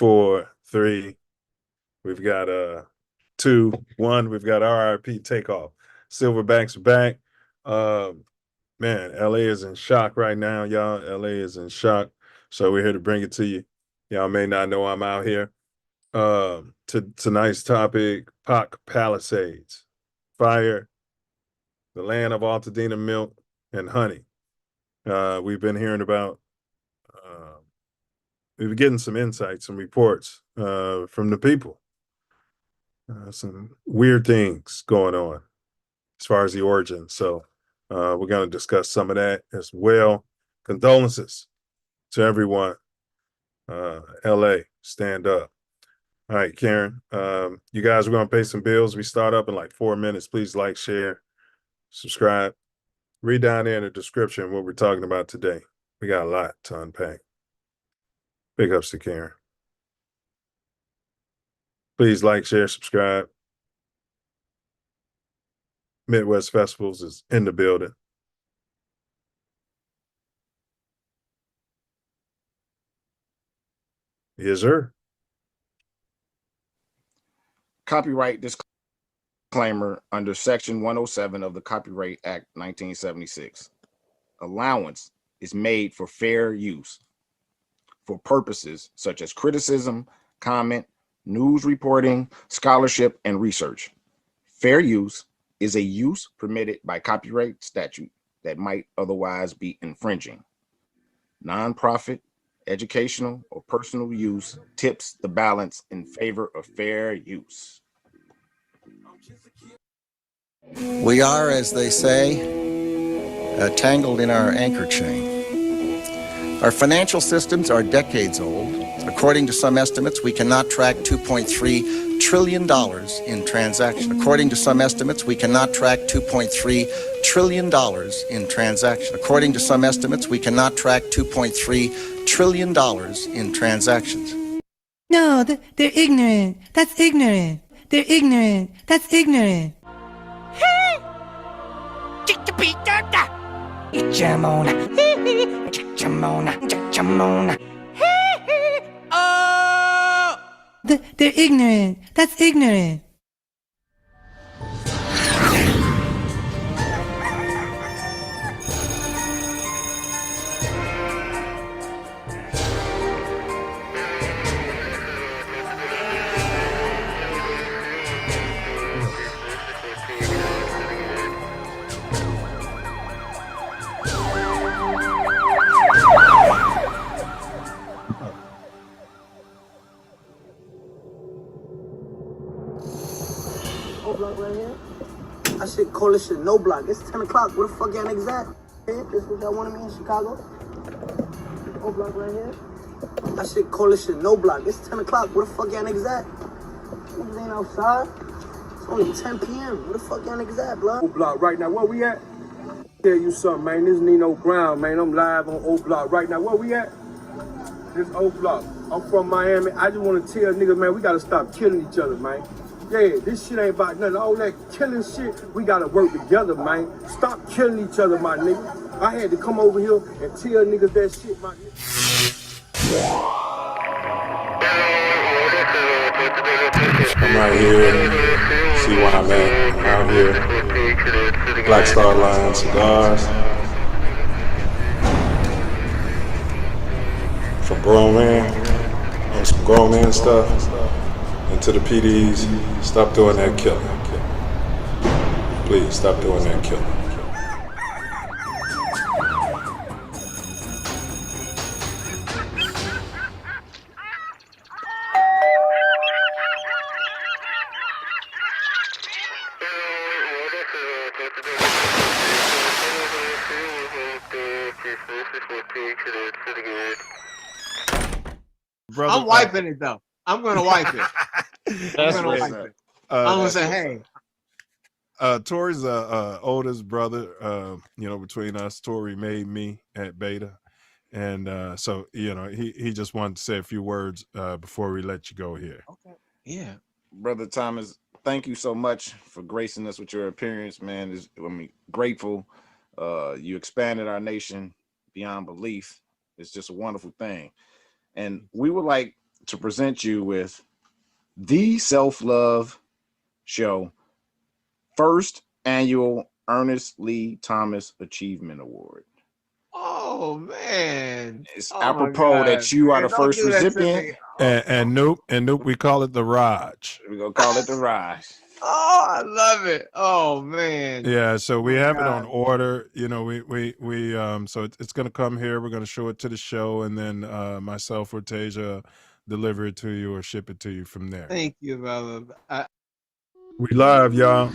4, 3. We've got 2, 1. We've got RIP takeoff. Silverbacks are back. Man, LA is in shock right now, y'all. LA is in shock. So we're here to bring it to you. Y'all may not know I'm out here. Tonight's topic, Pac-Palisades. Fire, the land of Altadena milk and honey. We've been hearing about, we've been getting some insights, some reports from the people. Some weird things going on as far as the origin. So we're going to discuss some of that as well. Condolences to everyone. LA, stand up. All right, Karen, you guys are going to pay some bills. We start up in like 4 minutes. Please like, share, subscribe. Read down there in the description what we're talking about today. We got a lot to unpack. Big ups to Karen. Please like, share, subscribe. Midwest Festivals is in the building. Yes, sir. Copyright disclaimer under Section 107 of the Copyright Act 1976. Allowance is made for fair use for purposes such as criticism, comment, news reporting, scholarship, and research. Fair use is a use permitted by copyright statute that might otherwise be infringing. Nonprofit, educational, or personal use tips the balance in favor of fair use. We are, as they say, tangled in our anchor chain. Our financial systems are decades old. According to some estimates, we cannot track $2.3 trillion in transactions. According to some estimates, we cannot track $2.3 trillion in transactions. According to some estimates, we cannot track $2.3 trillion in transactions. No, they're ignorant. That's ignorant. They're ignorant. That's ignorant. They're ignorant. That's ignorant. Block right here. I should call this shit no block. It's 10 o'clock. Where the fuck y'all niggas at? This what y'all wanted me in Chicago. O block right here. I should call this shit no block. It's 10 o'clock. Where the fuck y'all niggas at? Niggas ain't outside. It's only 10 p.m. Where the fuck y'all niggas at, blood? O block right now. Where we at? Tell you something, man. This Nino Brown, man. I'm live on O block right now. Where we at? This O block. I'm from Miami. I just want to tell niggas, man, we gotta stop killing each other, man. Yeah, this shit ain't about nothing. All that killing shit, we gotta work together, man. Stop killing each other, my nigga. I had to come over here and tell niggas that shit, my nigga. I'm right here. See where I'm at. I'm out here. Black Star Line cigars. For grown man. And some grown man stuff. And to the PDs, stop doing that killing. Please, stop doing that killing. Brother, I'm wiping it though. I'm gonna wipe it. I'm gonna say, hey. Tori's oldest brother. Between us, Tori made me at Beta, and so he just wanted to say a few words before we let you go here. Okay. Yeah, Brother Thomas, thank you so much for gracing us with your appearance, man. Grateful. You expanded our nation beyond belief. It's just a wonderful thing, and we would like to present you with the Self Luv Show first annual Ernest Lee Thomas Achievement Award. Oh man. It's Oh my apropos God. that you are Man, the don't first do that to recipient. me. And Noop, we call it the Raj. We're gonna call it the Rise. Oh, I love it. Oh man. Yeah, so we Oh, have it on God. order. You know, we so it's gonna come here. We're gonna show it to the show, and then myself or Tasia deliver it to you or ship it to you from there. Thank you, brother. We live, y'all.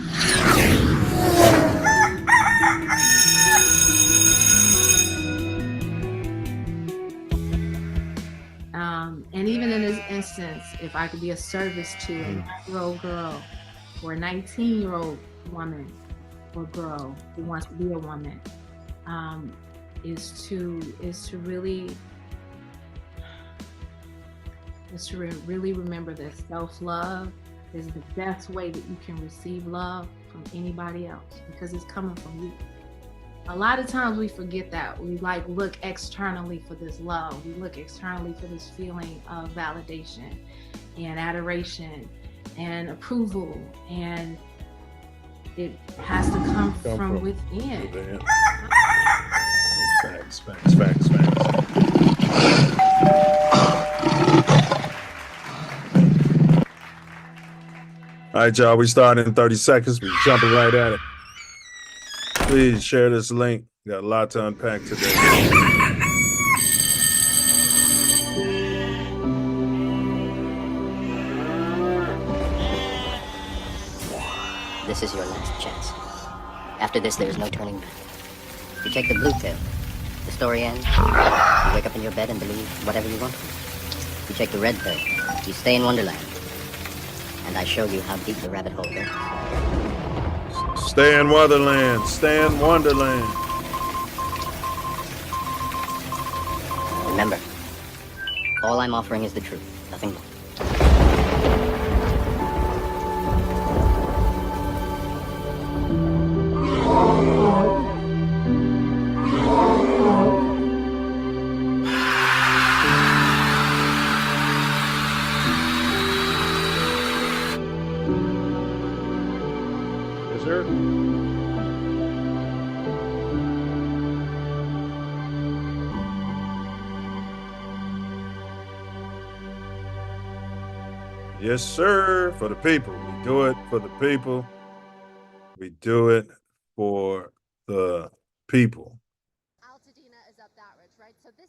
And even in this instance, if I could be of service to a 9-year-old girl or a 19-year-old woman or girl who wants to be a woman, is to really remember that self-love is the best way that you can receive love from anybody else, because it's coming from you. A lot of times we forget that. We look externally for this love. We look externally for this feeling of validation and adoration and approval, and it has to come from within. Facts. All right, y'all, we start in 30 seconds. We jumping right at it. Please share this link. We got a lot to unpack today. This is your last chance. After this, there is no turning back. You take the blue pill. The story ends. You wake up in your bed and believe whatever you want. You take the red pill. You stay in Wonderland. And I show you how deep the rabbit hole goes. Stay in Wonderland. Stay in Wonderland. Remember, all I'm offering is the truth, nothing more. Yes, sir. Yes, sir. For the people. We do it for the people. We do it for the people. Altadena is up that ridge, right? So this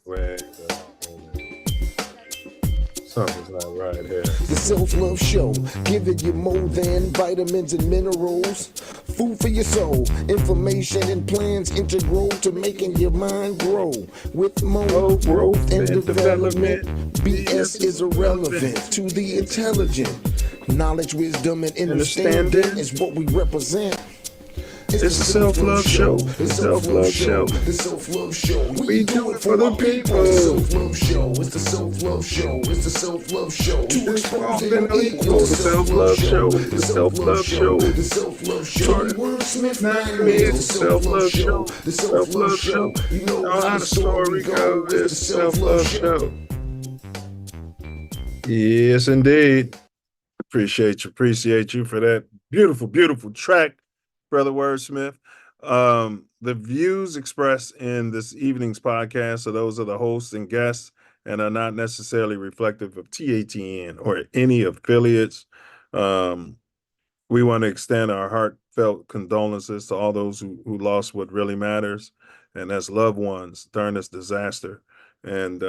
Something's not right here. The Self Luv Show, giving you more than vitamins and minerals. Food for your soul, information and plans integral to making your mind grow. With more growth and development, BS is irrelevant to the intelligent. Knowledge, wisdom, and understanding is what we represent. It's the Self Luv Show. The Self Luv Show. The Self Luv Show. We do it for the people. The Self Luv Show. It's the Self Luv Show. It's the Self Luv Show. To expose and equal. The Self Luv Show. The Self Luv Show. The Self Luv Show. Wordsmith, It's the Self Luv Show. The Self Luv Show. You know how the story goes. It's the Self Luv Show. Yes, indeed. Appreciate you for that beautiful, beautiful track, Brother Wordsmith. The views expressed in this evening's podcast are those of the hosts and guests and are not necessarily reflective of TATN or any affiliates. We want to extend our heartfelt condolences to all those who lost what really matters, and that's loved ones during this disaster. And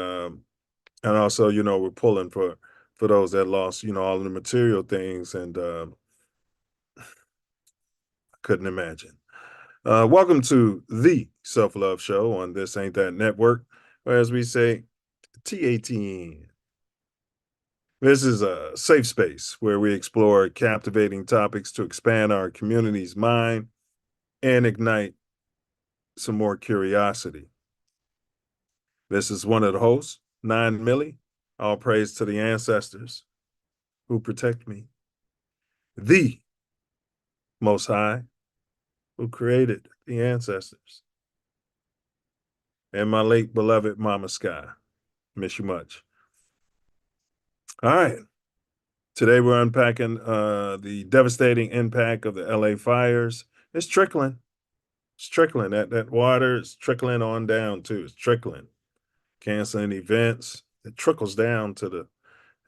also, you know, we're pulling for those that lost, you know, all of the material things, and couldn't imagine. Welcome to the Self Luv Show on This Ain't That Network, or as we say, TATN. This is a safe space where we explore captivating topics to expand our community's mind and ignite some more curiosity. This is one of the hosts, 9 Millie. All praise to the ancestors who protect me. The Most High, who created the ancestors. And my late beloved Mama Sky. Miss you much. All right. Today we're unpacking the devastating impact of the LA fires. It's trickling. It's trickling. That water is trickling on down too. It's trickling. Canceling events. It trickles down to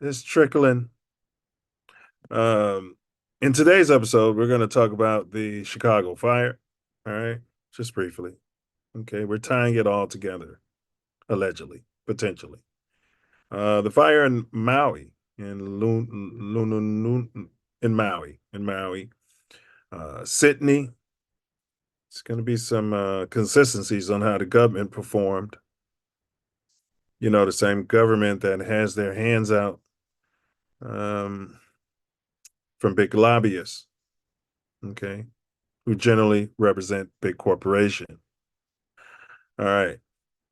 it's trickling. In today's episode, we're going to talk about the Chicago fire. All right. Just briefly. Okay. We're tying it all together, allegedly, potentially. The fire in Maui, in Maui, Sydney. It's going to be some consistencies on how the government performed. You know, the same government that has their hands out from big lobbyists, okay, who generally represent big corporation. All right.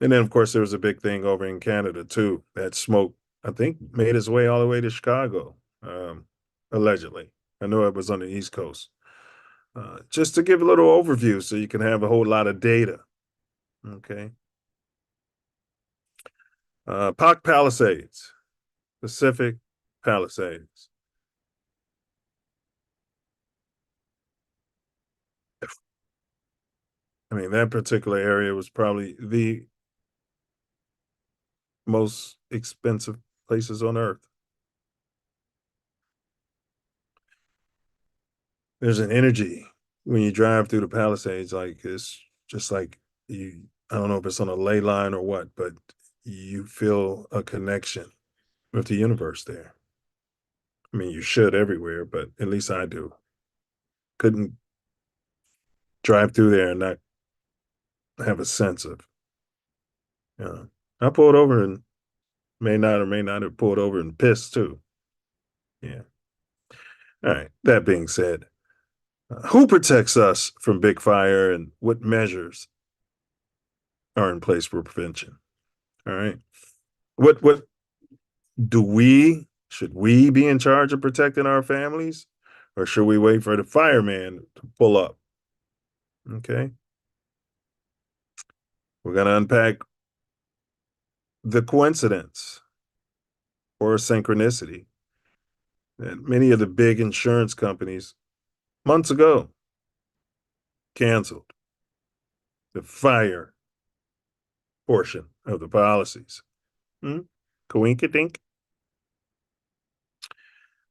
And then, of course, there was a big thing over in Canada, too. That smoke, I think, made its way all the way to Chicago, allegedly. I know it was on the East Coast. Just to give a little overview so you can have a whole lot of data. Okay. Pac-Palisades, Pacific Palisades. I mean, that particular area was probably the most expensive places on earth. There's an energy when you drive through the Palisades, like it's just like I don't know if it's on a ley line or what, but you feel a connection with the universe there. I mean, you should everywhere, but at least I do. Couldn't drive through there and not have a sense of, I pulled over and may not or may not have pulled over and pissed too. Yeah. All right. That being said, who protects us from big fire and what measures are in place for prevention? All right. What should we be in charge of protecting our families, or should we wait for the fireman to pull up? Okay. We're going to unpack the coincidence or synchronicity that many of the big insurance companies months ago canceled the fire portion of the policies. Coinkydink.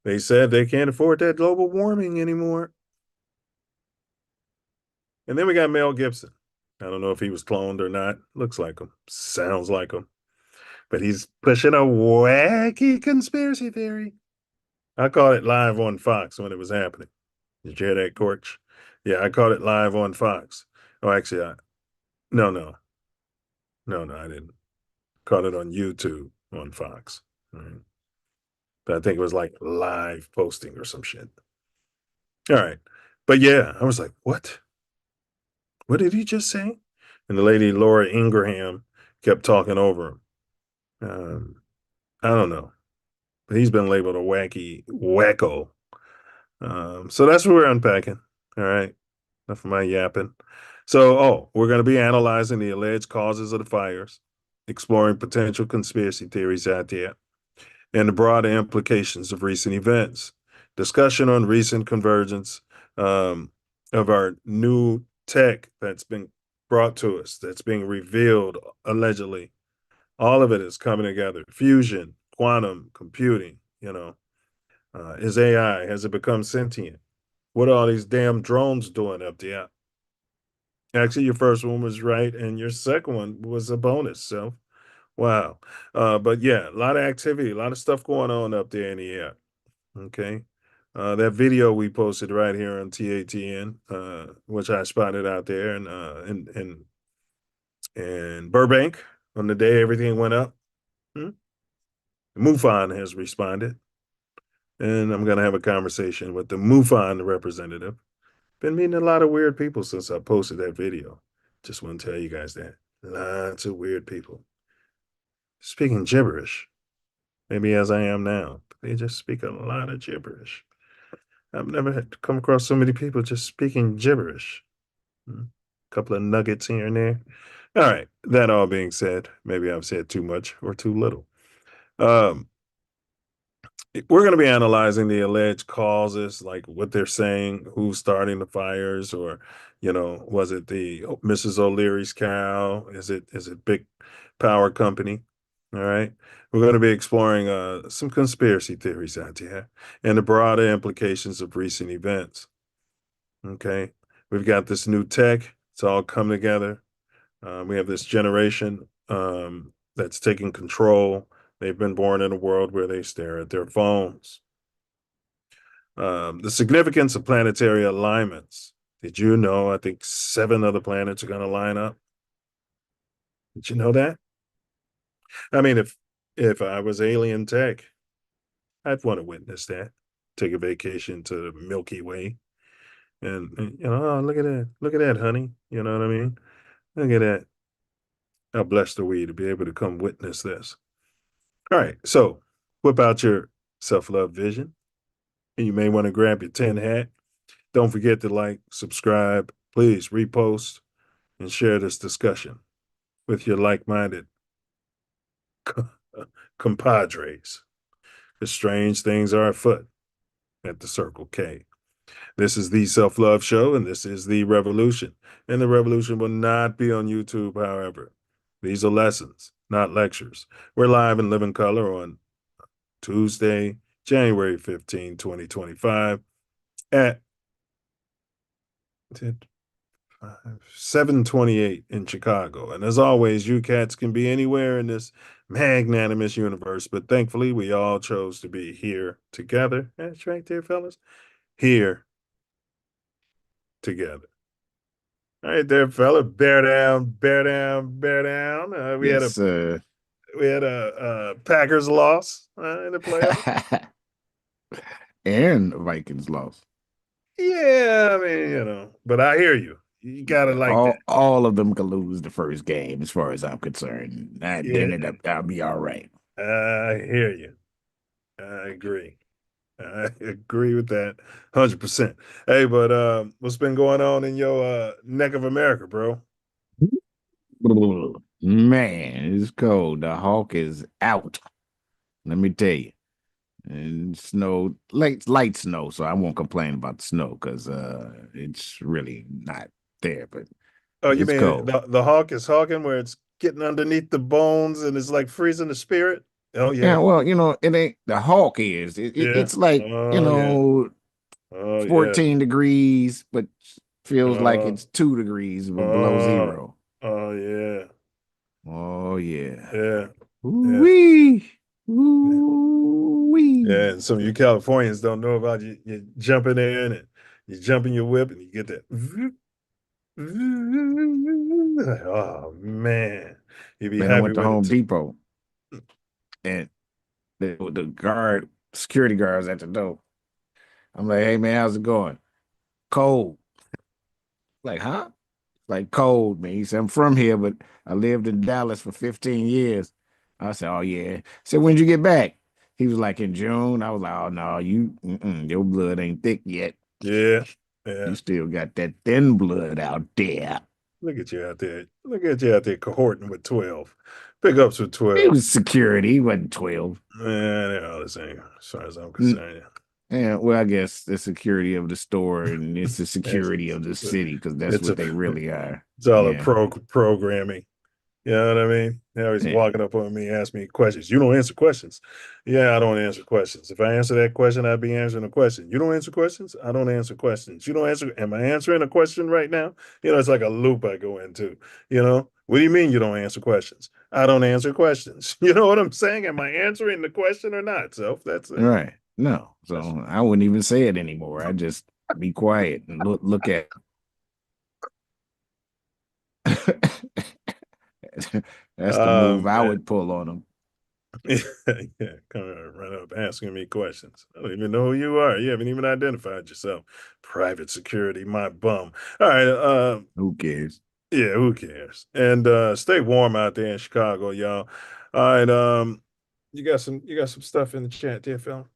They said they can't afford that global warming anymore. And then we got Mel Gibson. I don't know if he was cloned or not. Looks like him. Sounds like him. But he's pushing a wacky conspiracy theory. I caught it live on Fox when it was happening. Did you hear that, Corch? Yeah, I caught it live on Fox. Oh, actually, no, I didn't. Caught it on YouTube on Fox. Right. But I think it was like live posting or some shit. All right. But yeah, I was like, what? What did he just say? And the lady, Laura Ingraham, kept talking over him. I don't know. But he's been labeled a wacky wacko. So that's what we're unpacking. All right. Enough of my yapping. So, we're going to be analyzing the alleged causes of the fires, exploring potential conspiracy theories out there, and the broader implications of recent events. Discussion on recent convergence of our new tech that's been brought to us, that's being revealed allegedly. All of it is coming together. Fusion, quantum computing, is AI, has it become sentient? What are all these damn drones doing up there? Actually, your first one was right, and your second one was a bonus. So, wow. But yeah, a lot of activity, a lot of stuff going on up there in the air. Okay. That video we posted right here on TATN, which I spotted out there in Burbank on the day everything went up. MUFON has responded, and I'm going to have a conversation with the MUFON representative. Been meeting a lot of weird people since I posted that video. Just want to tell you guys that. Lots of weird people. Speaking gibberish. Maybe as I am now. They just speak a lot of gibberish. I've never had to come across so many people just speaking gibberish. A couple of nuggets here and there. All right. That all being said, maybe I've said too much or too little. We're going to be analyzing the alleged causes, like what they're saying, who's starting the fires, or, was it the Mrs. O'Leary's cow? Is it big power company? All right. We're going to be exploring some conspiracy theories out there and the broader implications of recent events. Okay. We've got this new tech. It's all come together. We have this generation that's taking control. They've been born in a world where they stare at their phones. The significance of planetary alignments. Did you know? I think 7 other planets are going to line up. Did you know that? I mean, if I was alien tech, I'd want to witness that. Take a vacation to the Milky Way, and oh, look at that, honey. You know what I mean? Look at that. How blessed are we to be able to come witness this? All right, so whip out your self-love vision, and you may want to grab your tin hat. Don't forget to like, subscribe, please repost, and share this discussion with your like-minded compadres. The strange things are afoot at the Circle K. This is the Self Love Show, and this is the revolution. And the revolution will not be on YouTube, however. These are lessons, not lectures. We're live in living color on Tuesday, January 15, 2025 at 7:28 in Chicago. And as always, you cats can be anywhere in this magnanimous universe, but thankfully we all chose to be here together. That's right there, fellas. Here together. All right there, fella. Bear down, bear down, bear down. We had a Packers loss in the playoffs. And Vikings lost. Yeah, I mean, but I hear you. You gotta like that. All of them could lose the first game, as far as I'm concerned. Then I'll be all right. I hear you. I agree. I agree with that 100%. Hey, but what's been going on in your neck of America, bro? Man, it's cold. The hawk is out. Let me tell you. And snow, light snow, so I won't complain about the snow because it's really not there. But Oh, you it's mean cold. the hawk is hawking where it's getting underneath the bones and it's like freezing the spirit? Oh Yeah, yeah. well, it ain't the hawk is. Yeah. It's like, Oh yeah. Oh yeah. 14 degrees, but feels like Oh, it's 2 degrees below oh, zero. oh yeah. Oh yeah. Yeah. Yeah. Ooh-wee. Ooh-wee. Yeah. And some of you Californians don't know about you jumping in and you jump in your whip and you get that. Oh man. You'd be Man, I happy went to with it Home too. Depot and the security guards at the door. I'm like, hey man, how's it going? Cold. Like, huh? Like cold, man. He said, I'm from here, but I lived in Dallas for 15 years. I said, oh yeah. He said, when'd you get back? He was like, in June. I was like, oh no, your blood ain't thick yet. Yeah. Yeah. You still got that thin blood out there. Look at you out there. Look at you out there cohorting with 12. Pickups with He 12. was security. He wasn't 12. Man, they're all the same as far as I'm concerned. Yeah, well, I guess the security of the store and it's the It's, security of the city because that's it's what they really are. it's all Yeah. a programming. You know what I mean? They always Yeah. walking up on me, ask me questions. You don't answer questions. Yeah, I don't answer questions. If I answer that question, I'd be answering a question. You don't answer questions? I don't answer questions. You don't answer. Am I answering a question right now? It's like a loop I go into. What do you mean you don't answer questions? I don't answer questions. You know what I'm saying? Am I answering the question or not? So that's it. Right. No. So I wouldn't even say it anymore. I just be quiet and look at That's the move I would pull on them. Yeah, come on, run up asking me questions. I don't even know who you are. You haven't even identified yourself. Private security, my bum. All right, who cares? Yeah, who cares? And stay warm out there in Chicago, y'all. All right, you got some stuff in the chat there, Phil.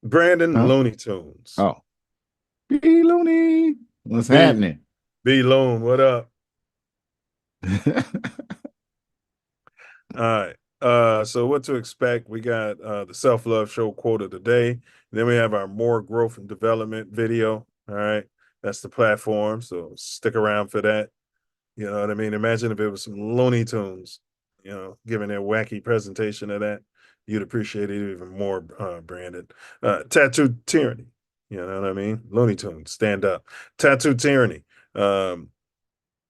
Brandon Looney Tunes. Oh. B Looney. What's happening? B Loon, what up? All right. So what to expect? We got the Self Love Show quote of the day. Then we have our more growth and development video. All right. That's the platform. So stick around for that. You know what I mean? Imagine if it was some Looney Tunes, giving their wacky presentation of that. You'd appreciate it even more, Brandon. Tattoo tyranny. You know what I mean? Looney Tunes, stand up. Tattoo tyranny. I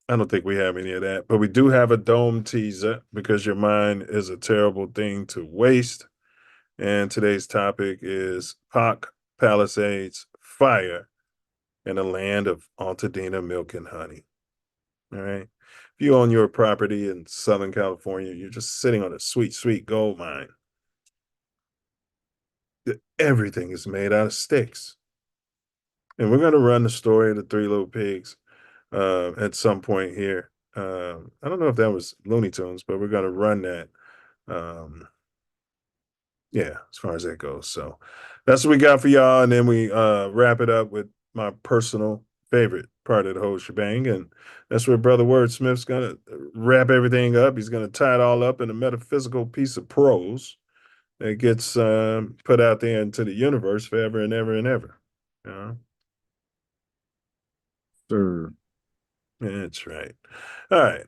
don't think we have any of that, but we do have a dome teaser because your mind is a terrible thing to waste. And today's topic is Pac-Palisades fire in the land of Altadena milk and honey. All right. If you own your property in Southern California, you're just sitting on a sweet, sweet gold mine. Everything is made out of sticks. And we're going to run the story of the Three Little Pigs at some point here. I don't know if that was Looney Tunes, but we're going to run that. Yeah, as far as that goes. So that's what we got for y'all. And then we wrap it up with my personal favorite part of the whole shebang. And that's where Brother Wordsmith's going to wrap everything up. He's going to tie it all up in a metaphysical piece of prose that gets put out there into the universe forever and ever and ever. You know? Sir. That's right. All right.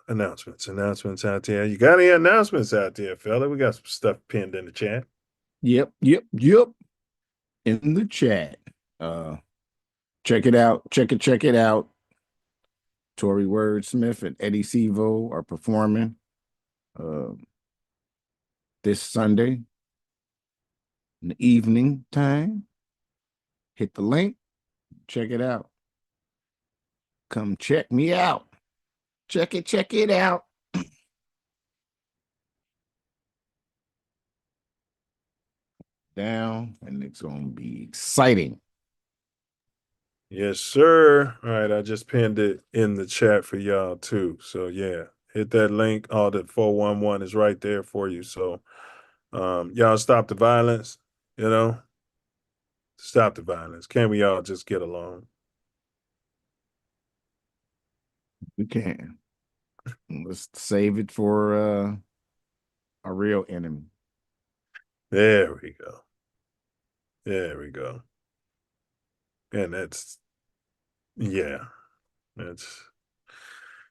Announcements out there. You got any announcements out there, fella? We got some stuff pinned in the chat. Yep. In the chat. Check it out. Check it out. Tory Wordsmith and Eddie Sevo are performing this Sunday in the evening time. Hit the link. Check it out. Come check me out. Check it out. Down, and it's going to be exciting. Yes, sir. All right, I just pinned it in the chat for y'all too. So yeah, hit that link. All that 411 is right there for you. So y'all stop the violence, Stop the violence. Can't we all just get along? We can. Let's save it for a real enemy. There we go. And that's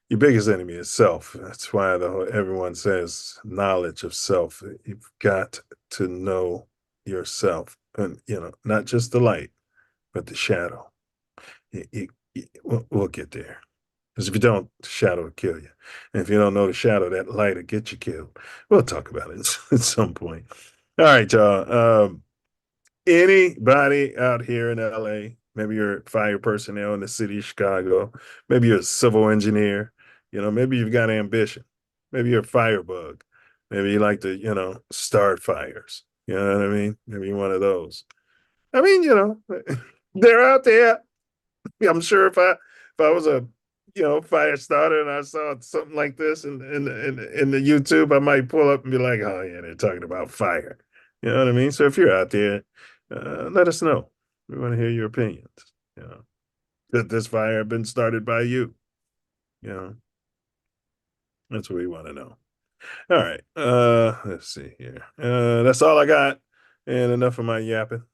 your biggest enemy is self. That's why everyone says knowledge of self. You've got to know yourself, and not just the light, but the shadow. We'll get there. Because if you don't, the shadow will kill you. And if you don't know the shadow, that light will get you killed. We'll talk about it at some point. All right, y'all. Anybody out here in LA, maybe you're fire personnel in the city of Chicago, maybe you're a civil engineer, maybe you've got ambition, maybe you're a firebug, maybe you like to, start fires. You know what I mean? Maybe you're one of those. I mean, they're out there. I'm sure if I was a fire starter and I saw something like this in the YouTube, I might pull up and be like, oh yeah, they're talking about fire. You know what I mean? So if you're out there, let us know. We want to hear your opinions. Could this fire have been started by you? That's what we want to know. All right. Let's see here. That's all I got. And enough of my yapping.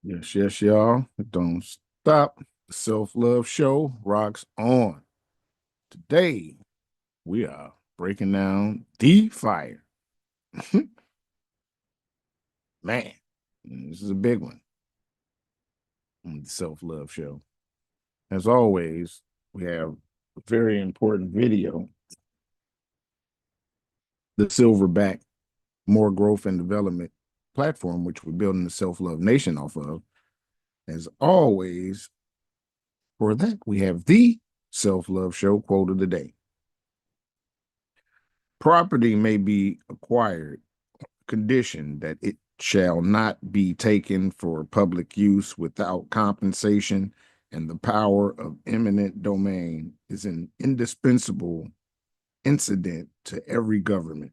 Yes, y'all. Don't stop. The Self Love Show rocks on. Today, we are breaking down the fire. Man, this is a big one on the Self Love Show. As always, we have a very important video. The Silverback More Growth and Development platform, which we're building the Self Love Nation off of. As always, for that, we have the Self Love Show quote of the day. Property may be acquired, condition that it shall not be taken for public use without compensation, and the power of eminent domain is an indispensable incident to every government.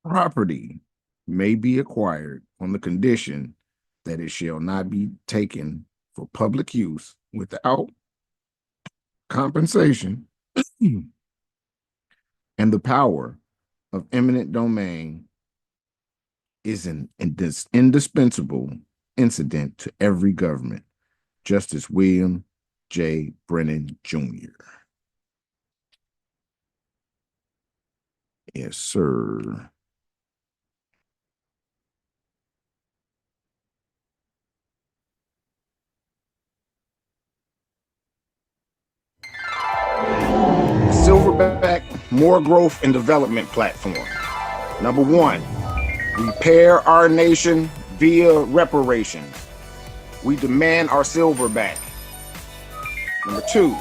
Property may be acquired on the condition that it shall not be taken for public use without compensation and the power of eminent domain is an indispensable incident to every government. Justice William J. Brennan Jr. Yes, sir. Silverback More Growth and Development Platform. Number 1, repair our nation via reparations. We demand our silver back. Number 2,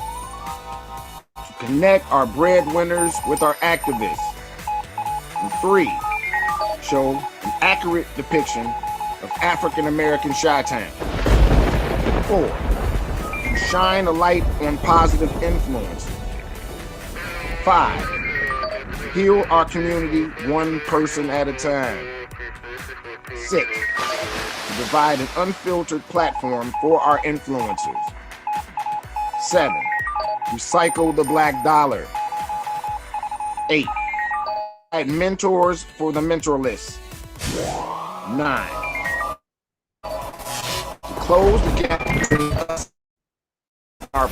to connect our breadwinners with our activists. And 3, show an accurate depiction of African American Chi-Town. 4, shine a light on positive influence. 5, heal our community one person at a time. 6, provide an unfiltered platform for our influencers. 7, recycle the black dollar. 8, provide mentors for the mentorless. 9, to close the gap between us and our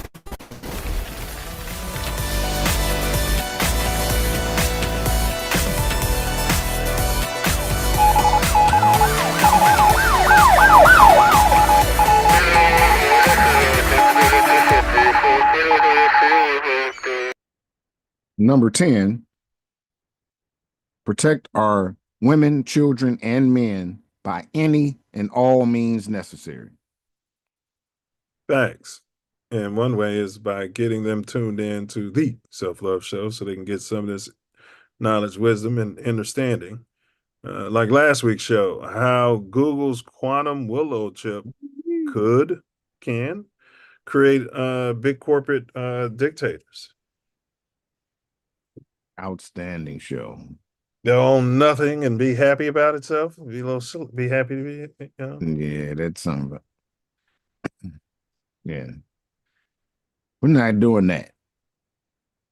Number 10, protect our women, children, and men by any and all means necessary. Facts. And one way is by getting them tuned in to the Self Love Show so they can get some of this knowledge, wisdom, and understanding. Like last week's show, how Google's quantum willow chip can create big corporate dictators. Outstanding show. They'll own nothing and be happy about itself. Be happy to be, you know. Yeah, that's something. Yeah. We're not doing that.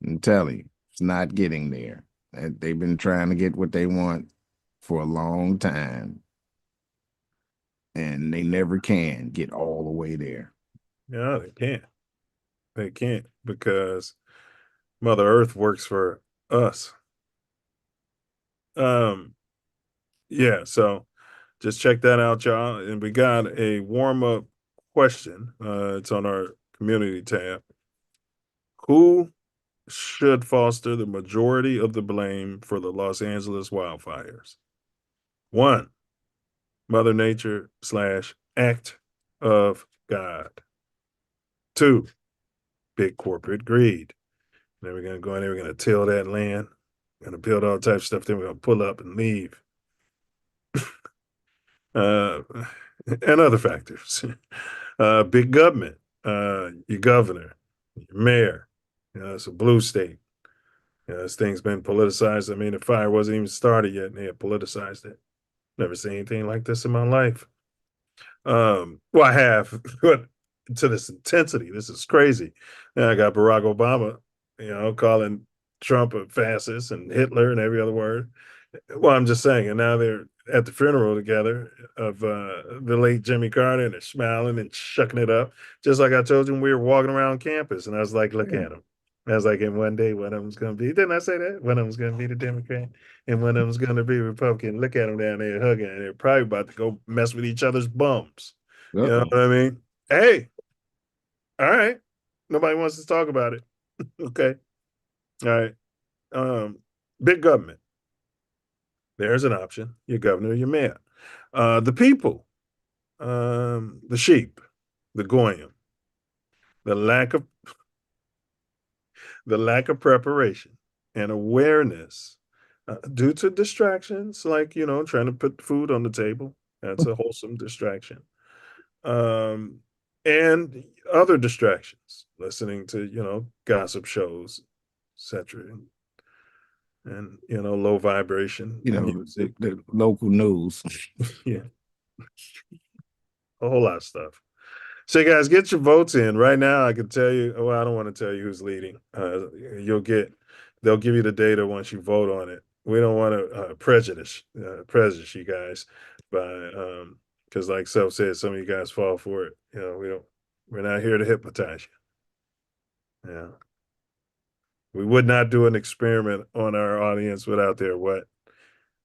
I'm telling you, it's not getting there. They've been trying to get what they want for a long time. And they never can get all the way there. No, they can't. They can't because Mother Earth works for us. Yeah, so just check that out, y'all. And we got a warm-up question. It's on our community tab. Who should foster the majority of the blame for the Los Angeles wildfires? 1, Mother Nature / act of God. 2, big corporate greed. Then we're gonna go in there, we're gonna till that land, we're gonna build all types of stuff, then we're gonna pull up and leave. And other factors. Big government, your governor, your mayor. It's a blue state. This thing's been politicized. I mean, the fire wasn't even started yet, and they had politicized it. Never seen anything like this in my life. Well, I have, but to this intensity, this is crazy. Now I got Barack Obama, calling Trump a fascist and Hitler and every other word. Well, I'm just saying, and now they're at the funeral together of the late Jimmy Carter, and they're smiling and shucking it up, just like I told you when we were walking around campus, and I was like, look at them. I was like, and one day one of them's going to be, didn't I say that? One of them's going to be the Democrat, and one of them's going to be Republican. Look at them down there hugging, and they're probably about to go mess with each other's bums. You know what I mean? Hey, all right. Nobody wants to talk about it. Okay. All right. Big government. There's an option. Your governor, your mayor. The people, the sheep, the goyim, the lack of preparation and awareness due to distractions, like trying to put food on the table. That's a wholesome distraction. And other distractions, listening to gossip shows, etc. And low vibration music, the local news. Yeah, a whole lot of stuff. So, guys, get your votes in right now. I can tell you. Well, I don't want to tell you who's leading. They'll give you the data once you vote on it. We don't want to prejudice you guys by because, like Self said, some of you guys fall for it. We're not here to hypnotize you. Yeah, we would not do an experiment on our audience without their what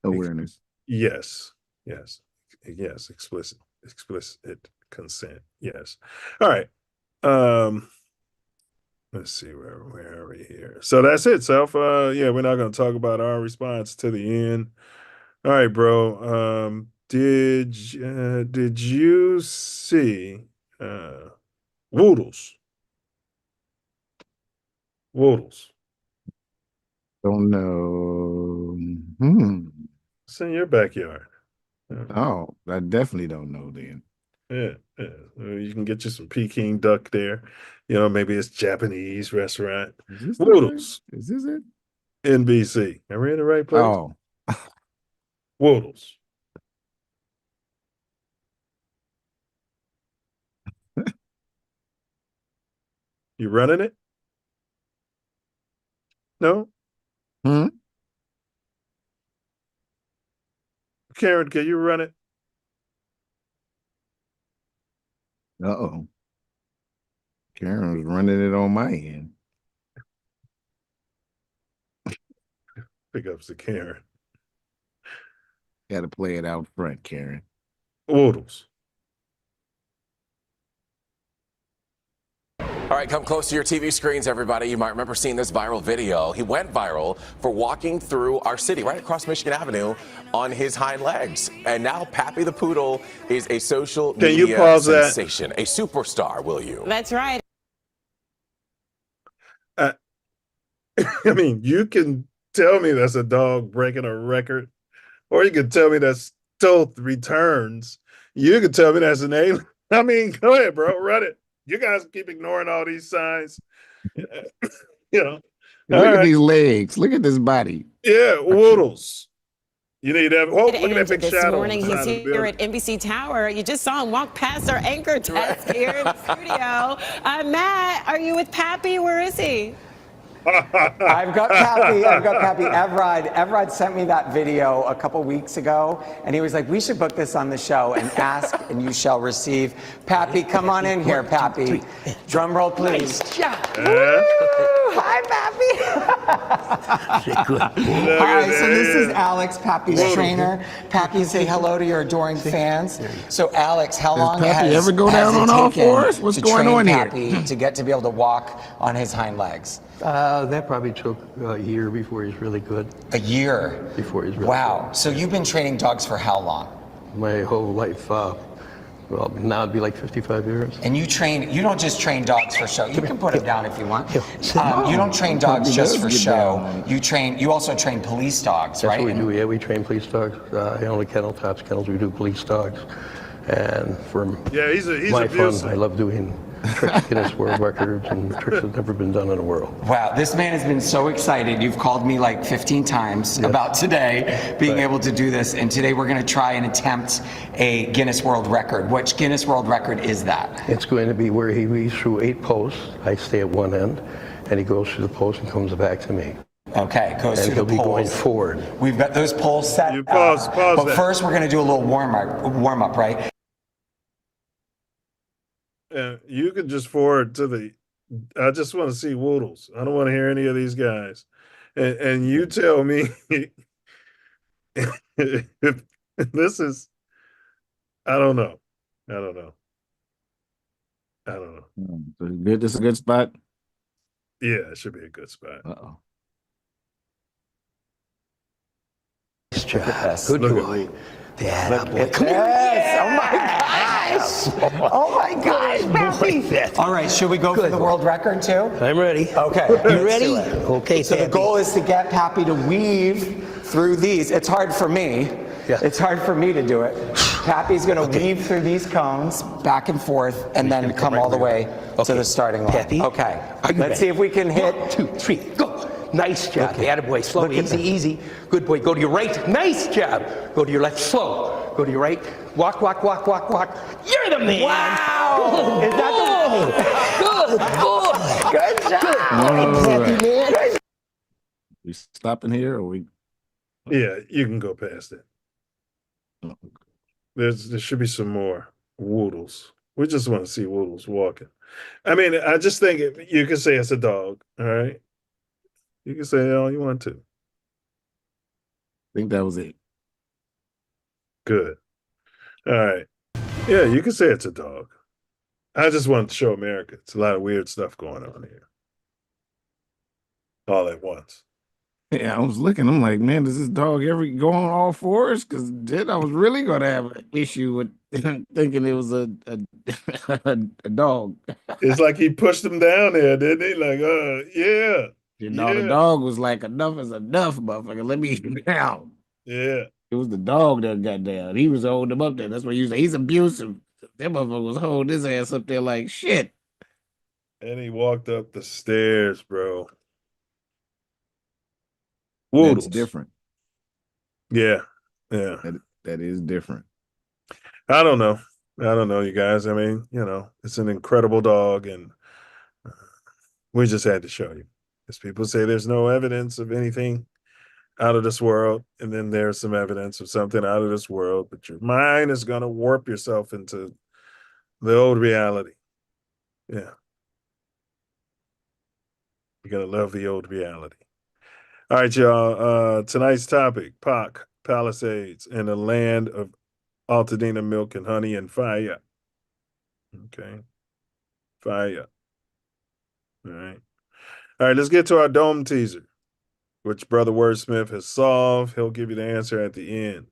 Awareness. Yes. Explicit consent. Yes. All right. Let's see where are we here. So that's it, Self. Yeah, we're not going to talk about our response to the end. All right, bro. Did you see Woodles? Don't know. It's in your backyard. Oh, I definitely don't know then. Yeah. You can get you some Peking duck there. Maybe it's Japanese restaurant. Woodles. Is this it? NBC. Are we in the right place? Oh. Woodles. You running it? No? Karen, can you run it? Uh-oh. Karen was running it on my end. Pick up to Karen. Got to play it out front, Karen. Woodles. All right, come close to your TV screens, everybody. You might remember seeing this viral video. He went viral for walking through our city, right across Michigan Avenue, on his hind legs. And now Pappy the Poodle is a social media sensation, a superstar, will you? That's right. I mean, you can tell me that's a dog breaking a record, or you can tell me that's stealth returns. You can tell me that's an alien. I mean, go ahead, bro, run it. You guys keep ignoring all these signs. Look at these legs. Look at this body. Yeah, Woodles. You need that. Oh, look at that big this shadow. Morning, he's here at NBC Tower. You just saw him walk past our anchor desk here in the studio. Matt, are you with Pappy? Where is he? I've got Pappy. Evrod sent me that video a couple weeks ago, and he was like, we should book this on the show and ask, and you shall receive. Pappy, come on in here, Pappy. Drum roll, please. Nice job. Hi, Pappy. Hi, so this is Alex, Pappy's trainer. Pappy, say hello to your adoring fans. So, Alex, how long Pappy has ever go down on all fours? What's going on here? Pappy to get to be able to walk on his hind legs? That probably took a year before he's really good. A year? Before he's really Wow. So you've been training dogs for how long? My whole life. Well, now it'd be like 55 years. And you don't just train dogs for show. You can put it down if you want. You don't train dogs just for show. You also train police dogs, right? That's what we do. Yeah, we train police dogs. Only kennel tops kennels. We do police dogs. And for he's my abusive. fun, I love doing tricks, Guinness World Records, and tricks that have never been done in the world. Wow, this man has been so excited. You've called me like 15 times about today being able to do this, and today we're going to try and attempt a Guinness World Record. Which Guinness World Record is that? It's going to be where he weaves through 8 posts. I stay at one end, and he goes through the post and comes back to me. Okay, goes through the poles. And he'll be going forward. We've got those poles set. You pause but that. First, we're going to do a little warm up, right? You could just forward to the. I just want to see Woodles. I don't want to hear any of these guys. And you tell me if this is. I don't know. Good. This is a good spot. Yeah, it should be a good spot. Uh-oh. Good boy. Come here. Yes. Oh my gosh, Pappy. All right, should we go for the world record too? I'm ready. Okay. You ready? Okay, so the goal is to get Pappy to weave through these. It's hard for me. Yeah. It's hard for me to do it. Pappy's going to weave through these cones back and forth and then come all the way to the starting line. Pappy, okay. Let's Let's see if we can hit. 1, 2, 3, go. Nice job. Okay. Attaboy. Slow. Easy. Good boy. Go to your right. Nice job. Go to your left. Slow. Go to your right. Walk, walk, walk, walk, walk. You're the man. Wow. Is that Good boy. Good job. All right. Man. We stopping here, or we? Yeah, you can go past it. There should be some more Woodles. We just want to see Woodles walking. I mean, I just think you can say it's a dog. All right, you can say all you want to. I think that was it. Good. All right. Yeah, you can say it's a dog. I just wanted to show America. It's a lot of weird stuff going on here. All at once. Yeah, I was looking. I'm like, man, does this dog ever go on all fours? Because then I was really going to have an issue with thinking it was a dog. It's like he pushed him down there, didn't he? Like, yeah. You know, the dog was like, enough is enough, motherfucker. Let me down. Yeah. It was the dog that got down. He was holding him up there. That's what you say. He's abusive. That motherfucker was holding his ass up there like shit. And he walked up the stairs, bro. That's Woodles. different. Yeah. Yeah. That is different. I don't know, you guys. I mean, it's an incredible dog, and we just had to show you. As people say, there's no evidence of anything out of this world, and then there's some evidence of something out of this world, but your mind is going to warp yourself into the old reality. Yeah. You're going to love the old reality. All right, y'all. Tonight's topic, Pac-Palisades and the land of Altadena milk and honey and fire. Okay. Fire. All right. All right, let's get to our dome teaser, which Brother Wordsmith has solved. He'll give you the answer at the end.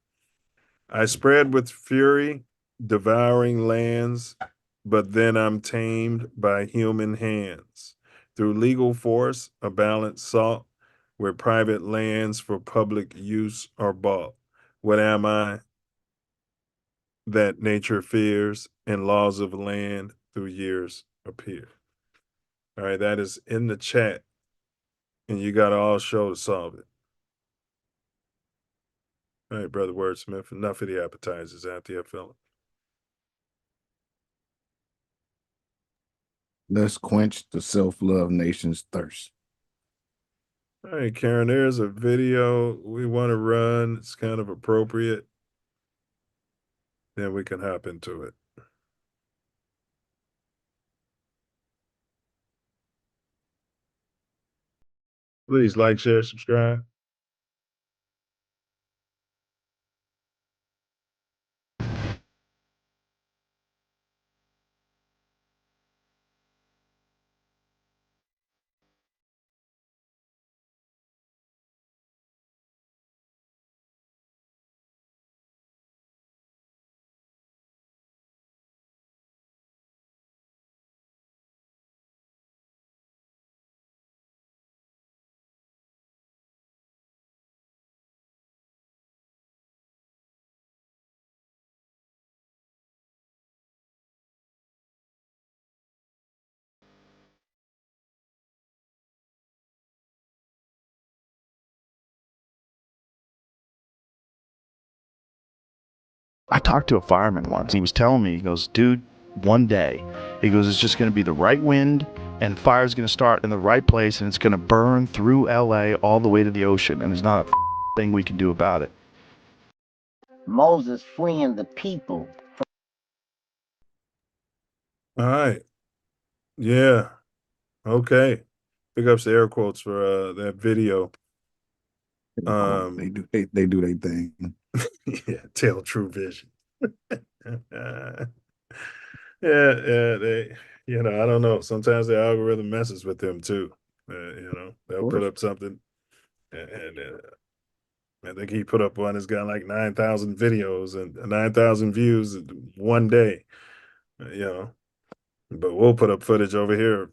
I spread with fury, devouring lands, but then I'm tamed by human hands. Through legal force, a balance sought, where private lands for public use are bought. What am I? That nature fears, and laws of land through years appear. All right, that is in the chat, and you got all show to solve it. All right, Brother Wordsmith, enough of the appetizers out there, fella. Let's quench the self-love nation's thirst. All right, Karen, there's a video we want to run. It's kind of appropriate. Then we can hop into it. Please like, share, subscribe. I talked to a fireman once. He was telling me, he goes, dude, one day, he goes, it's just going to be the right wind and fire's going to start in the right place and it's going to burn through LA all the way to the ocean. And there's not a thing we can do about it. Moses freeing the people. All right. Yeah. Okay. Big ups to air quotes for that video. They do their thing. Yeah, tell true vision. Yeah, they, I don't know. Sometimes the algorithm messes with them too. They'll put up something, and I think he put up one that's got like 9,000 videos and 9,000 views in one day. But we'll put up footage over here of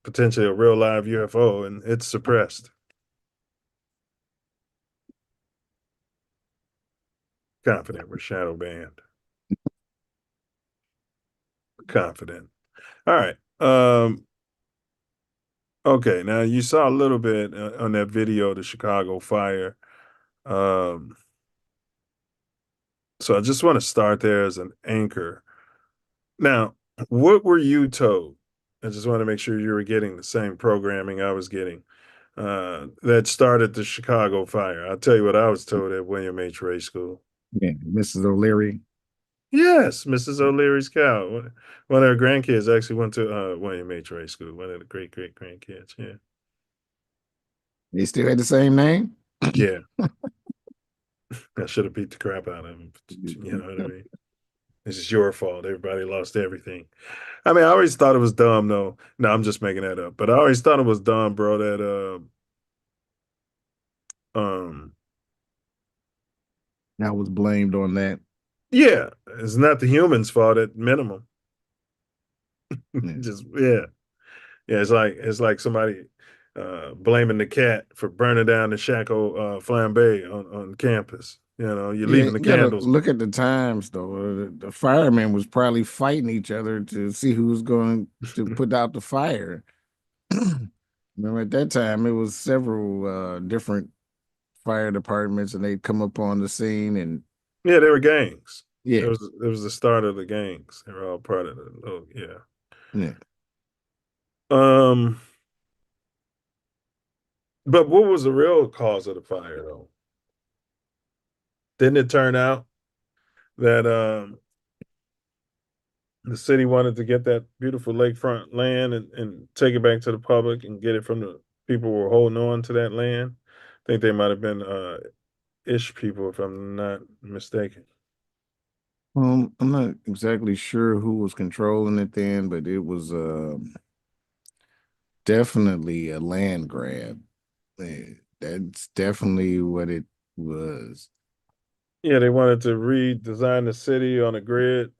potentially a real live UFO, and it's suppressed. Confident we're shadow banned. Confident. All right. Okay. Now you saw a little bit on that video, the Chicago fire. So I just want to start there as an anchor. Now, what were you told? I just want to make sure you were getting the same programming I was getting that started the Chicago fire. I'll tell you what I was told at William H. Ray School. Yeah, Mrs. O'Leary. Yes, Mrs. O'Leary's cow. One of her grandkids actually went to William H. Ray School. One of the great grandkids. Yeah. They still had the same name? Yeah. I should have beat the crap out of him. You know what I mean? This is your fault. Everybody lost everything. I mean, I always thought it was dumb, though. No, I'm just making that up. But I always thought it was dumb, bro, that I was blamed on that. yeah, it's not the humans' fault at minimum. Just yeah. It's like somebody blaming the cat for burning down the Shaco flambe on campus. You know, you're leaving the you gotta candles. look at the times though. The firemen was probably fighting each other to see who was going to put out the fire. Remember at that time it was several different fire departments, and they'd come up on the scene, and yeah, they were gangs. Yeah, it was the start of the gangs. They were all part of it. Oh yeah. Yeah. But what was the real cause of the fire, though? Didn't it turn out that the city wanted to get that beautiful lakefront land and take it back to the public and get it from the people who were holding on to that land? I think they might have been Ish people, if I'm not mistaken. I'm not exactly sure who was controlling it then, but it was definitely a land grab. That's definitely what it was. Yeah, they wanted to redesign the city on a grid.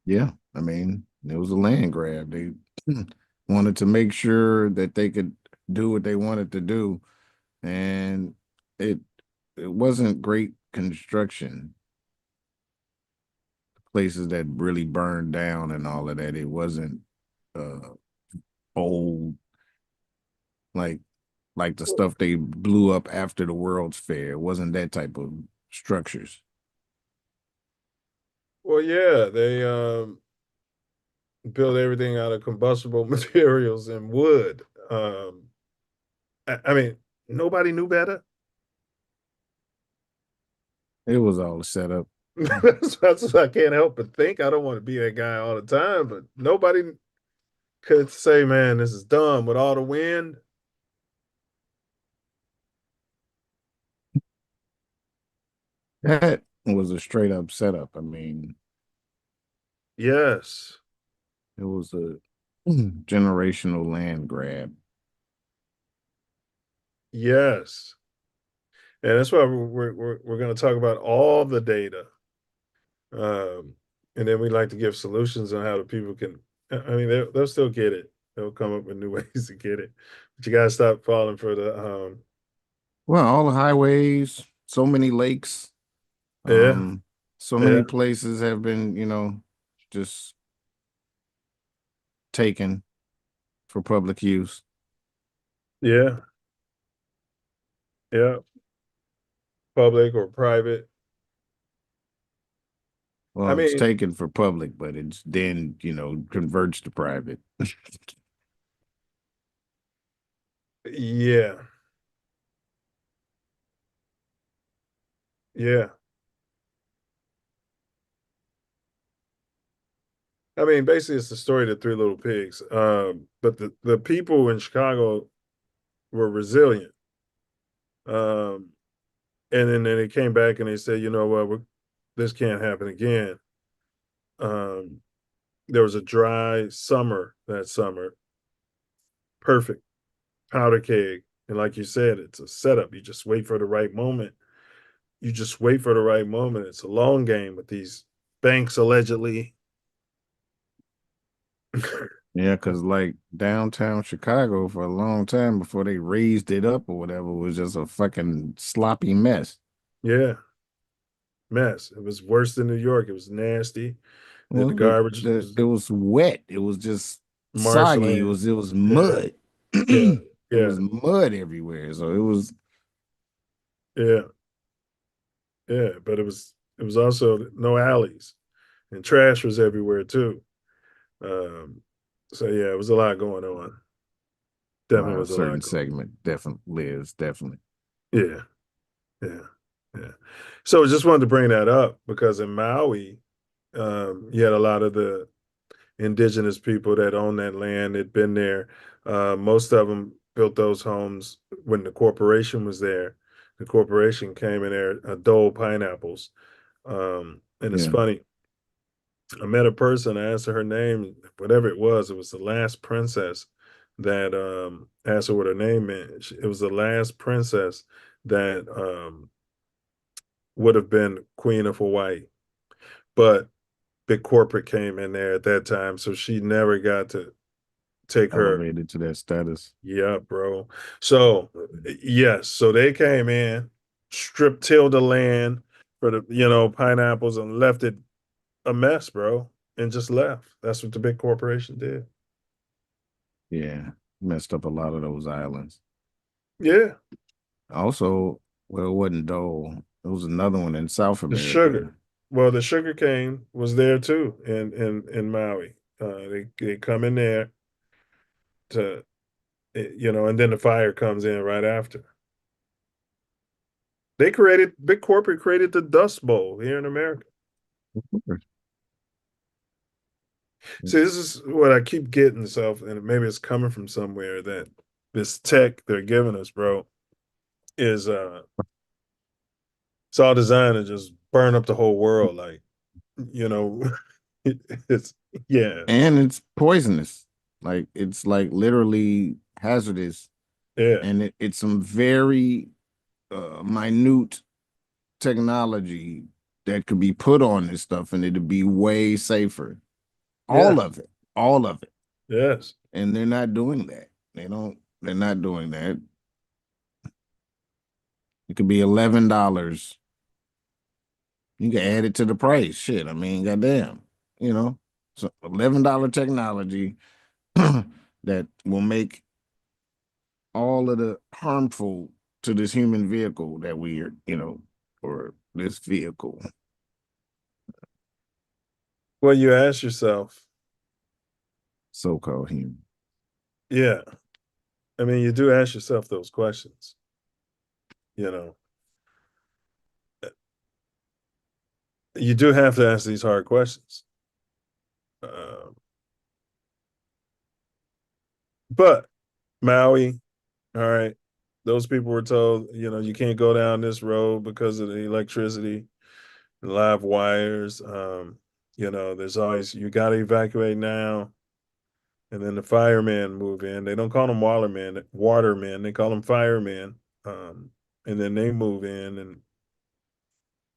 Yeah, I mean, it was a land grab. They wanted to make sure that they could do what they wanted to do, and it wasn't great construction. Places that really burned down and all of that, it wasn't old like the stuff they blew up after the World's Fair. It wasn't that type of structures. Well, yeah, they built everything out of combustible materials and wood. I mean, nobody knew better. It was all set up. That's what I can't help but think. I don't want to be that guy all the time, but nobody could say, man, this is dumb with all the wind. That was a straight up setup. I mean, yes, it was a generational land grab. Yes, and that's why we're going to talk about all the data, and then we like to give solutions on how the people can. I mean, they'll still get it. They'll come up with new ways to get it, but you got to stop falling for the. Well, all the highways, so many lakes. So many places have been, just taken for public use. Yeah. Public or private. Well, I mean, it's taken for public, but it's then, converts to private. Yeah. Yeah. I mean, basically, it's the story of the Three Little Pigs. But the people in Chicago were resilient. And then they came back and they said, you know what, this can't happen again. There was a dry summer that summer. Perfect powder keg. And like you said, it's a setup. You just wait for the right moment. It's a long game with these banks allegedly. Yeah, because like downtown Chicago for a long time before they raised it up or whatever was just a fucking sloppy mess. Yeah. Mess. It was worse than New York. It was nasty. Well, the garbage it was wet. It was just marshland. soggy. It was mud. Yeah. It was mud everywhere. So it was Yeah. Yeah. But it was also no alleys, and trash was everywhere too. Um, so yeah, it was a lot going on. Definitely Wow, was a lot certain going on. segment definitely is definitely. Yeah. Yeah. Yeah. So I just wanted to bring that up because in Maui, you had a lot of the indigenous people that own that land. Had been there. Most of them built those homes when the corporation was there. The corporation came in there, dole pineapples. And it's Yeah. funny. I met a person. I asked her her name, whatever it was. It was the last princess that asked her what her name meant. It was the last princess that would have been Queen of Hawaii, but big corporate came in there at that time, so she never got to take her. Elevated to that status. Yeah, bro. So yes, so they came in, stripped tilled the land for the pineapples and left it a mess, bro, and just left. That's what the big corporation did. Yeah. Messed up a lot of those islands. Yeah, Also, well, it wasn't Dole. It was another one in South the America. sugar. Well, the sugar cane was there too in Maui. They come in there to and then the fire comes in right after. Big corporate created the Dust Bowl here in America. See, this is what I keep getting, and maybe it's coming from somewhere, that this tech they're giving us, bro, is it's all designed to just burn up the whole world. Like, you know, it's yeah. And it's poisonous. Like it's like literally hazardous. Yeah. And it's some very minute technology that could be put on this stuff and it'd be way safer. All Yeah. of it. All of it. Yes. And they're not doing that. They're not doing that. It could be $11. You can add it to the price. Shit. I mean, goddamn. So $11 technology that will make all of the harmful to this human vehicle that we are, or this vehicle. Well, you ask yourself, So-called human. yeah. I mean, you do ask yourself those questions. You do have to ask these hard questions. But Maui, all right, those people were told, you can't go down this road because of the electricity, the live wires. There's always, you got to evacuate now. And then the firemen move in. They don't call them watermen. They call them firemen. And then they move in and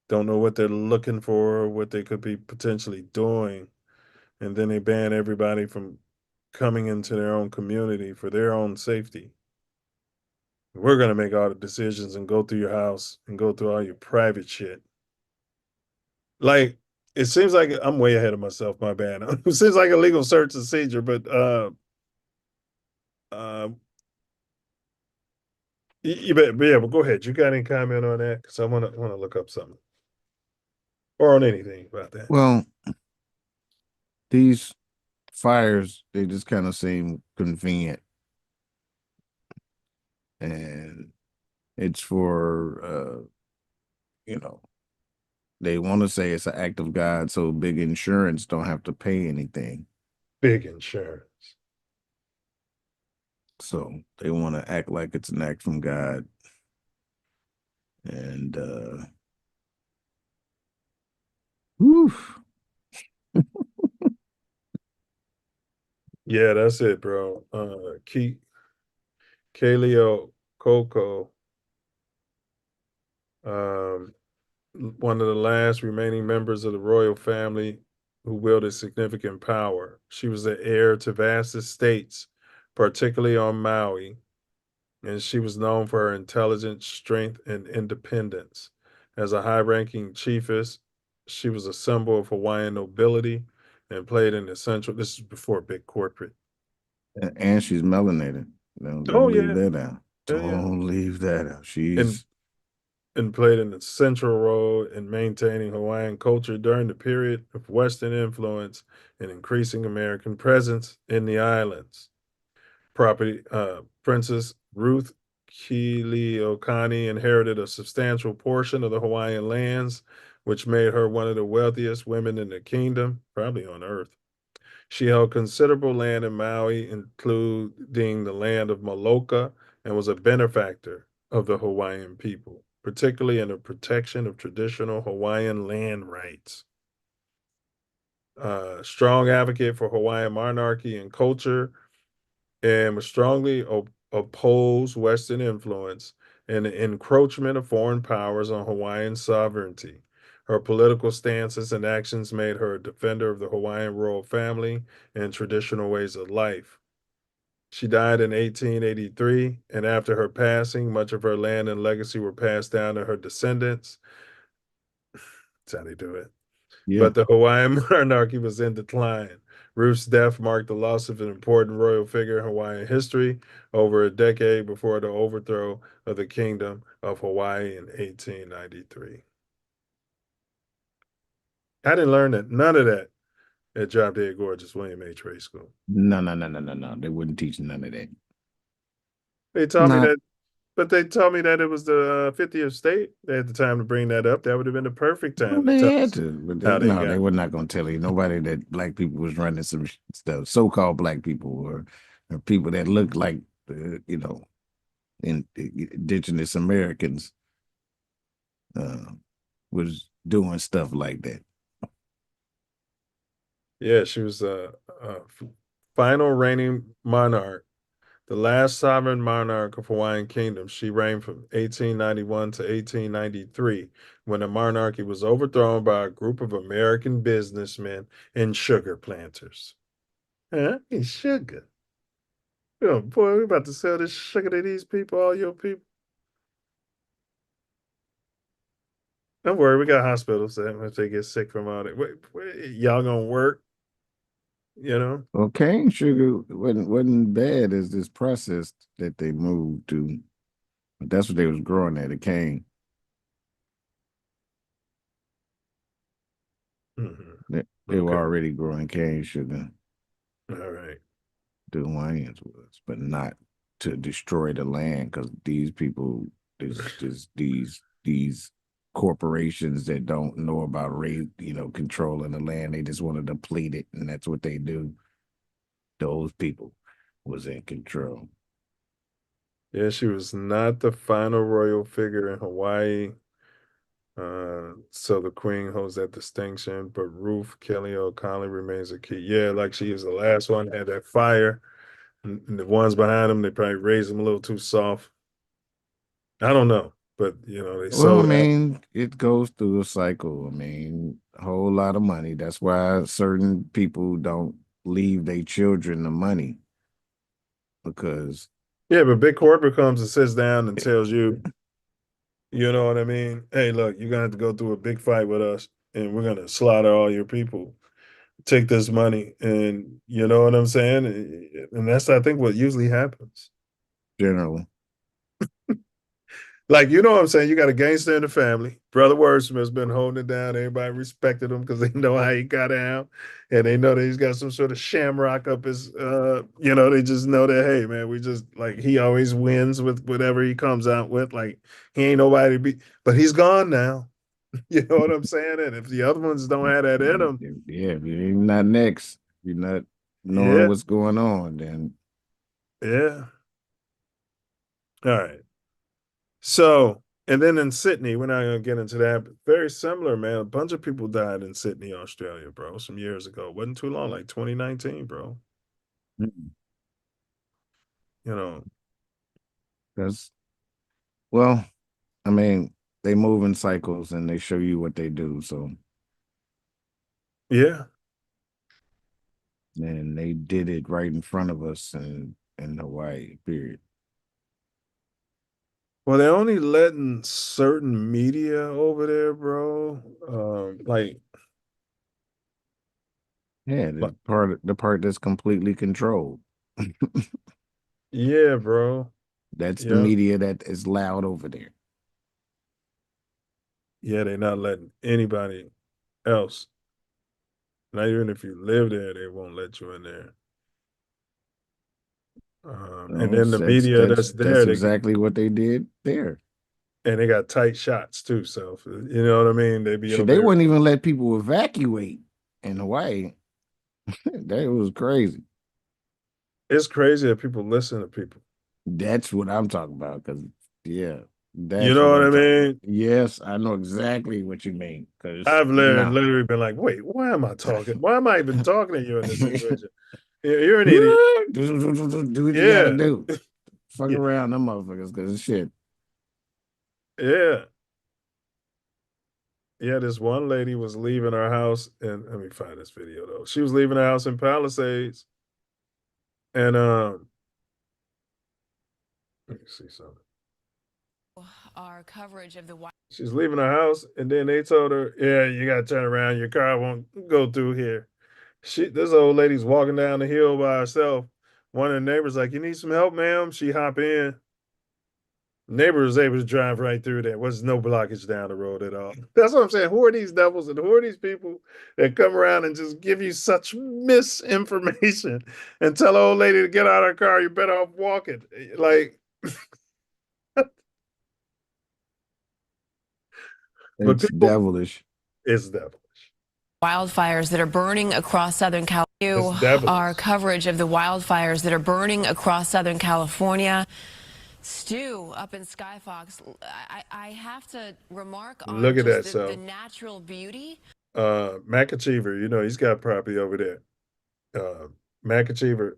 don't know what they're looking for, what they could be potentially doing. And then they ban everybody from coming into their own community for their own safety. We're going to make all the decisions and go through your house and go through all your private shit. Like, it seems like I'm way ahead of myself. My bad. It seems like a legal search and seizure, but you bet. Yeah, but go ahead. You got any comment on that? Because I want to look up something or on anything about that. Well, these fires, they just kind of seem convenient. And it's for, they want to say it's an act of God, so big insurance don't have to pay anything. Big insurance. So they want to act like it's an act from God. And whew. Yeah, that's it, bro. Kaleo Coco, one of the last remaining members of the royal family who wielded significant power. She was the heir to vast estates, particularly on Maui, and she was known for her intelligence, strength, and independence. As a high-ranking chiefess, she was a symbol of Hawaiian nobility and played an essential. This is before big corporate. And she's melanated. Don't Oh, leave yeah. that out. Yeah, yeah. Don't leave that out. She's and played an essential role in maintaining Hawaiian culture during the period of Western influence and increasing American presence in the islands. Princess Ruth Kealiiokani inherited a substantial portion of the Hawaiian lands, which made her one of the wealthiest women in the kingdom, probably on earth. She held considerable land in Maui, including the land of Moloka, and was a benefactor of the Hawaiian people, particularly in the protection of traditional Hawaiian land rights. Strong advocate for Hawaiian monarchy and culture, and was strongly opposed Western influence and the encroachment of foreign powers on Hawaiian sovereignty. Her political stances and actions made her a defender of the Hawaiian royal family and traditional ways of life. She died in 1883, and after her passing, much of her land and legacy were passed down to her descendants. That's how they do it. Yeah. But the Hawaiian monarchy was in decline. Ruth's death marked the loss of an important royal figure in Hawaiian history over a decade before the overthrow of the Kingdom of Hawaii in 1893. I didn't learn none of that at Drop Dead Gorgeous William H. Ray School. No. They wouldn't teach none of that. They taught me that, but they told me that it was the 50th state. They had the time to bring that up. That would have been the perfect time Well, to they tell had us to, but how they got they were not going to tell you. Nobody that black people was running some stuff. So-called black people or people that looked like, indigenous Americans was doing stuff like that. Yeah, she was a final reigning monarch, the last sovereign monarch of Hawaiian Kingdom. She reigned from 1891 to 1893, when the monarchy was overthrown by a group of American businessmen and sugar planters. Huh? It's sugar. Oh boy, we're about to sell this sugar to these people, all your people. Don't worry, we got hospitals that if they get sick from all that. Y'all gonna work, Well, cane sugar wasn't bad as this process that they moved to. But that's what they was growing at, a cane. They were already growing cane sugar. All right. The Hawaiians was, but not to destroy the land, because these people, these corporations that don't know about controlling the land, they just want to deplete it, and that's what they do. Those people was in control. Yeah, she was not the final royal figure in Hawaii. So the queen holds that distinction, but Ruth Kealiiokani remains a key. Yeah, like she was the last one, had that fire. And the ones behind them, they probably raised them a little too soft. I don't know, but they sold it goes through a cycle. A whole lot of money. That's why certain people don't leave their children the money. Because but big corporate comes and sits down and tells you, you know what I mean? Hey, look, you're gonna have to go through a big fight with us, and we're gonna slaughter all your people. Take this money, and you know what I'm saying? And that's, I think, what usually happens. Generally. Like, you know what I'm saying? You got a gangster in the family. Brother Wordsmith's been holding it down. Everybody respected him because they know how he got out. And they know that he's got some sort of shamrock up his, they just know that, hey, man, we just, like, he always wins with whatever he comes out with. Like, he ain't nobody to beat. But he's gone now. You know what I'm saying? And if the other ones don't have that in them. Yeah, if you're not next, you're not knowing what's going on, then. Yeah. All right. So, and then in Sydney, we're not going to get into that, but very similar, man. A bunch of people died in Sydney, Australia, bro, some years ago. Wasn't too long, like 2019, bro. That's, they move in cycles and they show you what they do, so. Yeah. And they did it right in front of us in Hawaii, period. Well, they're only letting certain media over there, bro. The part that's completely controlled. Yeah, bro. That's the media that is loud over there. Yeah, they're not letting anybody else. Not even if you live there, they won't let you in there. And then the media that's there, exactly what they did there. And they got tight shots too. So you know what I mean? They be Shit, over they there. wouldn't even let people evacuate in Hawaii. That was crazy. It's crazy that people listen to people. That's what I'm talking about. Because you know what I mean? Yes, I know exactly what you mean. Because I've literally been like, wait, why am I talking? Why am I even talking to you in this situation? You're an idiot. Do what you gotta do. Fuck around them motherfuckers because shit. Yeah. Yeah, this one lady was leaving her house, and let me find this video though. She was leaving her house in Palisades, and let me see something. Our coverage of the She's leaving her house, and then they told her, "Yeah, you gotta turn around. Your car won't go through here." This old lady's walking down the hill by herself. One of the neighbors like, "You need some help, ma'am?" She hop in. Neighbor was able to drive right through there. Was no blockage down the road at all. That's what I'm saying. Who are these devils and who are these people that come around and just give you such misinformation and tell an old lady to get out of her car? You better off walking. Like, it's devilish. It's devilish. wildfires that are burning across Southern California. Our coverage of the wildfires that are burning across Southern California. Stu, up in Skyfox, I have to remark on Look at that, the natural beauty. Macachiever, you know, he's got property over there. Macachiever,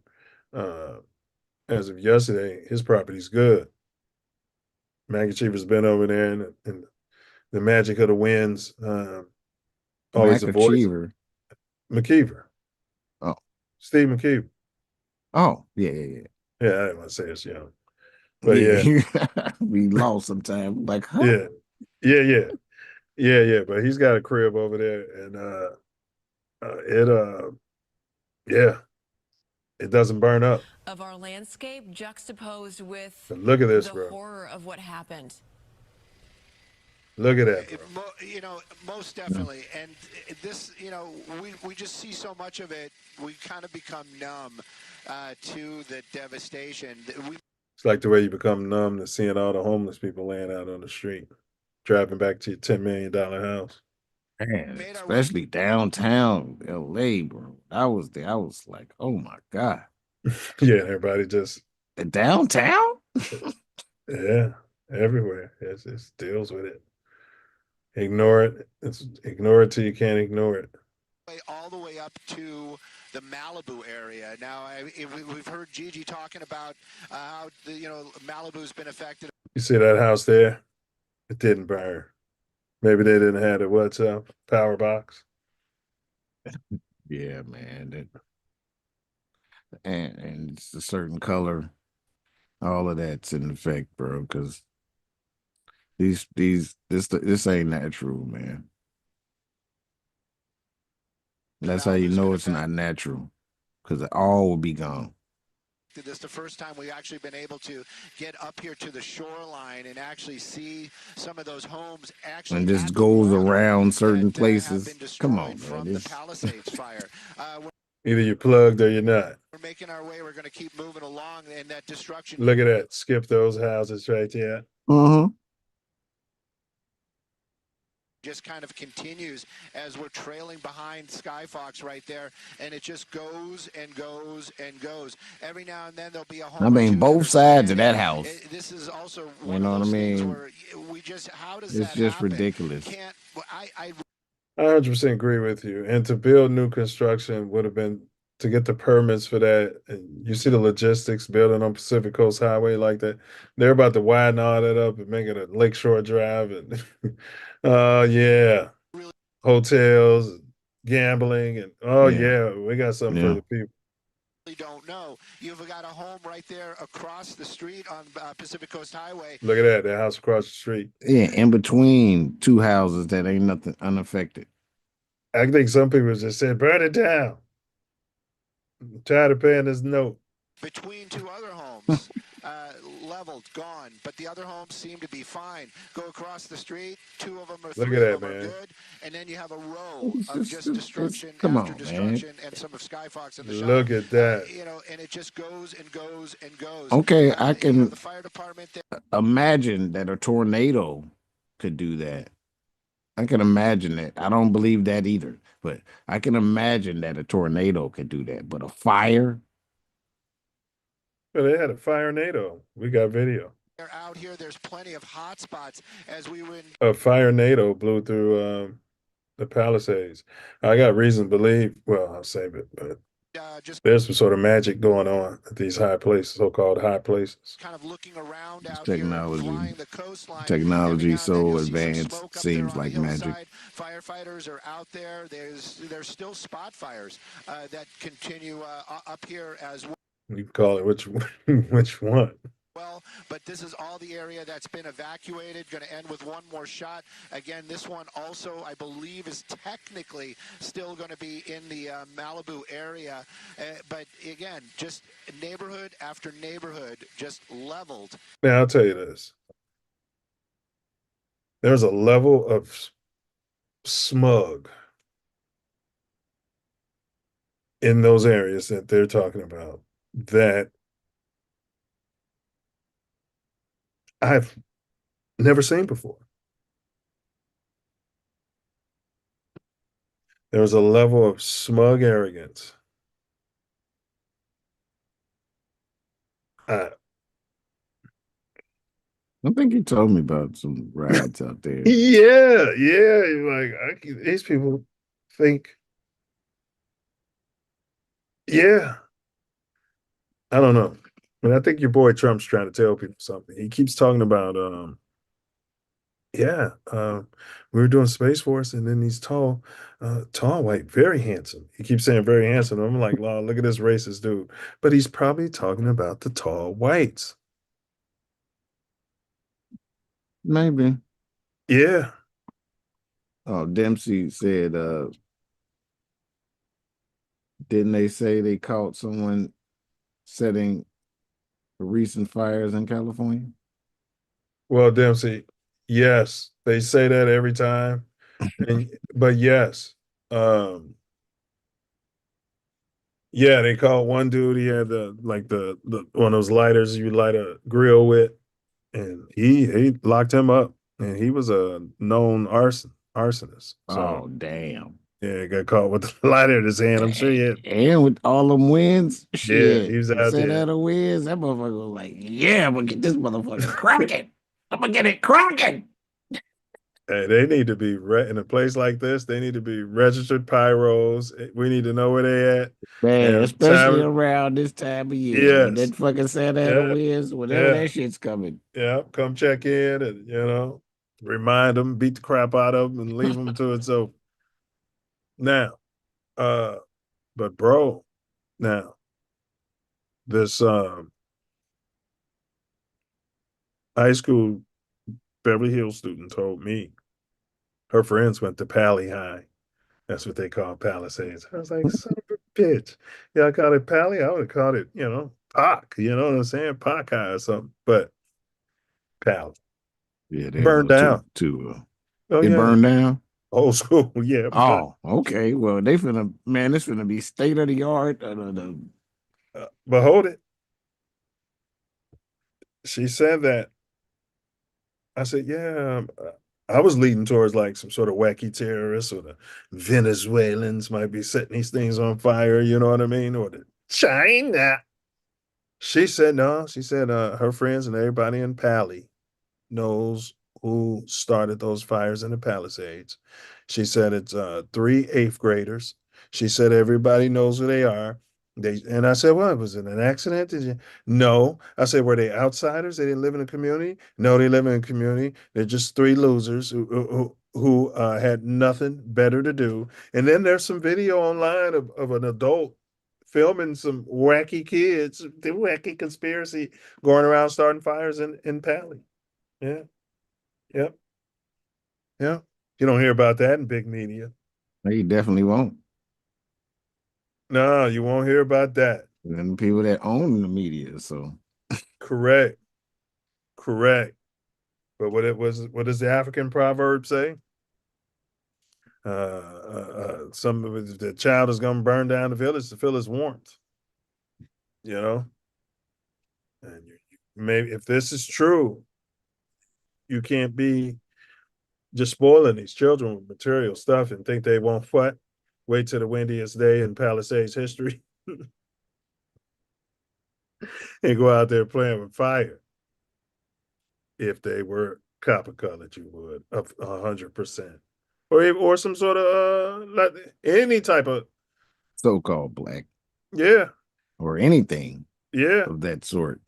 as of yesterday, his property's good. Macachiever's been over there, and the magic of the winds, always a voice. McKeever. Oh. Steve McKeever. Oh, yeah. Yeah, I didn't want to say it's young. But yeah. We lost sometimes. Like, huh? Yeah. But he's got a crib over there, and it doesn't burn up. Of our landscape juxtaposed with But look at this, the bro. horror of what happened. Look at that, bro. You know, most definitely. And this, you know, we just see so much of it. We kind of become numb to the devastation. It's like the way you become numb to seeing all the homeless people laying out on the street, driving back to your $10 million house. Man, especially downtown LA, bro. I was there. I was like, oh my God. Yeah, everybody just the downtown? Yeah, everywhere. It just deals with it. Ignore it. Ignore it till you can't ignore it. All the way up to the Malibu area. Now, we've heard Gigi talking about how Malibu's been affected. You see that house there? It didn't burn. Maybe they didn't have the what's up power box. Yeah, man. And it's a certain color. All of that's in effect, bro. Because this ain't natural, man. That's how you know it's not natural, because it all will be gone. This is the first time we've actually been able to get up here to the shoreline and actually see some of those homes actually. And this goes around certain places. Come on, man. The Palisades fire. Either you're plugged or you're not. We're making our way. We're going to keep moving along, and that destruction. Look at that. Skip those houses right there. Just kind of continues as we're trailing behind Skyfox right there, and it just goes and goes and goes. Every now and then there'll be a home. I mean, both sides of that house. This is also you know what I mean? We just, how does it's that just happen? ridiculous. I 100% agree with you. And to build new construction would have been to get the permits for that. And you see the logistics building on Pacific Coast Highway like that. They're about to widen all that up and make it a Lakeshore Drive. And yeah, hotels, gambling, and we got something for the people. Don't know. You've got a home right there across the street on Pacific Coast Highway. Look at that house across the street. Yeah, in between two houses that ain't nothing unaffected. I think some people just said, burn it down. I'm tired of paying this note. Between two other homes. leveled, gone. But the other homes seem to be fine. Go across the street, 2 of them or Look 3 at of that, them are man. good. And then you have a row It's of just destruction after destruction, and some of Skyfox in the shop. Look at that. You know, and it just goes and goes and goes. Okay, I You know, can the fire department. imagine that a tornado could do that. I can imagine that. I don't believe that either, but I can imagine that a tornado could do that. But a fire? Well, they had a fire-nado. We got video. They're out here. There's plenty of hot spots as we were in. A fire-nado blew through the Palisades. I got reason to believe. Well, I'll save it, but there's some sort of magic going on at these high places, so-called high places. Kind of looking around out Technology so advanced, seems like magic. Firefighters are out there. There's still spot fires that continue up here as well. You can call it which one. Well, but this is all the area that's been evacuated. Going to end with one more shot. Again, this one also, I believe, is technically still going to be in the Malibu area. But again, just neighborhood after neighborhood just leveled. Now, I'll tell you this. There's a level of smug in those areas that they're talking about that I've never seen before. There's a level of smug arrogance. I think you told me about some rides out there. Yeah. Like these people think, yeah. I don't know. But I think your boy Trump's trying to tell people something. He keeps talking about, we were doing Space Force, and then these tall white, very handsome. He keeps saying very handsome. I'm like, wow, look at this racist dude. But he's probably talking about the tall whites. Maybe. Yeah. Oh, Dempsey said, didn't they say they caught someone setting recent fires in California? Well, Dempsey, yes, they say that every time. But yes. Yeah, they caught one dude. He had the one of those lighters you light a grill with, and he locked him up, and he was a known arsonist. So, oh, damn. Yeah, he got caught with the lighter in his hand. I'm sure he had. And with all them winds, shit. He was out Set there. out of winds, that motherfucker was like, yeah, I'm gonna get this motherfucker cracking. I'm gonna get it cracking. Hey, they need to be in a place like this. They need to be registered pyros. We need to know where they at. Man, especially around this time of year. When Yes. that fucking set out of winds, whenever that shit's coming. Yeah, come check in and remind them, beat the crap out of them, and leave them to itself. Now, but bro, now this high school Beverly Hills student told me her friends went to Pally High. That's what they call Palisades. I was like, son of a bitch. Yeah, I called it Pally. I would have called it, Pac. You know what I'm saying? Pac High or something. But Pally. Yeah, they burned down. It burned down? Old school, yeah. Oh, okay. Well, this finna be state of the art. But hold it. She said that. I said, yeah, I was leading towards like some sort of wacky terrorists, or the Venezuelans might be setting these things on fire, you know what I mean? Or the China. She said, no, she said her friends and everybody in Pally knows who started those fires in the Palisades. She said it's 3 8th graders. She said everybody knows who they are. And I said, well, was it an accident? Did you? No. I said, were they outsiders? They didn't live in a community? No, they live in a community. They're just 3 losers who had nothing better to do. And then there's some video online of an adult filming some wacky kids, the wacky conspiracy going around starting fires in Pally. Yeah. Yep. Yeah. You don't hear about that in big media. No, you definitely won't. No, you won't hear about that. And the people that own the media, so. Correct. Correct. But what does the African proverb say? Some of it, the child is going to burn down the village to feel its warmth. You know, and maybe if this is true, you can't be just spoiling these children with material stuff and think they won't what? Wait till the windiest day in Palisades history and go out there playing with fire. If they were copper colored, you would of 100%, or some sort of like any type of So-called black. Yeah. Or anything. Yeah. Of that sort.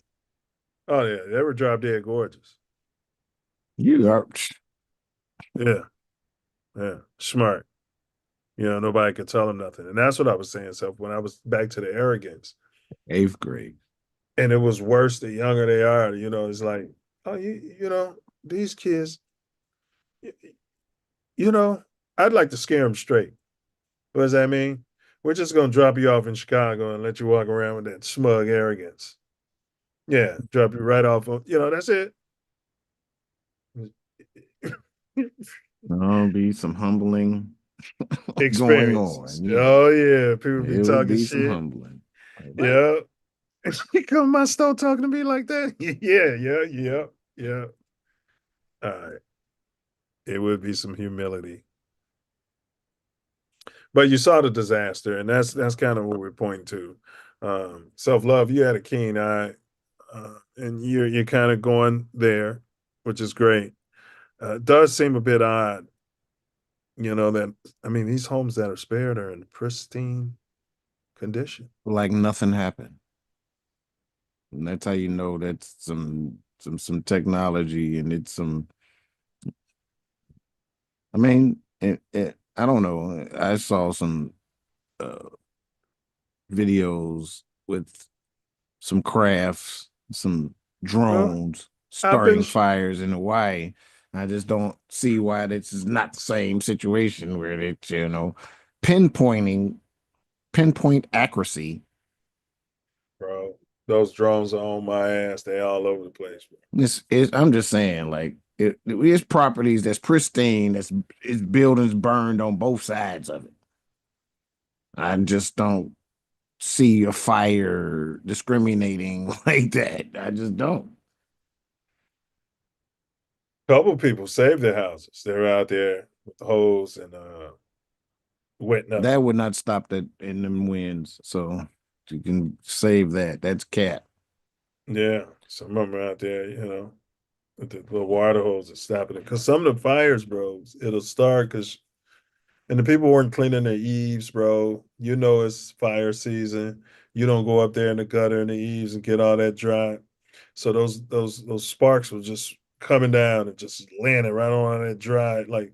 Oh yeah, they were drop dead gorgeous. You are. Yeah. Yeah. Smart. Nobody could tell them nothing. And that's what I was saying. So when I was back to the arrogance. 8th grade. And it was worse the younger they are. It's like, oh, these kids, I'd like to scare them straight. What does that mean? We're just going to drop you off in Chicago and let you walk around with that smug arrogance. Yeah, drop you right off. That's it. There'll be some humbling experience going on. Yeah. Oh yeah, people be It talking would be shit. some humbling. Yeah. You come to my store talking to me like that? Yeah. All right. It would be some humility. But you saw the disaster, and that's kind of what we're pointing to. Self-love, you had a keen eye, and you're kind of going there, which is great. It does seem a bit odd, that these homes that are spared are in pristine condition. Like nothing happened. And that's how you know that's some technology, and it's some. I don't know. I saw some videos with some crafts, some drones starting fires in Hawaii. I just don't see why this is not the same situation where it's, pinpoint accuracy. Bro, those drones are on my ass. They all over the place, bro. I'm just saying, like, it's properties that's pristine, it's buildings burned on both sides of it. I just don't see a fire discriminating like that. I just don't. Couple people saved their houses. They were out there with the hose and wetting up. That would not stop that in them winds. So you can save that. That's cat. Yeah. Some of them are out there, with the little water hose and stopping it. Because some of the fires, bro, it'll start and the people weren't cleaning their eaves, bro. It's fire season. You don't go up there in the gutter and the eaves and get all that dry. So those sparks were just coming down and just landing right on that dry. Like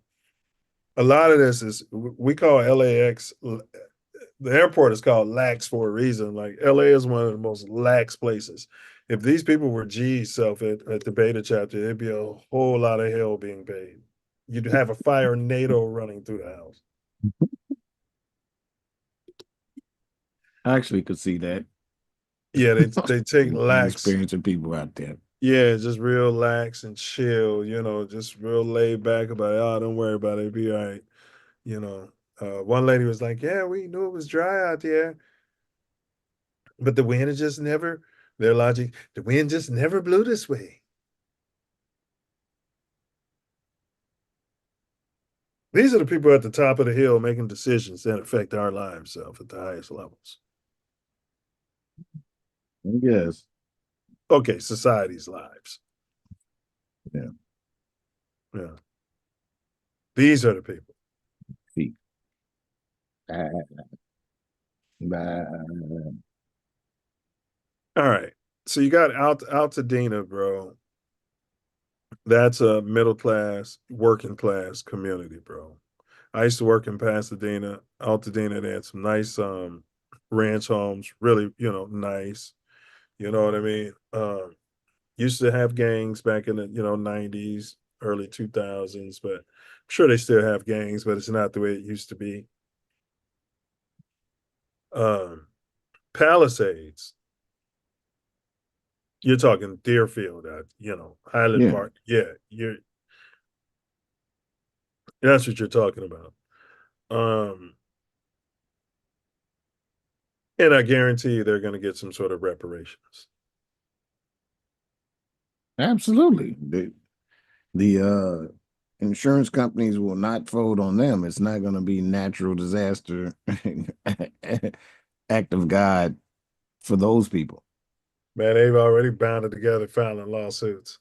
a lot of this is, we call LAX, the airport is called lax for a reason. Like LA is one of the most lax places. If these people were G's self at the beta chapter, it'd be a whole lot of hell being paid. You'd have a fire NATO running through the house. I actually could see that. Yeah, they take lax. Experiencing people out there. Yeah, just real lax and chill, just real laid back about it. Oh, don't worry about it. It'll be all right. One lady was like, yeah, we knew it was dry out there. But the wind just never, their logic, the wind just never blew this way. These are the people at the top of the hill making decisions that affect our lives at the highest levels. Yes. Okay, society's lives. Yeah. Yeah. These are the people. All right. So you got Altadena, bro. That's a middle class, working class community, bro. I used to work in Pasadena, Altadena. They had some nice ranch homes, really, nice. You know what I mean? Used to have gangs back in the, 90s, early 2000s, but I'm sure they still have gangs, but it's not the way it used to be. Palisades. You're talking Deerfield, Highland Yeah. Park. Yeah, that's what you're talking about. And I guarantee you they're going to get some sort of reparations. Absolutely. The insurance companies will not fold on them. It's not going to be natural disaster act of God for those people. Man, they've already bounded together filing lawsuits.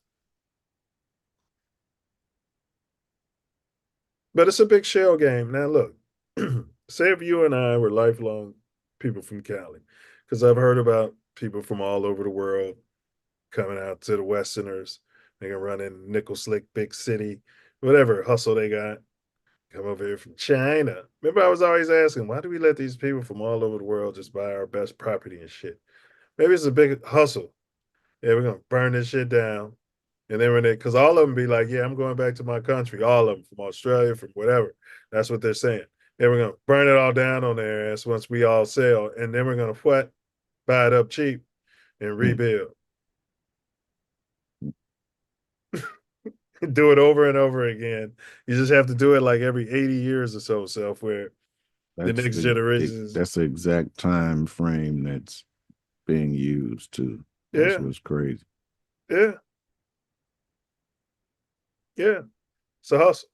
But it's a big shell game. Now, look, say if you and I were lifelong people from Cali, because I've heard about people from all over the world coming out to the Westerners. They can run in Nickel Slick, big city, whatever hustle they got. Come over here from China. Remember, I was always asking, why do we let these people from all over the world just buy our best property and shit? Maybe it's a big hustle. Yeah, we're going to burn this shit down. And then because all of them be like, yeah, I'm going back to my country. All of them from Australia, from whatever. That's what they're saying. Then we're going to burn it all down on their ass once we all sell. And then we're going to what? Buy it up cheap and rebuild. Do it over and over again. You just have to do it like every 80 years or so, Self, where the next generation is. That's the exact time frame that's being used too. That's what's crazy. Yeah. Yeah. It's a hustle.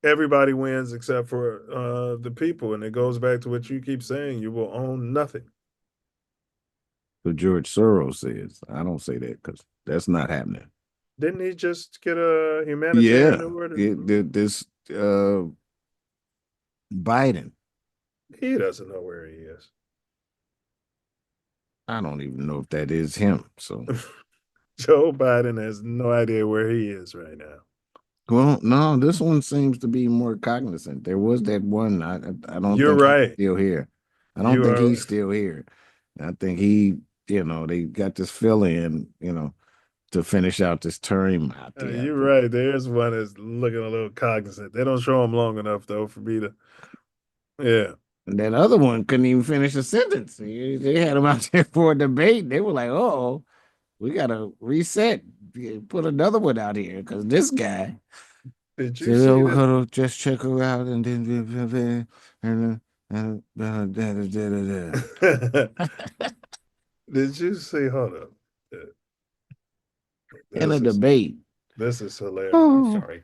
Everybody wins except for the people. And it goes back to what you keep saying. You will own nothing. So George Soros says. I don't say that because that's not happening. Didn't he just get a humanitarian award? This Biden. He doesn't know where he is. I don't even know if that is him. So Joe Biden has no idea where he is right now. Well, no, this one seems to be more cognizant. There was that one. I don't You're think right. he's still here. I don't think he's still here. I think he, they got this fill in, to finish out this term out there. You're right. There's one that's looking a little cognizant. They don't show him long enough though for me to. Yeah. And that other one couldn't even finish a sentence. They had him out there for a debate. They were like, "Oh, we gotta reset, put another one out here because this guy." Did you see we're gonna just check her out and then Did you see? Hold up. In a debate. This is hilarious. Oh. I'm sorry.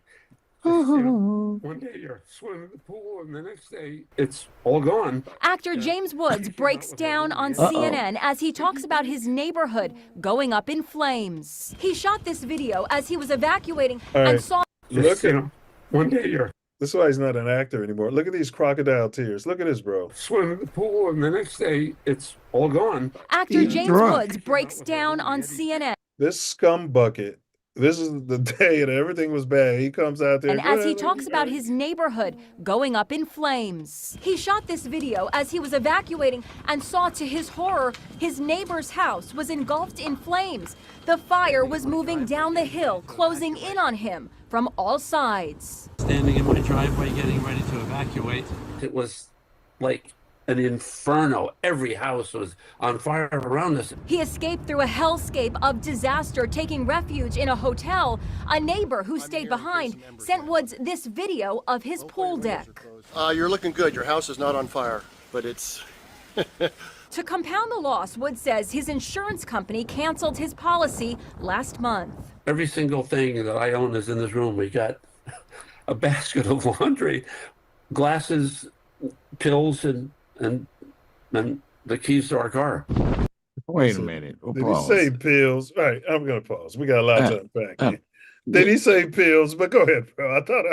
One day you're swimming in the pool, and the next day it's all gone. Actor James Woods breaks down on CNN as he talks about his neighborhood going up in flames. He shot this video as he was evacuating and saw. Look at him. One day you're. This is why he's not an actor anymore. Look at these crocodile tears. Look at this, bro. Swim in the pool, and the next day it's all gone. Actor James Woods breaks down on CNN. This scum bucket. This is the day that everything was bad. He comes out there. And as he talks about his neighborhood going up in flames. He shot this video as he was evacuating and saw to his horror, his neighbor's house was engulfed in flames. The fire was moving down the hill, closing in on him from all sides. Standing in my driveway getting ready to evacuate. It was like an inferno. Every house was on fire around us. He escaped through a hellscape of disaster, taking refuge in a hotel. A neighbor who stayed behind sent Woods this video of his pool deck. You're looking good. Your house is not on fire, but it's... To compound the loss, Woods says his insurance company canceled his policy last month. Every single thing that I own is in this room. We got a basket of laundry, glasses, pills, and the keys to our car. Wait a minute. Did he say pills? All right, I'm going to pause. We got a lot to unpack. Did he say pills? But go ahead, bro. I thought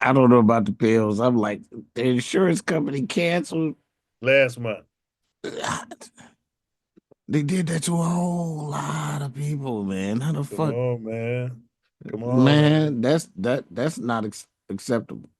I don't know about the pills. I'm like, the insurance company canceled. Last month. They did that to a whole lot of people, man. How the fuck? Oh, man. Come on. Man, that's not acceptable.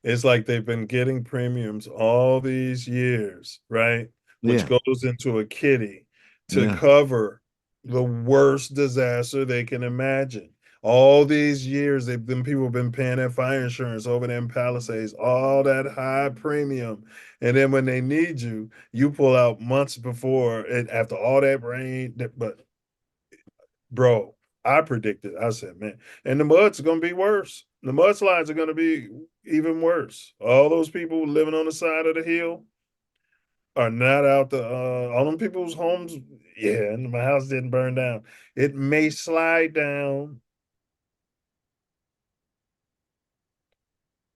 It's like they've been getting premiums all these years, right? Which goes into a kitty to cover the worst disaster they can imagine. All these years, people have been paying that fire insurance over there in Palisades, all that high premium. And then when they need you, you pull out months before and after all that rain. But bro, I predicted, I said, man, and the muds are gonna be worse. The mudslides are gonna be even worse. All those people living on the side of the hill are not out the all them people's homes. Yeah, and my house didn't burn down. It may slide down.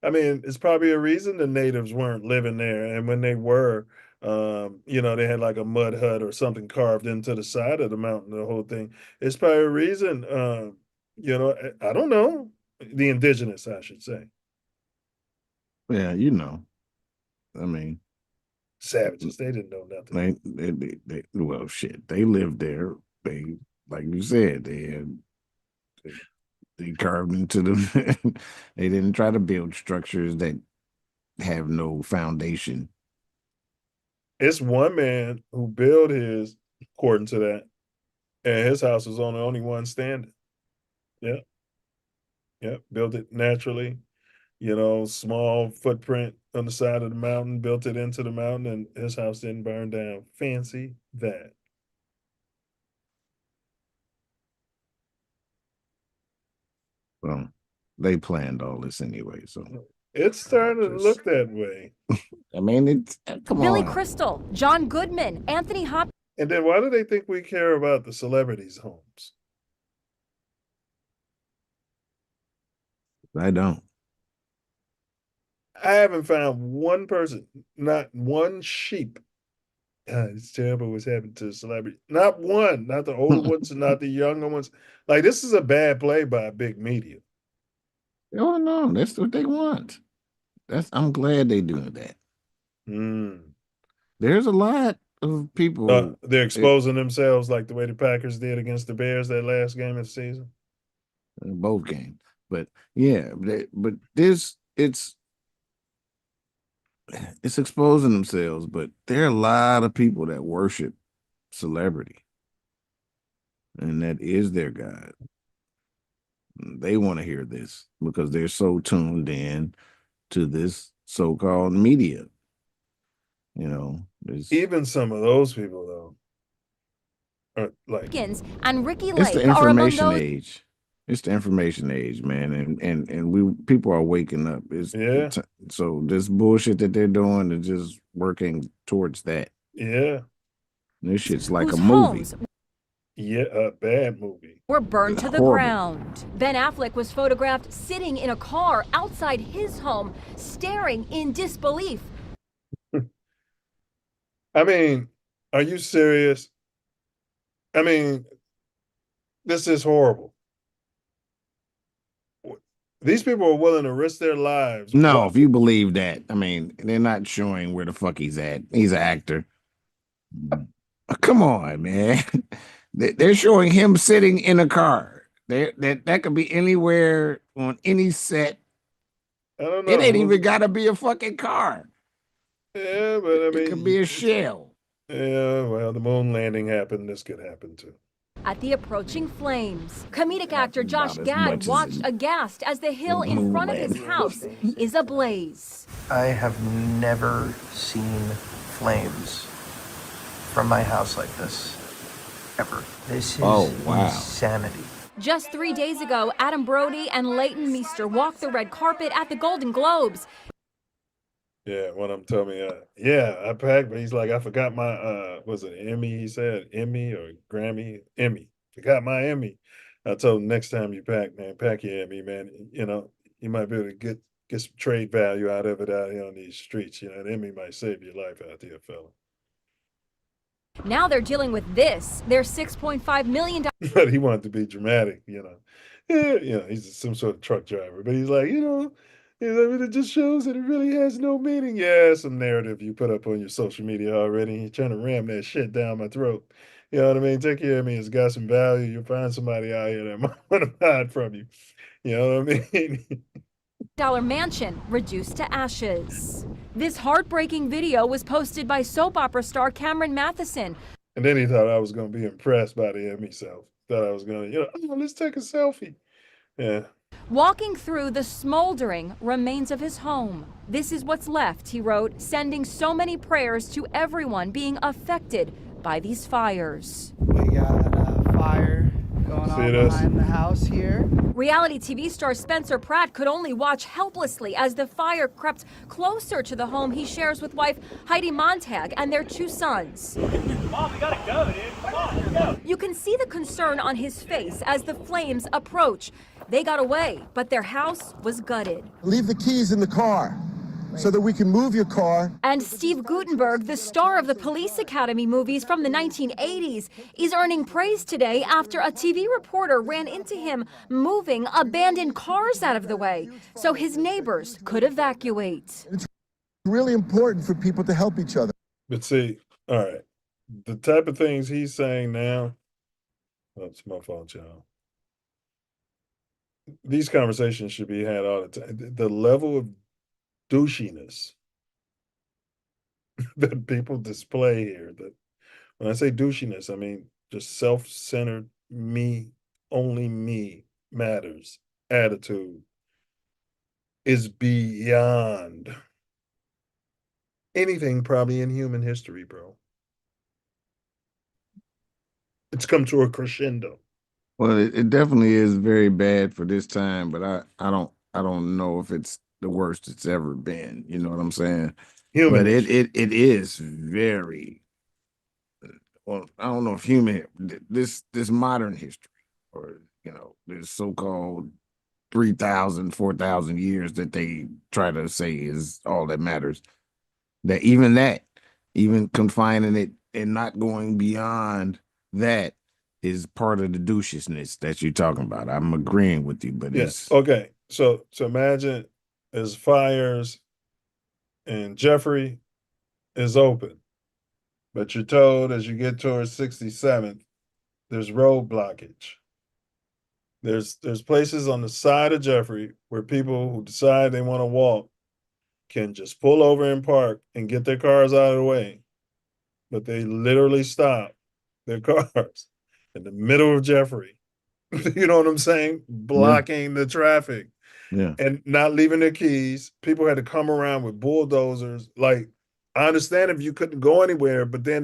I mean, it's probably a reason the natives weren't living there. And when they were, they had like a mud hut or something carved into the side of the mountain, the whole thing. It's probably a reason, I don't know. The indigenous, I should say. Yeah, I mean, savages, they didn't know nothing. Well, shit, they lived there. They, like you said, they carved into them. They didn't try to build structures that have no foundation. It's one man who built his according to that, and his house was on the only one standing. Yeah. Yeah. Built it naturally, small footprint on the side of the mountain, built it into the mountain, and his house didn't burn down. Fancy that. Well, they planned all this anyway, so it's starting to look that way. I mean, it's come Billy on. Crystal, John Goodman, Anthony Hopkins. And then why do they think we care about the celebrities' homes? I don't. I haven't found one person, not one sheep. It's terrible what's happened to the celebrity. Not one, not the older ones, not the younger ones. Like, this is a bad play by big media. Oh no, that's what they want. I'm glad they doing that. There's a lot of people. They're exposing themselves like the way the Packers did against the Bears that last game of the season. Both games, but yeah, but it's exposing themselves. But there are a lot of people that worship celebrity, and that is their God. They want to hear this because they're so tuned in to this so-called media. Even some of those people though are like and Ricky Lake. It's the information age. It's the information age, man, and people are waking up. So this bullshit that they're doing is just working towards that. Yeah, this shit's like a movie. Yeah, a bad movie. Were burned to the ground. Ben Affleck was photographed sitting in a car outside his home, staring in disbelief. I mean, are you serious? I mean, this is horrible. These people are willing to risk their lives. No, if you believe that, I mean, they're not showing where the fuck he's at. He's an actor. Come on, man. They're showing him sitting in a car. That could be anywhere on any set. I don't know. It ain't even got to be a fucking car. Yeah, but I mean, it could be a shell. Yeah, well, the moon landing happened. This could happen too. At the approaching flames, comedic actor Josh Gad watched aghast as the hill in front of his house is ablaze. I have never seen flames from my house like this, ever. This is insanity. Just 3 days ago, Adam Brody and Leighton Meester walked the red carpet at the Golden Globes. Yeah, one of them told me, I packed, but he's like, I forgot my, was it Emmy? He said Emmy or Grammy? Emmy. Forgot my Emmy. I told him next time you pack, man, pack your Emmy, man. You might be able to get some trade value out of it out here on these streets. An Emmy might save your life out there, fella. Now they're dealing with this. Their $6.5 million. But he wanted to be dramatic, he's some sort of truck driver. But he's like, it just shows that it really has no meaning. Yeah, some narrative you put up on your social media already. You're trying to ram that shit down my throat. You know what I mean? Take care of me. It's got some value. You'll find somebody out here that might want to hide from you. You know what I mean? Dollar mansion reduced to ashes. This heartbreaking video was posted by soap opera star Cameron Matheson. And then he thought I was going to be impressed by the Emmy self. Thought I was going to, let's take a selfie. Yeah. Walking through the smoldering remains of his home. This is what's left, he wrote, sending so many prayers to everyone being affected by these fires. We got a fire going on behind the house here. Reality TV star Spencer Pratt could only watch helplessly as the fire crept closer to the home he shares with wife Heidi Montag and their 2 sons. Mom, we gotta go, dude. Come on, let's go. You can see the concern on his face as the flames approach. They got away, but their house was gutted. Leave the keys in the car so that we can move your car. And Steve Guttenberg, the star of the Police Academy movies from the 1980s, is earning praise today after a TV reporter ran into him moving abandoned cars out of the way so his neighbors could evacuate. It's really important for people to help each other. But see, all right, the type of things he's saying now, it's my fault, y'all. These conversations should be had all the time. The level of douchiness that people display here, that when I say douchiness, I mean just self-centered, me, only me matters attitude is beyond anything probably in human history, bro. It's come to a crescendo. Well, it definitely is very bad for this time, but I don't know if it's the worst it's ever been. You know what I'm saying? Human but it is very. Well, I don't know if human this modern history, or this so-called 3,000, 4,000 years that they try to say is all that matters. That even confining it and not going beyond that is part of the douchishness that you're talking about. I'm agreeing with you, but yes. Okay. So imagine there's fires and Jeffrey is open, but you're told as you get towards 67th, there's road blockage. There's places on the side of Jeffrey where people who decide they want to walk can just pull over and park and get their cars out of the way, but they literally stop their cars in the middle of Jeffrey, you know what I'm saying? Blocking the traffic and not leaving their keys. People had to come around with bulldozers. Like, I understand if you couldn't go anywhere, but then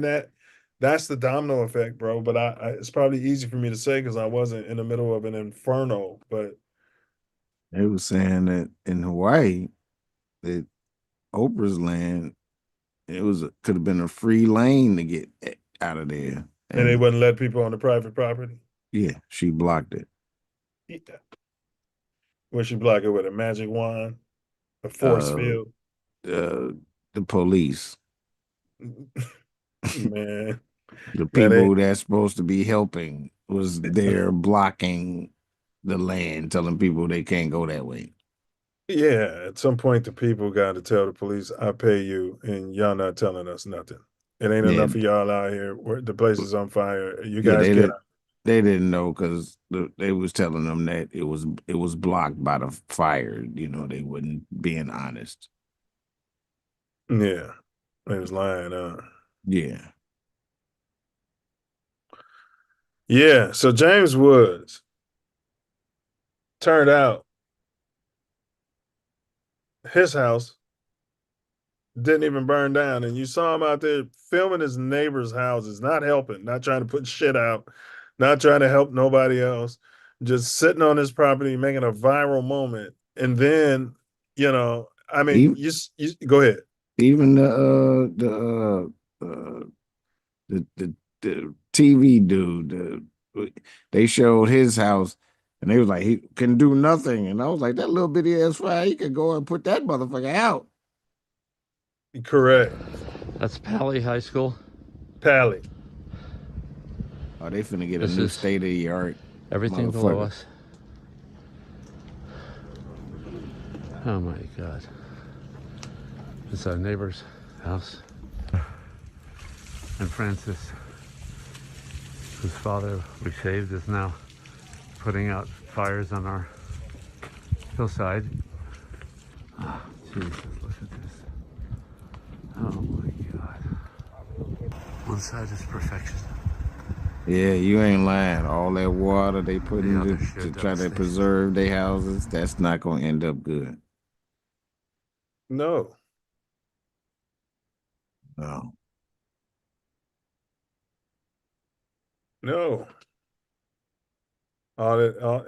that's the domino effect, bro. But it's probably easy for me to say because I wasn't in the middle of an inferno. But they were saying that in Hawaii, that Oprah's land, could have been a free lane to get out of there. And they wouldn't let people on the private property? Yeah, she blocked it. Yeah. Would she block it with a magic wand? A force field? The police. Man. The people that's supposed to be helping was there blocking the land, telling people they can't go that way. Yeah, at some point the people got to tell the police, I pay you, and y'all not telling us nothing. It ain't enough of y'all out here. The place is on fire. You guys get out. They didn't know because they was telling them that it was blocked by the fire. They wasn't being honest. Yeah, they was lying. Yeah. Yeah. So James Woods turned out his house didn't even burn down, and you saw him out there filming his neighbor's houses, not helping, not trying to put shit out, not trying to help nobody else, just sitting on his property, making a viral moment. And then, I mean, you go ahead. Even the TV dude, they showed his house, and they was like, he can do nothing, and I was like, that little bitty ass fire, he could go and put that motherfucker out. Correct. That's Pally High School. Pally. Oh, they finna get a new state-of-the-art. Everything below us. Oh my God. It's our neighbor's house. And Francis, whose father we saved, is now putting out fires on our hillside. Oh, Jesus, look at this. Oh my God. One side is perfection. Yeah, you ain't lying. All that water they put into to try to preserve their houses, that's not gonna end up good. No. No. No.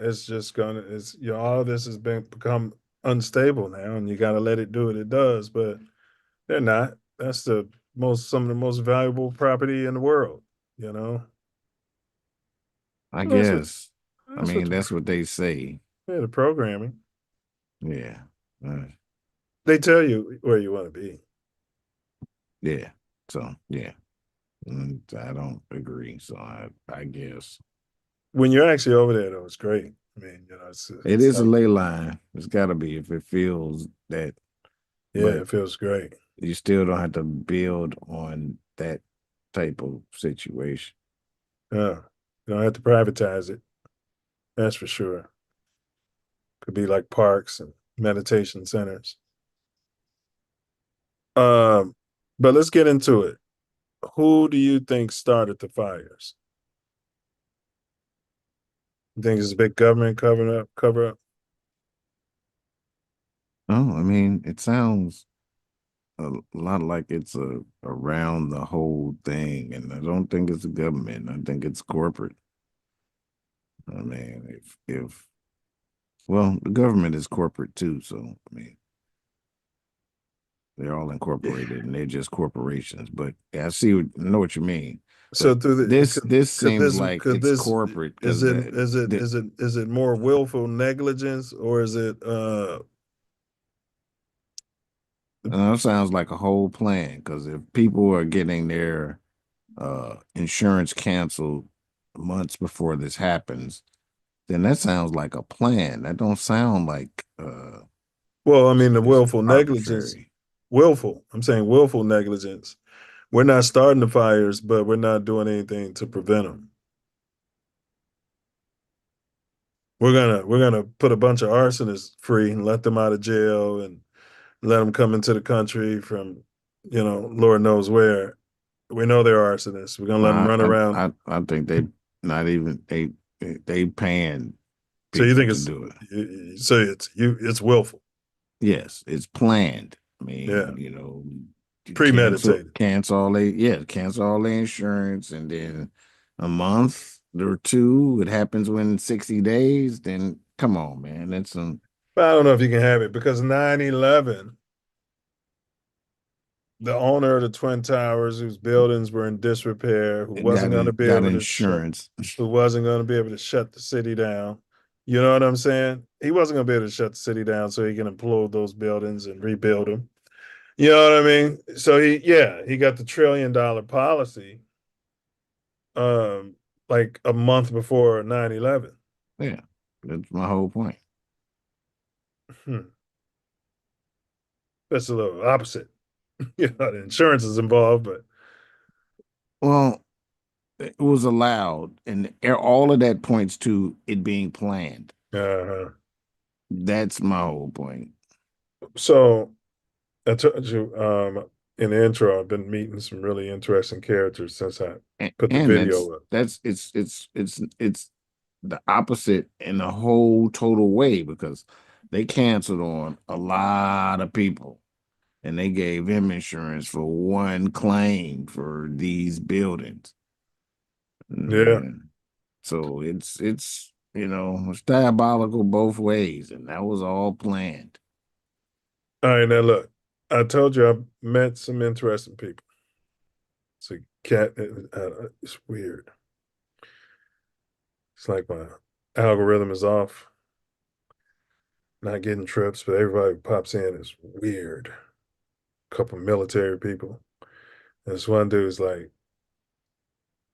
It's just all this has become unstable now, and you got to let it do what it does. But they're not. That's some of the most valuable property in the world. You know. I That's what. guess. I mean, that's what they say. Yeah, the programming. Yeah. They tell you where you want to be. Yeah. So yeah. I don't agree. So I guess. When you're actually over there, though, it's great. I mean, It is a ley line. It's got to be if it feels that. Yeah, it feels great. You still don't have to build on that type of situation. Yeah, you don't have to privatize it. That's for sure. Could be like parks and meditation centers. But let's get into it. Who do you think started the fires? You think it's a big government cover up? Oh, I mean, it sounds a lot like it's around the whole thing, and I don't think it's the government. I think it's corporate. I mean, if well, the government is corporate too, so I mean, they're all incorporated and they're just corporations. But yeah, know what you mean. So But this seems like it's corporate. Is it more willful negligence, or is it sounds like a whole plan, because if people are getting their insurance canceled months before this happens, then that sounds like a plan. That don't sound like well, I mean, the willful negligence. arbitrary. Willful. I'm saying willful negligence. We're not starting the fires, but we're not doing anything to prevent them. We're gonna put a bunch of arsonists free and let them out of jail and let them come into the country from, Lord knows where. We know they're arsonists. We're gonna let them run around. I think they not even they paying So you people think to do it. So it's willful. Yes, it's planned. I mean, Yeah. Premeditated. Cancel all their insurance, and then a month or two, it happens when 60 days, then come on, man. That's some. But I don't know if you can have it, because 9/11, the owner of the Twin Towers, whose buildings were in disrepair, who wasn't going to be able insurance. who wasn't going to be able to shut the city down. You know what I'm saying? He wasn't going to be able to shut the city down so he can implode those buildings and rebuild them. You know what I mean? So he got the $1 trillion policy like a month before 9/11. Yeah, that's my whole point. That's a little opposite. The insurance is involved, but well, it was allowed, and all of that points to it being planned. That's my whole point. So I told you in the intro, I've been meeting some really interesting characters since I put the video up. It's the opposite in a whole total way, because they canceled on a lot of people, and they gave him insurance for one claim for these buildings. Yeah. So it's diabolical both ways, and that was all planned. All right, now look, I told you I've met some interesting people. It's a cat. It's weird. It's like my algorithm is off. Not getting trips, but everybody who pops in is weird. A couple military people. And this one dude's like,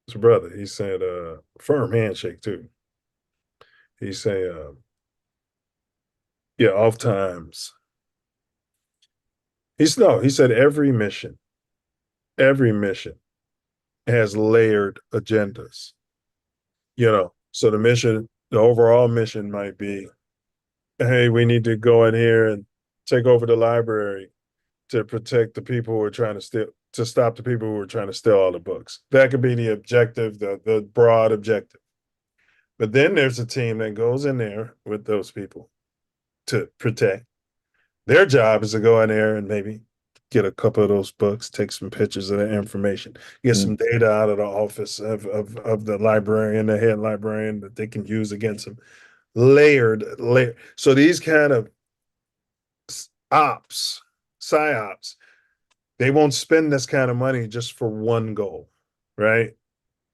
his brother, he said, firm handshake too. He say, yeah, off times. He said every mission has layered agendas. So the overall mission might be, hey, we need to go in here and take over the library to protect the people who are trying to steal. to stop the people who were trying to steal all the books. That could be the objective, the broad objective. But then there's a team that goes in there with those people to protect. Their job is to go in there and maybe get a couple of those books, take some pictures of that information, get some data out of the office of the librarian, the head librarian, that they can use against them. Layered. So these kind of psyops, they won't spend this kind of money just for one goal, right?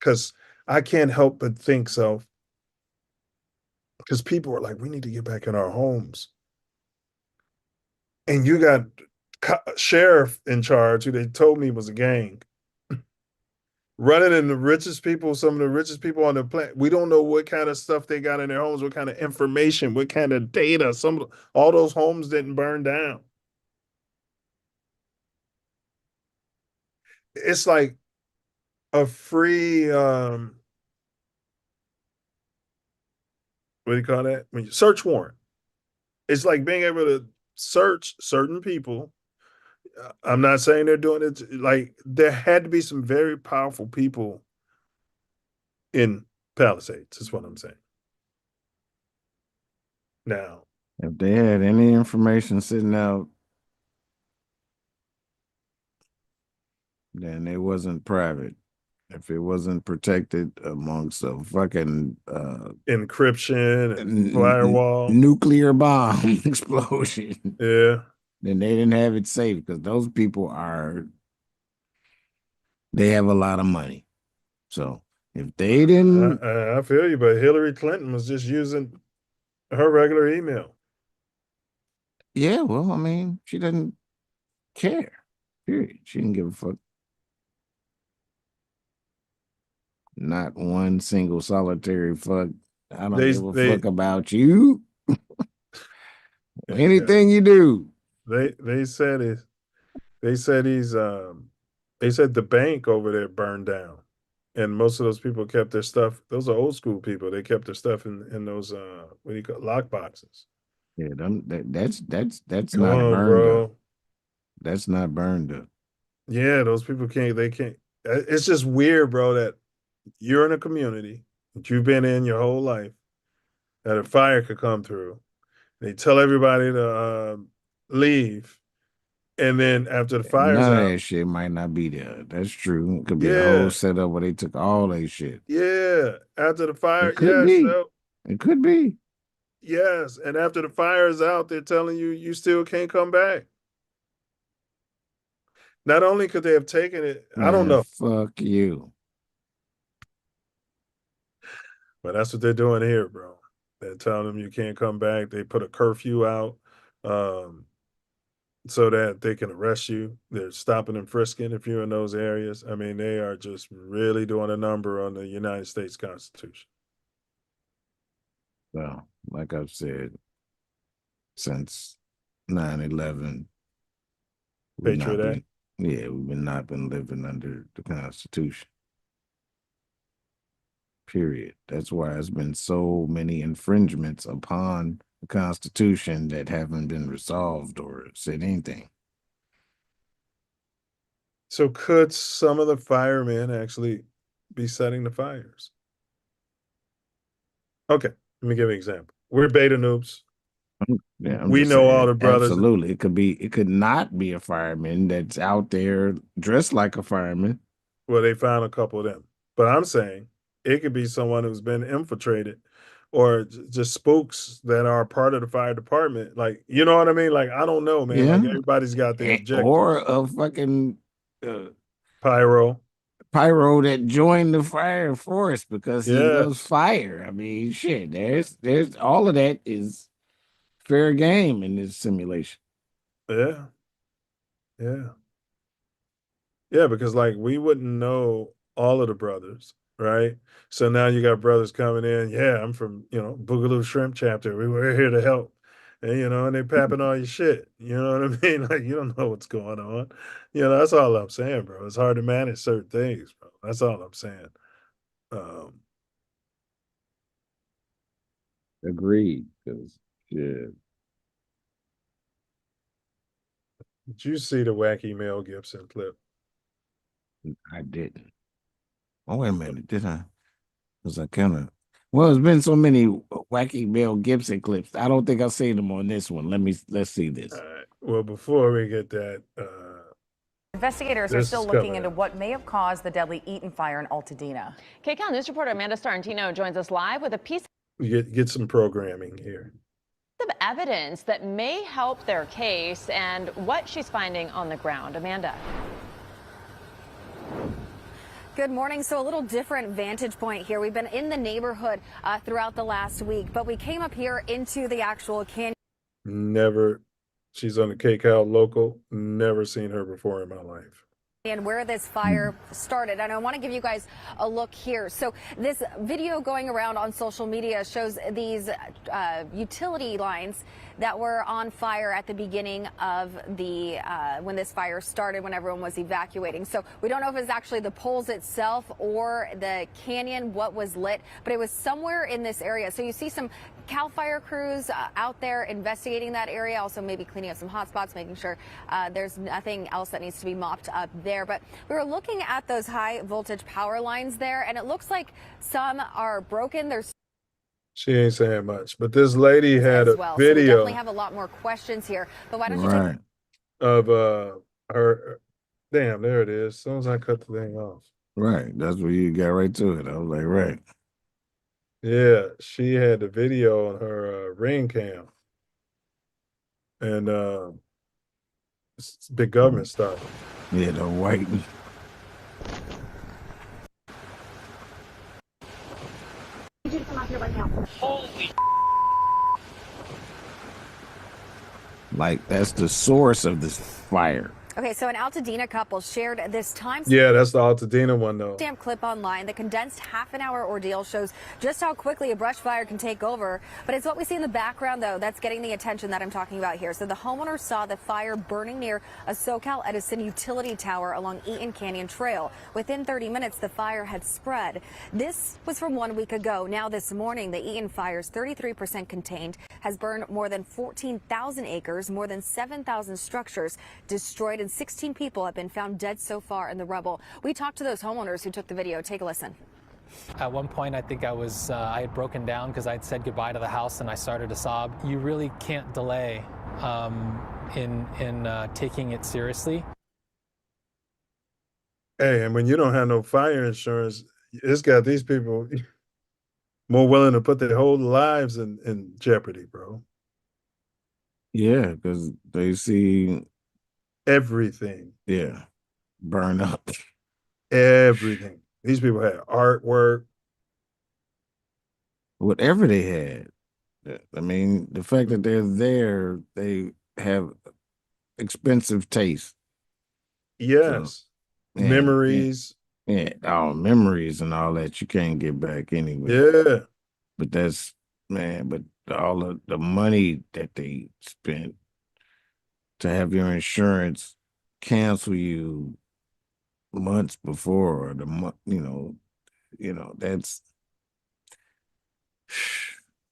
Because I can't help but think so. Because people are like, we need to get back in our homes. And you got sheriff in charge, who they told me was a gang, running in the richest people, some of the richest people on the planet. We don't know what kind of stuff they got in their homes, what kind of information, what kind of data. All those homes didn't burn down. It's like a free what do you call that? When you search warrant. It's like being able to search certain people. I'm not saying they're doing it. Like, there had to be some very powerful people in Palisades, is what I'm saying. Now, if they had any information sitting out, then it wasn't private. If it wasn't protected amongst a fucking encryption and firewall, nuclear bomb explosion, yeah, then they didn't have it safe, because those people they have a lot of money. So if they didn't, I feel you, but Hillary Clinton was just using her regular email. Yeah, well, I mean, she doesn't care. Period. She didn't give a fuck. Not one single solitary fuck. I don't give a fuck about you. Anything you do. They said the bank over there burned down, and most of those people kept their stuff. Those are old school people. They kept their stuff in those what do you call, lock boxes. Yeah, that's Come not on, burned bro. up. That's not burned up. Yeah, those people can't. They can't. It's just weird, bro, that you're in a community that you've been in your whole life, that a fire could come through. They tell everybody to leave, and then after the fire's None out, of that shit might not be there. That's true. It could be a whole setup where they took all that shit. yeah, after the fire, It could yes, be. so, It could be. yes, and after the fire is out, they're telling you you still can't come back. Not only could they have taken it, I don't know. Fuck you. But that's what they're doing here, bro. They're telling them you can't come back. They put a curfew out so that they can arrest you. They're stopping and frisking if you're in those areas. I mean, they are just really doing a number on the United States Constitution. Well, like I've said, since 9/11, we've not been living under the Constitution. Period. That's why there's been so many infringements upon the Constitution that haven't been resolved or said anything. So could some of the firemen actually be setting the fires? Okay, let me give you an example. We're beta noobs. Yeah, we know all the brothers. Absolutely. It could not be a fireman that's out there dressed like a fireman. Well, they found a couple of them. But I'm saying it could be someone who's been infiltrated, or just spooks that are part of the fire department. Like, you know what I mean? Like, I don't know, man. Yeah. Like, everybody's got their objectives. Or a fucking pyro that joined the fire force because he loves fire. I mean, shit, there's all of that is fair game in this simulation. Yeah. Yeah, because like we wouldn't know all of the brothers, right? So now you got brothers coming in. Yeah, I'm from, Boogaloo Shrimp Chapter. We were here to help. And and they papping all your shit. You know what I mean? Like, you don't know what's going on. That's all I'm saying, bro. It's hard to manage certain things, bro. That's all I'm saying. Agreed. Because yeah. Did you see the wacky Mel Gibson clip? I didn't. Oh, wait a minute. Did I? Because I kind of. Well, there's been so many wacky Mel Gibson clips. I don't think I've seen them on this one. Let's see this. All right. Well, before we get that, investigators are still looking into what may have caused the deadly Eaton fire in Altadena. KCAL News reporter Amanda Starantino joins us live with a piece you get some programming here. of evidence that may help their case and what she's finding on the ground. Amanda. Good morning. So a little different vantage point here. We've been in the neighborhood throughout the last week, but we came up here into the actual canyon. Never. She's on the KCAL local. Never seen her before in my life. And where this fire started. And I want to give you guys a look here. So this video going around on social media shows these utility lines that were on fire at the beginning of the when this fire started, when everyone was evacuating. So we don't know if it's actually the poles itself or the canyon, what was lit, but it was somewhere in this area. So you see some CAL FIRE crews out there investigating that area, also maybe cleaning up some hot spots, making sure there's nothing else that needs to be mopped up there. But we were looking at those high voltage power lines there, and it looks like some are broken. She ain't saying much, but this lady had a So we video definitely have a lot more questions here. But why don't you take of her. Damn, there it is. As soon as I cut the thing off. Right. That's where you got right to it. I was like, right. Yeah, she had the video on her Ring cam. And it's big government stuff. Yeah, the white. Holy. Like, that's the source of this fire. Okay, so an Altadena couple shared this time. Yeah, that's the Altadena one, though. Stamp clip online. The condensed half-an-hour ordeal shows just how quickly a brush fire can take over. But it's what we see in the background, though, that's getting the attention that I'm talking about here. So the homeowner saw the fire burning near a SoCal Edison utility tower along Eaton Canyon Trail. Within 30 minutes, the fire had spread. This was from 1 week ago. Now this morning, the Eaton fire's 33% contained, has burned more than 14,000 acres, more than 7,000 structures destroyed, and 16 people have been found dead so far in the rubble. We talked to those homeowners who took the video. Take a listen. At one point, I think I had broken down because I'd said goodbye to the house and I started to sob. You really can't delay in taking it seriously. Hey, and when you don't have no fire insurance, it's got these people more willing to put their whole lives in jeopardy, bro. Yeah, because they see everything. Yeah, burn up. Everything. These people had artwork. Whatever they had. I mean, the fact that they're there, they have expensive taste. Yes. So, memories. Yeah, all memories and all that you can't get back anyway. Yeah. But that's, man, but all of the money that they spent to have your insurance cancel you months before, or the month, you know, that's,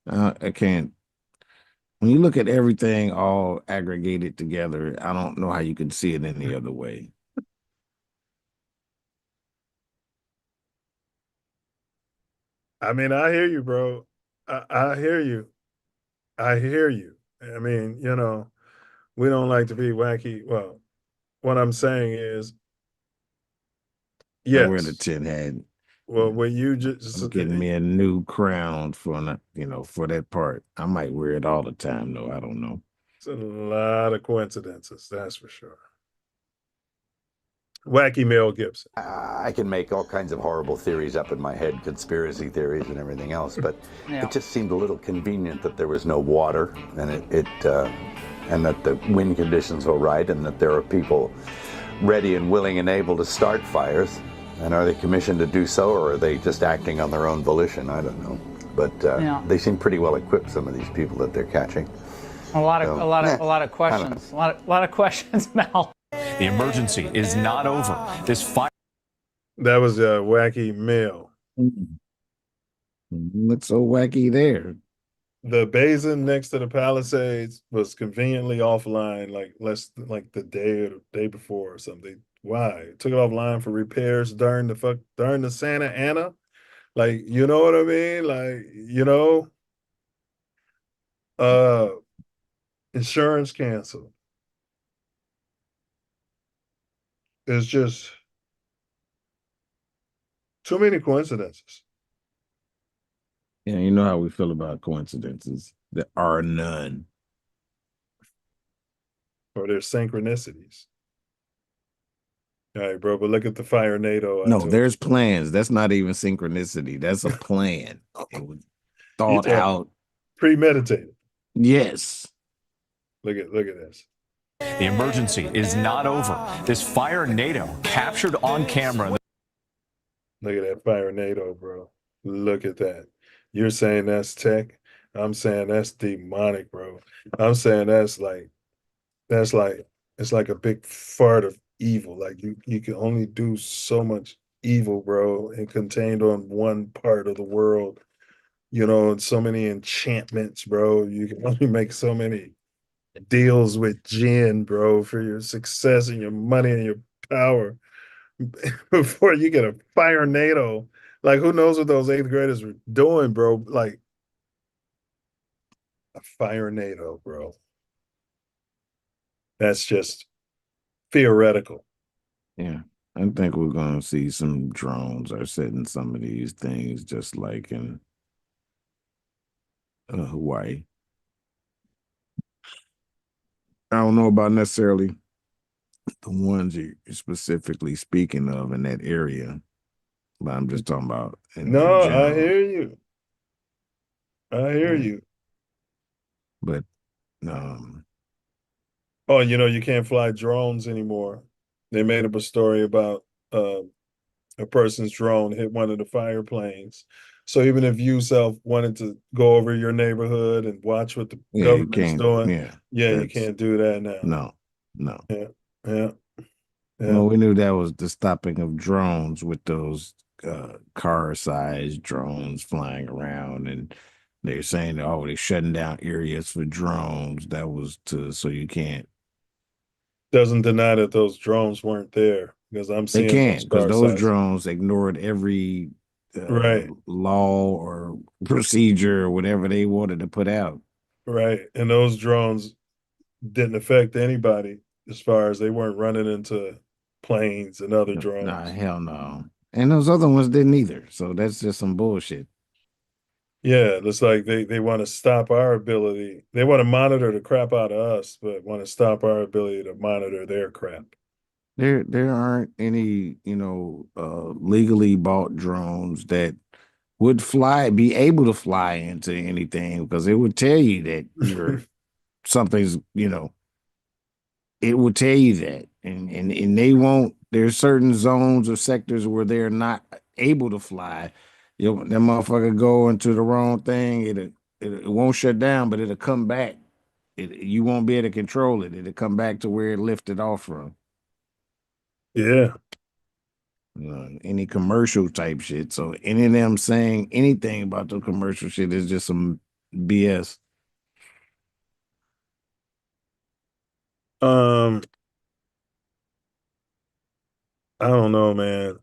I can't. When you look at everything all aggregated together, I don't know how you can see it any other way. I mean, I hear you, bro. I hear you. I hear you. I mean, you know, we don't like to be wacky. Well, what I'm saying is, I wear yes. the tin hat. Well, when you just I'm getting me a new crown for, you know, for that part. I might wear it all the time, though. I don't know. It's a lot of coincidences, that's for sure. Wacky Mel Gibson. I can make all kinds of horrible theories up in my head, conspiracy theories and everything else, but Yeah. it just seemed a little convenient that there was no water, and and that the wind conditions were right, and that there are people ready and willing and able to start fires. And are they commissioned to do so, or are they just acting on their own volition? I don't know, but Yeah. they seem pretty well equipped. Some of these people that they're catching. A lot of questions. A lot of questions, Mel. The emergency is not over. This fire. That was a wacky Mel. What's so wacky there? The basin next to the Palisades was conveniently offline, like the day or the day before or something. They Why? Took it offline for repairs during the Santa Ana. Like, you know what I mean? Like, uh insurance canceled. It's just too many coincidences. Yeah, you know how we feel about coincidences. There are none. Or there's synchronicities. All right, bro, but look at the fire NATO. No, there's plans. That's not even synchronicity. That's a plan. It was thought out. Premeditated. Yes. Look at this. The emergency is not over. This fire NATO captured on camera. Look at that fire NATO, bro. Look at that. You're saying that's tech. I'm saying that's demonic, bro. I'm saying it's like a big fart of evil. Like you can only do so much evil, bro, and contained on one part of the world. And so many enchantments, bro. You can only make so many deals with jinn, bro, for your success and your money and your power before you get a fire NATO. Like, who knows what those 8th graders were doing, bro? Like, a fire NATO, bro. That's just theoretical. Yeah. I think we're going to see some drones are setting some of these things just like in Hawaii. I don't know about necessarily the ones you're specifically speaking of in that area, but I'm just talking about in general. I hear you. But oh, you can't fly drones anymore. They made up a story about a person's drone hit one of the fire planes. So even if you self wanted to go over your neighborhood and watch what the government's doing, you can't do that now. No. Yeah. Well, we knew that was the stopping of drones with those car-sized drones flying around, and they're saying, oh, they're shutting down areas for drones. That was so you can't. Doesn't deny that those drones weren't there, because I'm seeing they can't, because those drones ignored every law or procedure or whatever they wanted to put out. Right, and those drones didn't affect anybody as far as they weren't running into planes and other drones. Nah, hell no. And those other ones didn't either. So that's just some bullshit. Yeah, it's like they want to stop our ability. They want to monitor the crap out of us, but want to stop our ability to monitor their crap. There aren't any, legally bought drones that would be able to fly into anything, because it would tell you that you're something's, it will tell you that. And they won't, there's certain zones or sectors where they're not able to fly. That motherfucker go into the wrong thing, it won't shut down, but it'll come back. You won't be able to control it. It'll come back to where it lifted off from. Yeah. Any commercial type shit. So any of them saying anything about the commercial shit is just some BS. I don't know, man.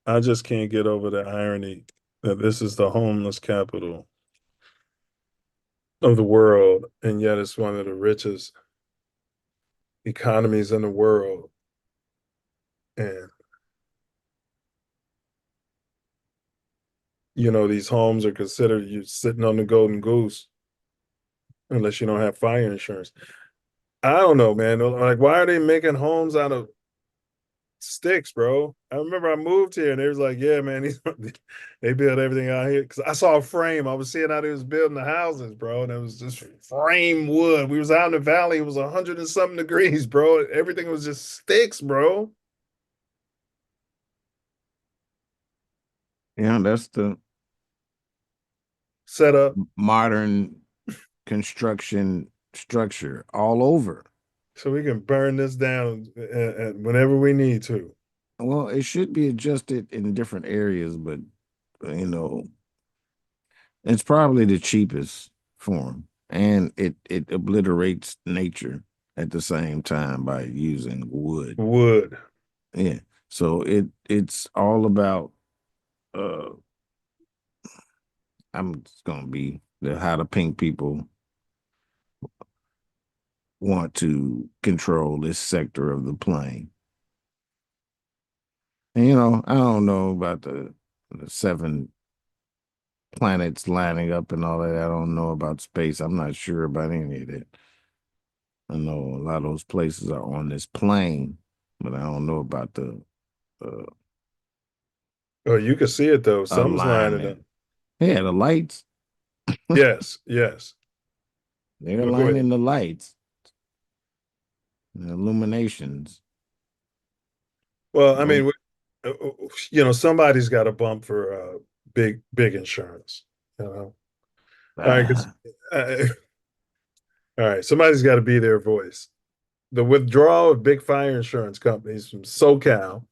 I just can't get over the irony that this is the homeless capital of the world, and yet it's one of the richest economies in the world. And these homes are considered you sitting on the golden goose unless you don't have fire insurance. I don't know, man. Like, why are they making homes out of sticks, bro? I remember I moved here and they was like, yeah, man, they build everything out here. Because I saw a frame. I was seeing how they was building the houses, bro. And it was just frame wood. We was out in the valley. It was 100 and something degrees, bro. Everything was just sticks, bro. Yeah, that's the setup. Modern construction structure all over. So we can burn this down whenever we need to. Well, it should be adjusted in different areas, but it's probably the cheapest form, and it obliterates nature at the same time by using wood. Yeah. So it's all about I'm just gonna be how the pink people want to control this sector of the plane. And I don't know about the 7 planets lining up and all that. I don't know about space. I'm not sure about any of that. I know a lot of those places are on this plane, but I don't know about the Oh, you can see it though. Something's lining up. alignment. Yeah, the lights. Yes, yes. They're Well, go ahead. aligning the lights, the illuminations. Well, I mean, somebody's got a bump for big insurance. All right, all right, somebody's got to be their voice. The withdrawal of big fire insurance companies from SoCal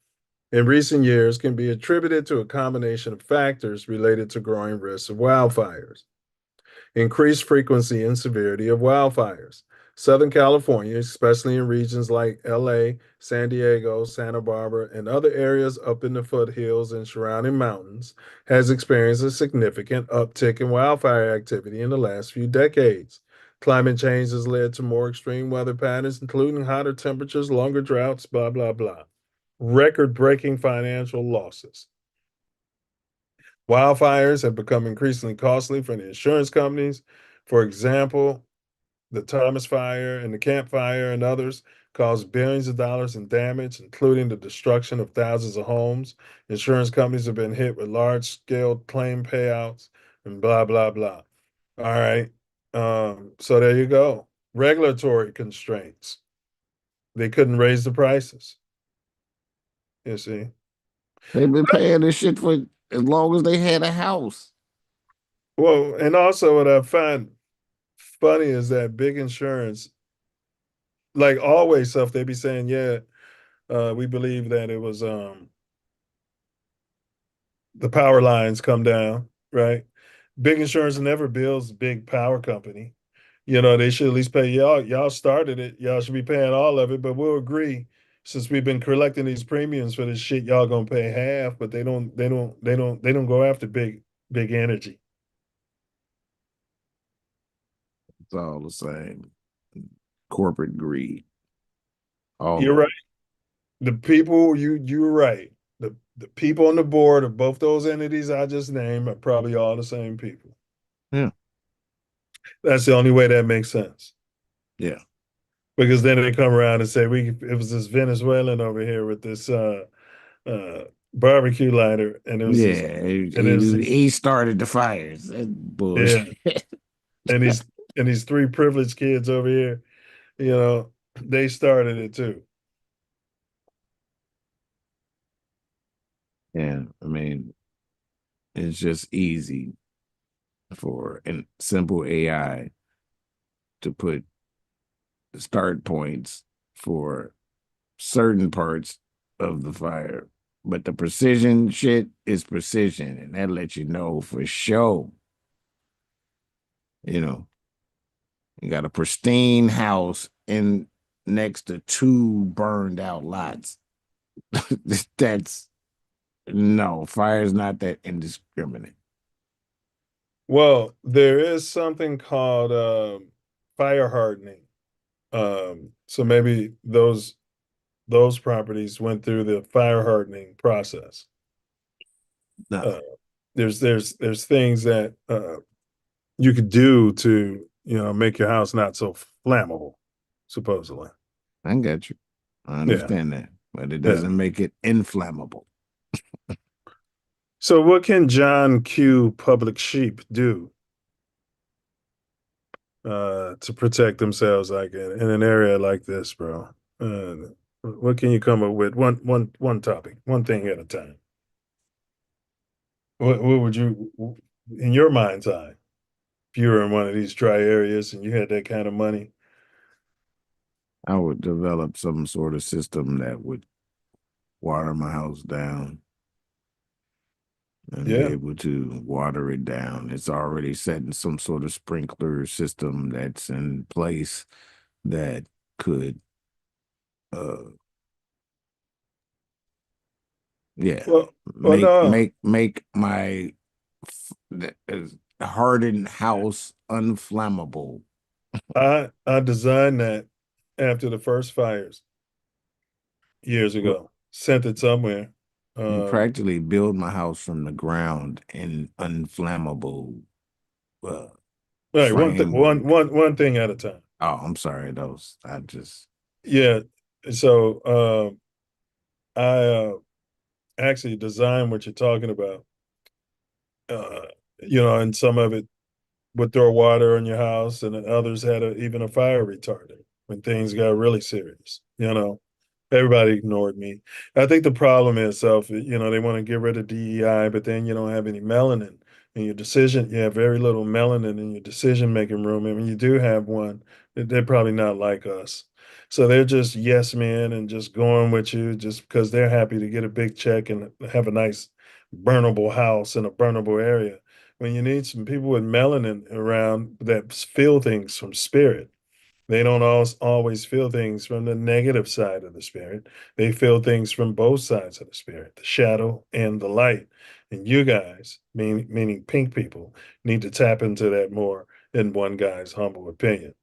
in recent years can be attributed to a combination of factors related to growing risks of wildfires. Increased frequency and severity of wildfires. Southern California, especially in regions like LA, San Diego, Santa Barbara, and other areas up in the foothills and surrounding mountains, has experienced a significant uptick in wildfire activity in the last few decades. Climate change has led to more extreme weather patterns, including hotter temperatures, longer droughts, blah, blah, blah. Record breaking financial losses. Wildfires have become increasingly costly for the insurance companies. For example, the Thomas Fire and the Camp Fire and others caused billions of dollars in damage, including the destruction of thousands of homes. Insurance companies have been hit with large-scale claim payouts and blah, blah, blah. All right. So there you go. Regulatory constraints. They couldn't raise the prices. You see? They've been paying this shit for as long as they had a house. Well, and also what I find funny is that big insurance, like always stuff, they be saying, yeah, we believe that it was the power lines come down, right? Big insurance never bills big power company. They should at least pay y'all. Y'all started it. Y'all should be paying all of it, but we'll agree since we've been collecting these premiums for this shit, y'all gonna pay half, but they don't go after big energy. It's all the same. Corporate greed. You're right. The people, you're right. The people on the board of both those entities I just named are probably all the same people. Yeah. That's the only way that makes sense. Yeah. Because then they come around and say it was this Venezuelan over here with this barbecue lighter, and it was he started the fires. That's bullshit. Yeah. and these 3 privileged kids over here, they started it too. Yeah, I mean, it's just easy for a simple AI to put start points for certain parts of the fire. But the precision shit is precision, and that lets you know for sure. You got a pristine house in next to 2 burned out lots. No, fire is not that indiscriminate. Well, there is something called fire hardening. So maybe those properties went through the fire hardening process. No. There's things that you could do to make your house not so flammable, supposedly. I get you. I understand that, but it doesn't make it inflammable. So what can John Q. Public Sheep do to protect themselves like in an area like this, bro? What can you come up with? One topic, one thing at a time. What would you, in your mind's eye, if you were in one of these dry areas and you had that kind of money? I would develop some sort of system that would water my house down and be able to water it down. It's already set in some sort of sprinkler system that's in place that could Yeah. Well, Make my hardened house unflammable. I designed that after the first fires years ago. Sent it somewhere. Practically build my house from the ground in unflammable Right, framework. one thing at a time. Oh, I'm sorry. I just Yeah. So I actually designed what you're talking about. Uh, and some of it would throw water on your house, and then others had even a fire retardant when things got really serious. Everybody ignored me. I think the problem is they want to get rid of DEI, but then you don't have any melanin in your decision. You have very little melanin in your decision making room. And when you do have one, they're probably not like us. So they're just yes men and just going with you just because they're happy to get a big check and have a nice burnable house in a burnable area. When you need some people with melanin around that feel things from spirit, they don't always feel things from the negative side of the spirit. They feel things from both sides of the spirit, the shadow and the light. And you guys, meaning pink people, need to tap into that more, in one guy's humble opinion.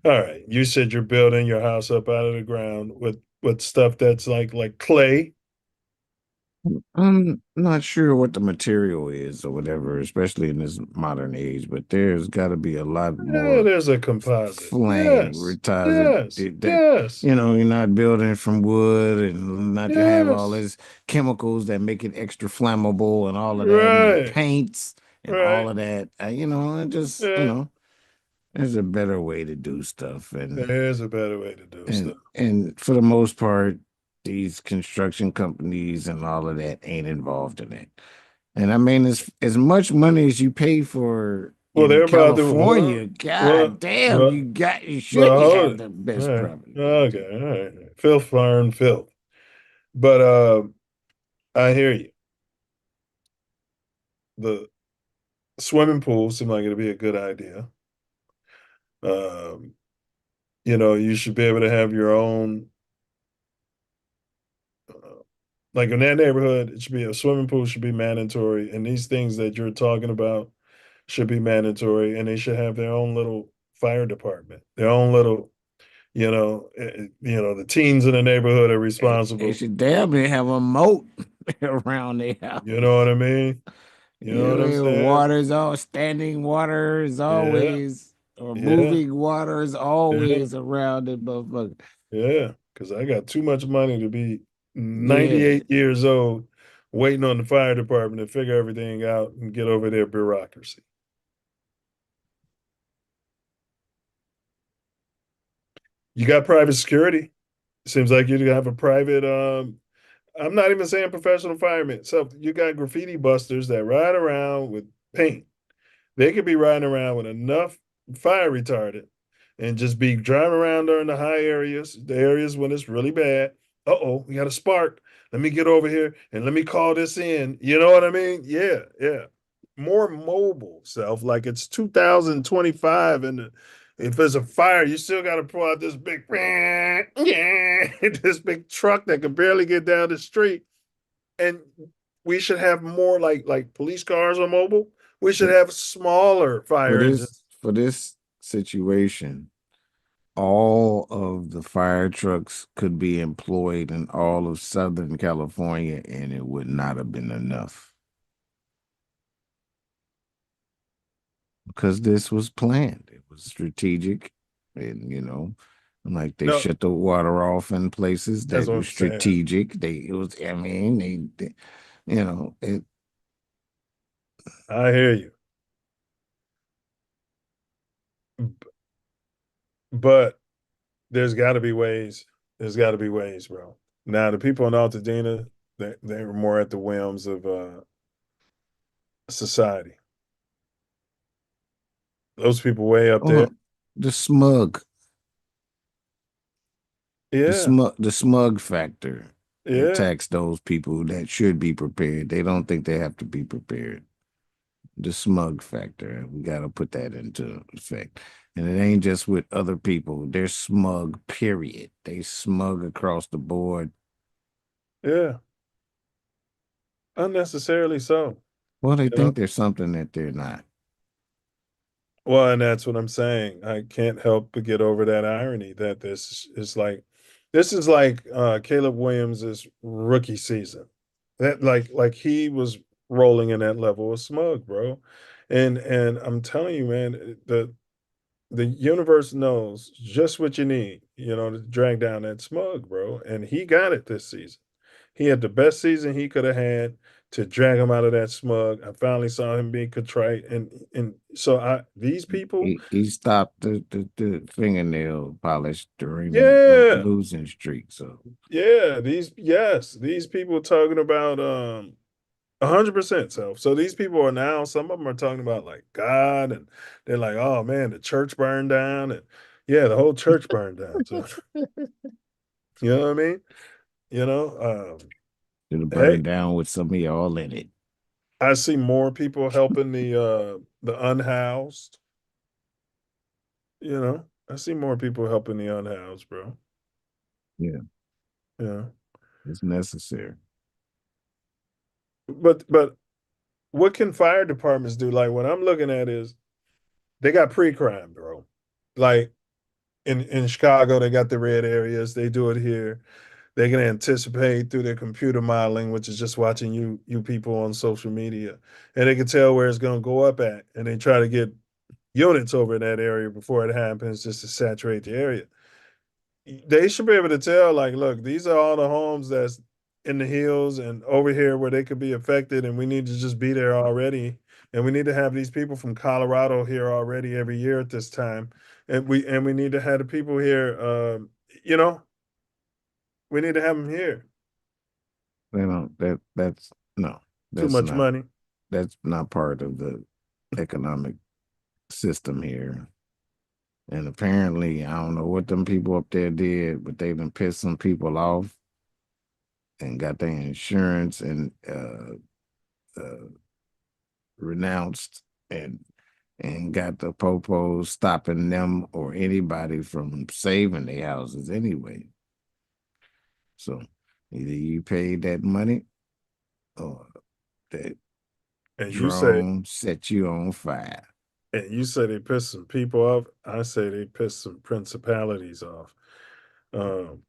All right, you said you're building your house up out of the ground with stuff that's like clay. I'm not sure what the material is or whatever, especially in this modern age, but there's got to be a lot more There's a composite. flame Yes, retardant yes, that yes, you're not building from wood and not to have all yes. these chemicals that make it extra flammable and all of that and Right, paints and all right. of that. It just Yeah. there's a better way to do stuff, There's a better way to do stuff. and for the most part, these construction companies and all of that ain't involved in it. And I mean, as much money as you pay for Well, in they're about to California, well, god damn, well, you well, shouldn't hold have it. the All best right. property. Okay, all right. Filth, fire, and filth. But I hear you. The swimming pool seemed like it'd be a good idea. Um, you should be able to have your own like in that neighborhood, it should be a swimming pool should be mandatory, and these things that you're talking about should be mandatory, and they should have their own little fire department, their own little, the teens in the neighborhood are They responsible. should damn near have a moat around their house. You know what I mean? You know what I'm saying? Water is all standing water is Yeah, always or yeah, moving water is yeah, always around it, motherfucker. yeah. Because I got too much money to be Yeah. 98 years old waiting on the fire department to figure everything out and get over their bureaucracy. You got private security. Seems like you have a private I'm not even saying professional firemen. So you got graffiti busters that ride around with paint. They could be riding around with enough fire retardant and just be driving around during the high areas, the areas when it's really bad. Uh-oh, we got a spark. Let me get over here and let me call this in. You know what I mean? Yeah, yeah. More mobile self, like it's 2025 and if there's a fire, you still got to pull out this big, this big truck that can barely get down the street. And we should have more like police cars are mobile. We should have smaller fire engines. For this situation, all of the fire trucks could be employed in all of Southern California, and it would not have been enough. Because this was planned. It was strategic. And like they shut the water off in places that were strategic. It I hear you. But there's got to be ways. There's got to be ways, bro. Now the people in Altadena, they were more at the whims of society. Those people way up there. The smug. Yeah. The smug factor Yeah. attacks those people that should be prepared. They don't think they have to be prepared. The smug factor. We got to put that into effect. And it ain't just with other people. They're smug, period. They smug across the board. Yeah. Unnecessarily so. Well, they You know? think there's something that they're not. Well, and that's what I'm saying. I can't help but get over that irony that this is like Caleb Williams's rookie season. That like he was rolling in that level of smug, bro. And I'm telling you, man, the universe knows just what you need, to drag down that smug, bro. And he got it this season. He had the best season he could have had to drag him out of that smug. I finally saw him being contrite, and so these people, He stopped the fingernail polish during the yeah, losing streak. So yeah, these people talking about 100% self. So these people are now, some of them are talking about like God, and they're like, oh man, the church burned down, and yeah, the whole church burned down. So you know what I mean? You know, it'll hey, burn down with some of y'all in it. I see more people helping the unhoused. I see more people helping the unhoused, bro. Yeah, Yeah. it's necessary. But what can fire departments do? Like what I'm looking at is they got pre-crime, bro. Like in Chicago, they got the red areas. They do it here. They can anticipate through their computer modeling, which is just watching you people on social media, and they can tell where it's going to go up at, and they try to get units over in that area before it happens, just to saturate the area. They should be able to tell, like, look, these are all the homes that's in the hills and over here where they could be affected, and we need to just be there already. And we need to have these people from Colorado here already every year at this time. And we need to have the people here, you know, we need to have them here. You know, that's no, Too that's much not money. that's not part of the economic system here. And apparently, I don't know what them people up there did, but they done pissed some people off and got their insurance and renounced and got the popos stopping them or anybody from saving their houses anyway. So either you paid that money or that And drone set you on fire. you say they pissed some people off. I say they pissed some principalities off. Um,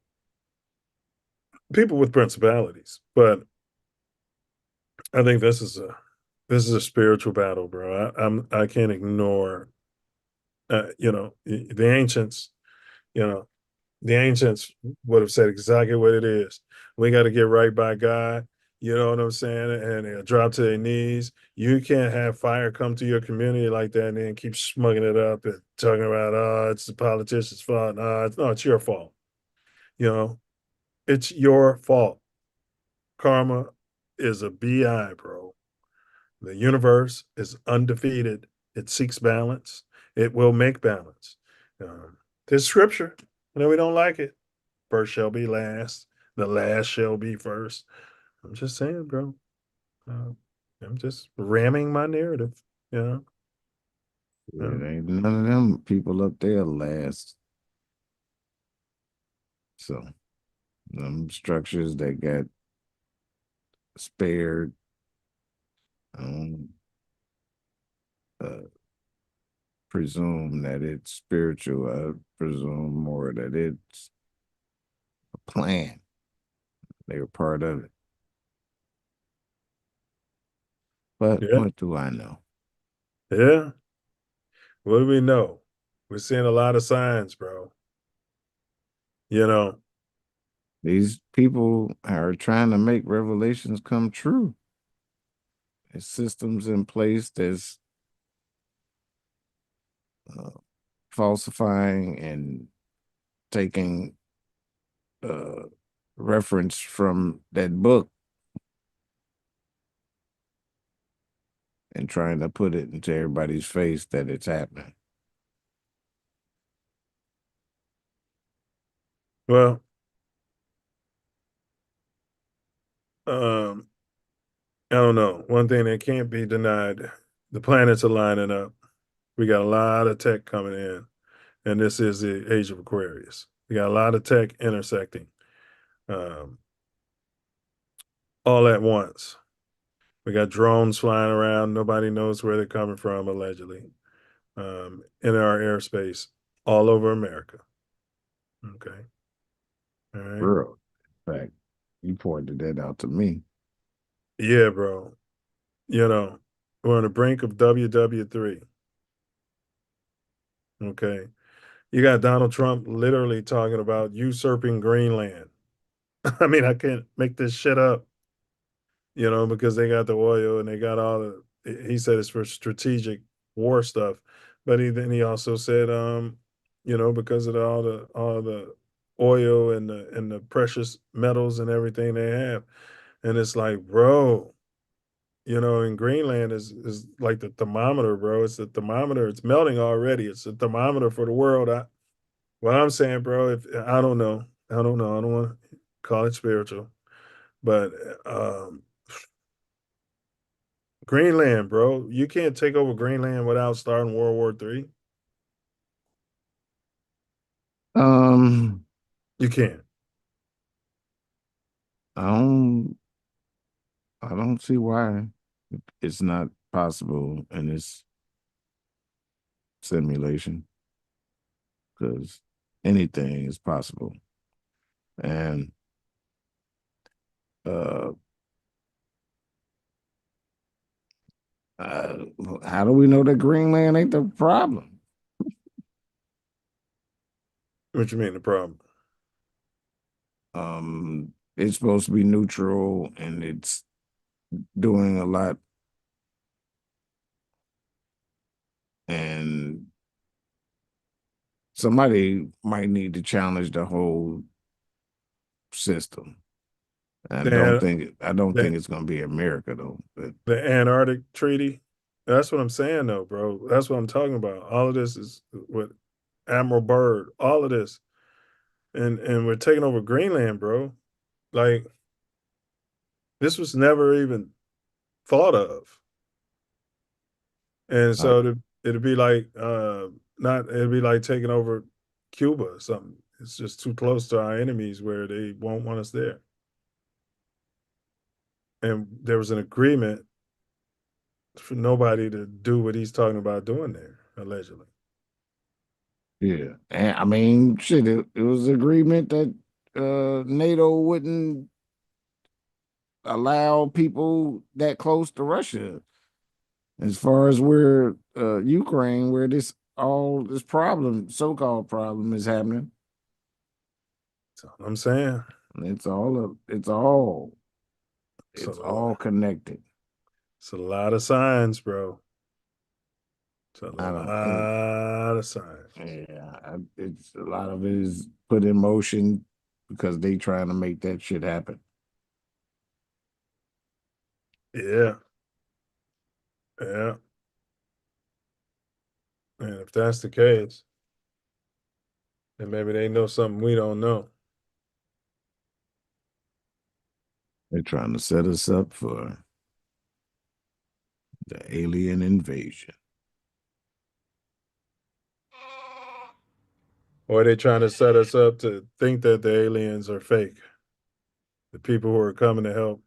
People with principalities, but I think this is a spiritual battle, bro. I can't ignore, the ancients. You know, the ancients would have said exactly what it is. We got to get right by God. You know what I'm saying? And they'll drop to their knees. You can't have fire come to your community like that and then keep smugging it up and talking about, oh, it's the politician's fault. No, it's your fault. You know, it's your fault. Karma is a BI, bro. The universe is undefeated. It seeks balance. It will make balance. There's scripture. We don't like it. First shall be last. The last shall be first. I'm just saying, bro. Uh, I'm just ramming my narrative. You know. It ain't none of them people up there last. So them structures that got spared, presume that it's spiritual. I presume more that it's a plan. They were part of it. But Yeah. what do I know? Yeah. What do we know? We're seeing a lot of signs, bro. You know. These people are trying to make revelations come true. There's systems in place that's falsifying and taking reference from that book and trying to put it into everybody's face that it's happening. Well, I don't know. One thing that can't be denied, the planets are lining up. We got a lot of tech coming in, and this is the age of Aquarius. We got a lot of tech intersecting, all at once. We got drones flying around. Nobody knows where they're coming from, allegedly, in our airspace all over America. Okay. All right. Bro, in fact, you pointed that out to me. Yeah, bro. You know, we're on the brink of WW3. Okay. You got Donald Trump literally talking about usurping Greenland. I mean, I can't make this shit up, because they got the oil and they got all he said it's for strategic war stuff. But then he also said, because of all the oil and the precious metals and everything they have. And it's like, bro, in Greenland is like the thermometer, bro. It's the thermometer. It's melting already. It's the thermometer for the world. What I'm saying, bro, if I don't know. I don't know. I don't want to call it spiritual. But Greenland, bro. You can't take over Greenland without starting World War III. You can't. I don't see why it's not possible in this simulation, because anything is possible. And how do we know that Greenland ain't the problem? What you mean the problem? It's supposed to be neutral, and it's doing a lot, and somebody might need to challenge the whole system. I don't think it's going to be America though. But the Antarctic Treaty. That's what I'm saying, though, bro. That's what I'm talking about. All of this is with Admiral Byrd. All of this, and we're taking over Greenland, bro. Like, this was never even thought of. And so it'd be like it'd be like taking over Cuba or something. It's just too close to our enemies where they won't want us there. And there was an agreement for nobody to do what he's talking about doing there, allegedly. yeah, and I mean, shit, it was agreement that NATO wouldn't allow people that close to Russia. As far as where Ukraine, where this problem, so-called problem, is happening. That's all I'm saying. It's all connected. It's a lot of signs, bro. It's a lot of signs. Yeah, it's a lot of it is put in motion because they trying to make that shit happen. Yeah. Yeah. And if that's the case, then maybe they know something we don't know. They're trying to set us up for the alien invasion. Or they trying to set us up to think that the aliens are fake. The people who are coming to help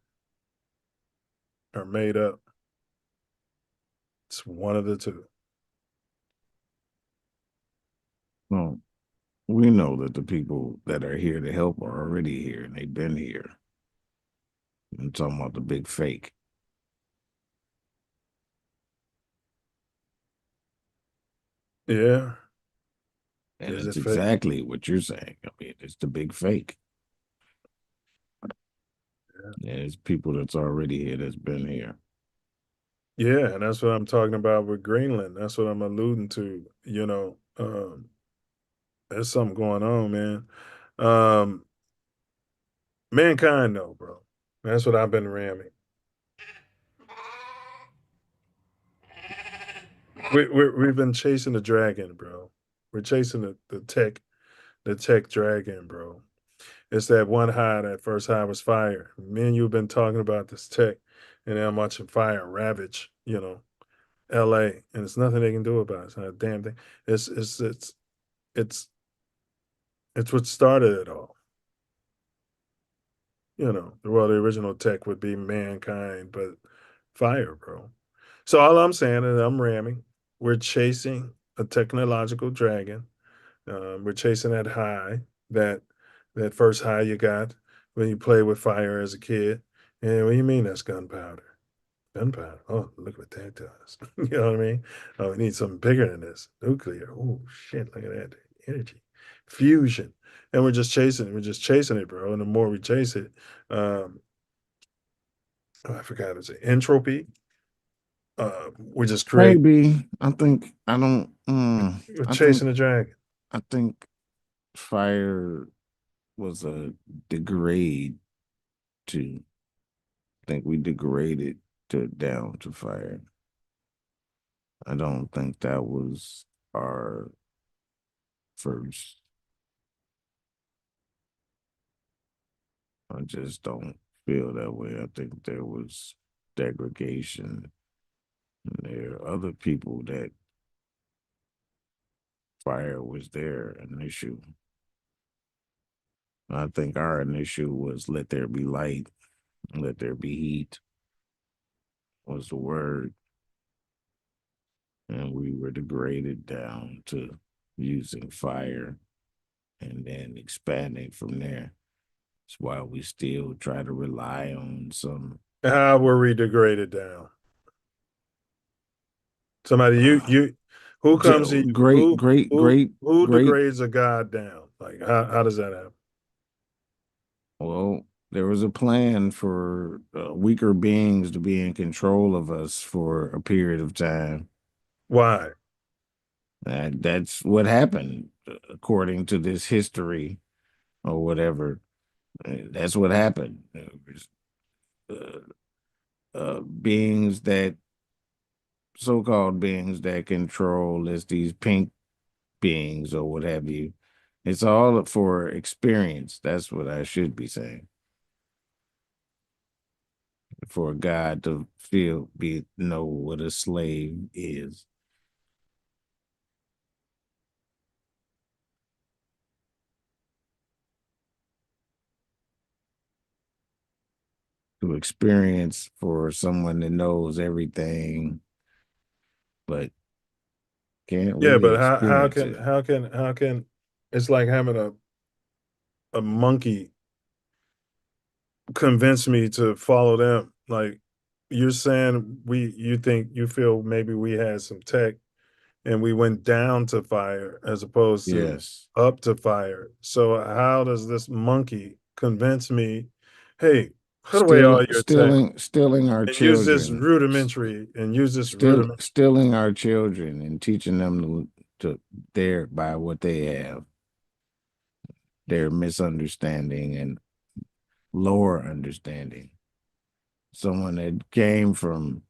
are made up. It's one of the two. Well, we know that the people that are here to help are already here, and they've been here. I'm talking about the big fake. Yeah. And it's exactly what you're saying. I mean, it's the big fake. Yeah, it's people that's already here, that's been here. Yeah, and that's what I'm talking about with Greenland. That's what I'm alluding to. There's something going on, man. Mankind, though, bro. That's what I've been ramming. We've been chasing the dragon, bro. We're chasing the tech dragon, bro. It's that one high. That first high was fire. Me and you've been talking about this tech, and how much fire ravage, LA, and it's nothing they can do about it. It's not a damn thing. It's what started it all. The original tech would be mankind, but fire, bro. So all I'm saying, and I'm ramming, we're chasing a technological dragon. We're chasing that high, that that first high you got when you play with fire as a kid. And what do you mean that's gunpowder? Gunpowder. Oh, look what that does. You know what I mean? Oh, we need something bigger than this. Nuclear. Oh shit, look at that. Energy. Fusion. And we're just chasing it. We're just chasing it, bro. And the more we chase it, I forgot, is it entropy? We just create. Maybe. I think I don't We're I think chasing the dragon. I think fire was a degrade to I think we degraded to down to fire. I don't think that was our first. I just don't feel that way. I think there was degradation. And there are other people that fire was their initial. I think our initial was let there be light, let there be heat was the word. And we were degraded down to using fire and then expanding from there. That's why we still try to rely on some. How were we degraded down? Somebody, who comes to you? Great Who degrades a god down? Like, how does that happen? Well, there was a plan for weaker beings to be in control of us for a period of time. Why? That's what happened, according to this history or whatever. That's what happened. Beings that, so-called beings that control as these pink beings or what have you. It's all for experience. That's what I should be saying. For God to know what a slave is. To experience for someone that knows everything, but can't Yeah, really but experience it. how can it's like having a monkey convince me to follow them? Like, you're saying you feel maybe we had some tech and we went down to fire as opposed to Yes. up to fire. So how does this monkey convince me, hey, put away all your tech Stealing our and use this children. rudimentary and use this rudimentary? Stealing our children and teaching them to by what they have. Their misunderstanding and lower understanding. Someone that came from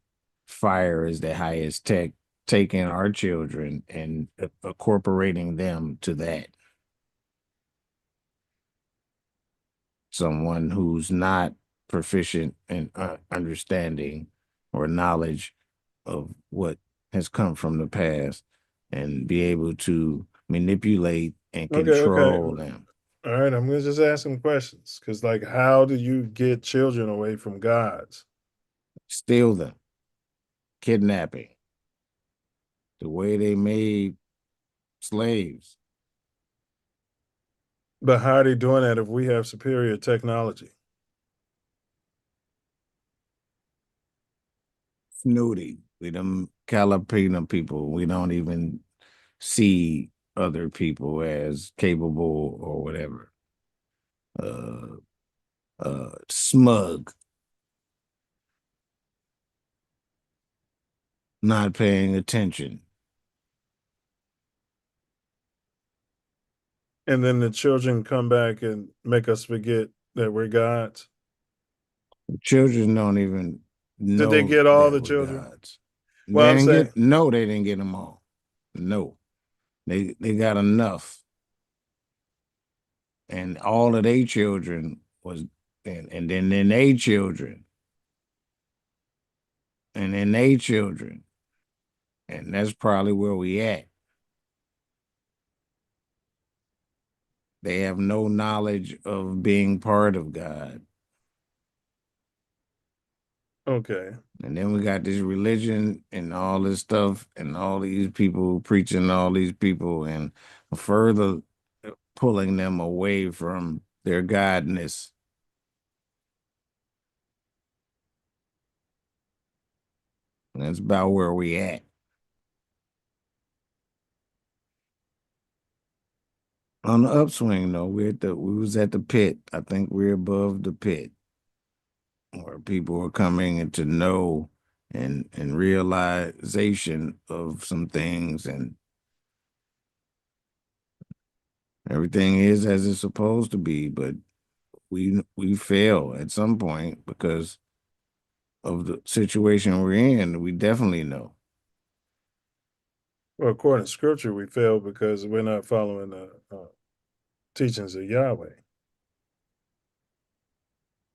fire as the highest tech, taking our children and incorporating them to that. Someone who's not proficient in understanding or knowledge of what has come from the past and be able to manipulate and Okay. control them. All right, I'm gonna just ask some questions because, like, how do you get children away from gods? Steal them. Kidnapping. The way they made slaves. But how are they doing that if we have superior technology? Snooty. We them Calipina people. We don't even see other people as capable or whatever. Smug. Not paying attention. And then the children come back and make us forget that we're gods. The children don't even know. Did they get all the children? Gods. Well, I'm saying, they didn't get them all. No. They got enough. And all of their children was and then their children. And then their children. And that's probably where we at. They have no knowledge of being part of God. Okay. And then we got this religion and all this stuff and all these people preaching all these people and further pulling them away from their godness. And that's about where we at. On the upswing, though, we was at the pit. I think we're above the pit, where people are coming into know and realization of some things, and everything is as it's supposed to be. But we fail at some point because of the situation we're in. We definitely know. Well, according to scripture, we fail because we're not following the teachings of Yahweh.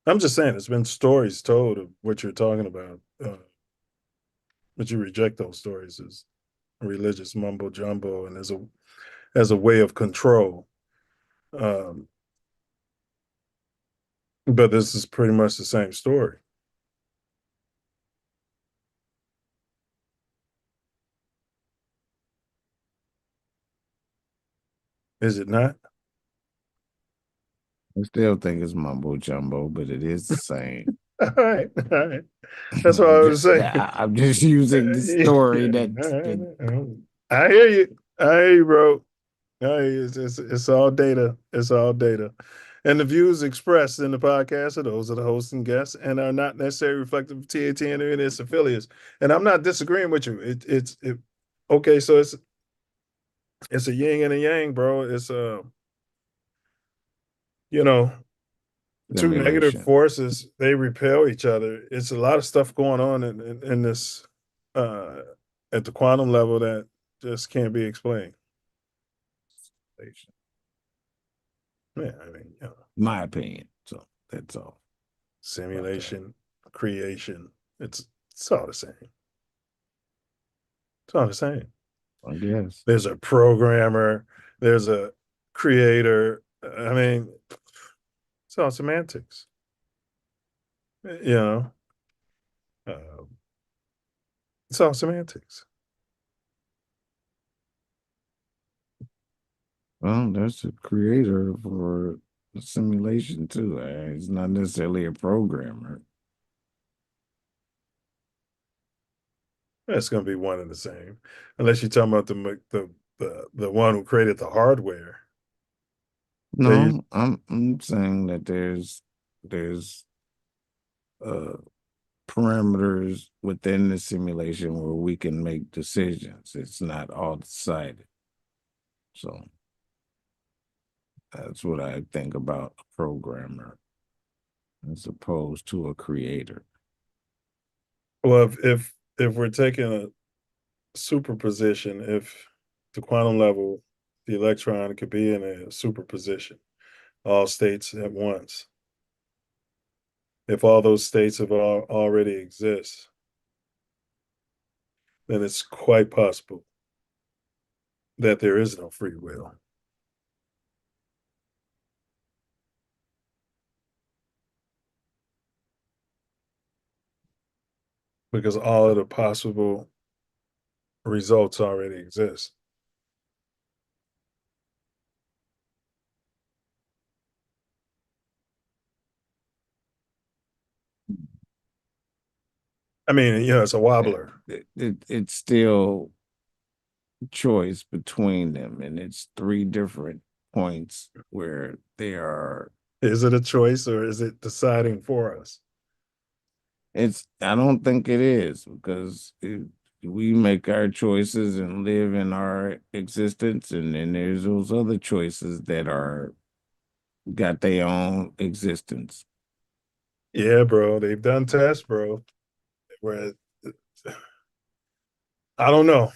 I'm just saying, there's been stories told of what you're talking about, but you reject those stories as religious mumbo jumbo and as a way of control. But this is pretty much the same story. Is it not? I still think it's mumbo jumbo, but it is the same. All right. That's what I was saying. I'm just using the story that. I hear you. I hear you, bro. I hear you. It's all data. It's all data. And the views expressed in the podcast are those of the hosts and guests and are not necessarily reflective of TATN or its affiliates. And I'm not disagreeing with you. Okay, so it's a yin and a yang, bro. It's two negative forces, they repel each other. It's a lot of stuff going on in this at the quantum level that just can't be explained. Yeah, I mean, my opinion. So that's all. Simulation, creation, it's all the same. It's all the same. I guess. There's a programmer, there's a creator. I mean, it's all semantics. It's all semantics. Well, that's a creator for the simulation too. He's not necessarily a programmer. That's going to be one and the same, unless you're talking about the one who created the hardware. No, I'm saying that there's parameters within the simulation where we can make decisions. It's not all decided. So that's what I think about a programmer as opposed to a creator. Well, if we're taking a superposition, if the quantum level, the electron could be in a superposition, all states at once. If all those states have already exist, then it's quite possible that there is no free will. Because all of the possible results already exist. I mean, it's a wobbler. It's still choice between them, and it's three different points where they are. Is it a choice or is it deciding for us? I don't think it is, because we make our choices and live in our existence, and then there's those other choices that got their own existence. Yeah, bro. They've done tests, bro. Where I don't know.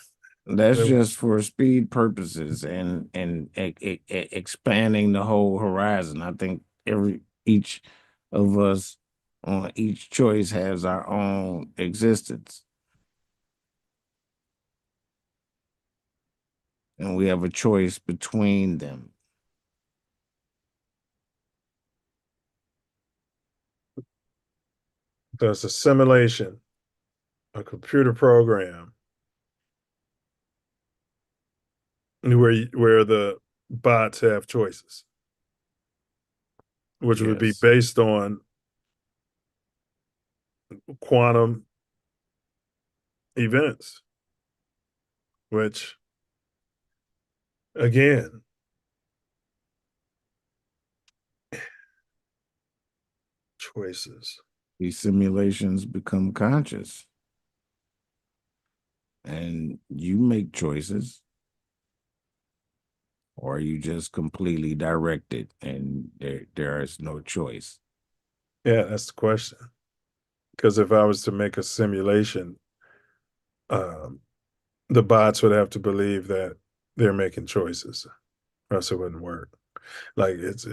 That's just for speed purposes and expanding the whole horizon. I think each of us on each choice has our own existence. And we have a choice between them. There's a simulation, a computer program where the bots have choices, which would be based on quantum events, which again, choices. These simulations become conscious, and you make choices, or you just completely directed and there is no choice. Yeah, that's the question. Because if I was to make a simulation, the bots would have to believe that they're making choices, or else it wouldn't work. Like it's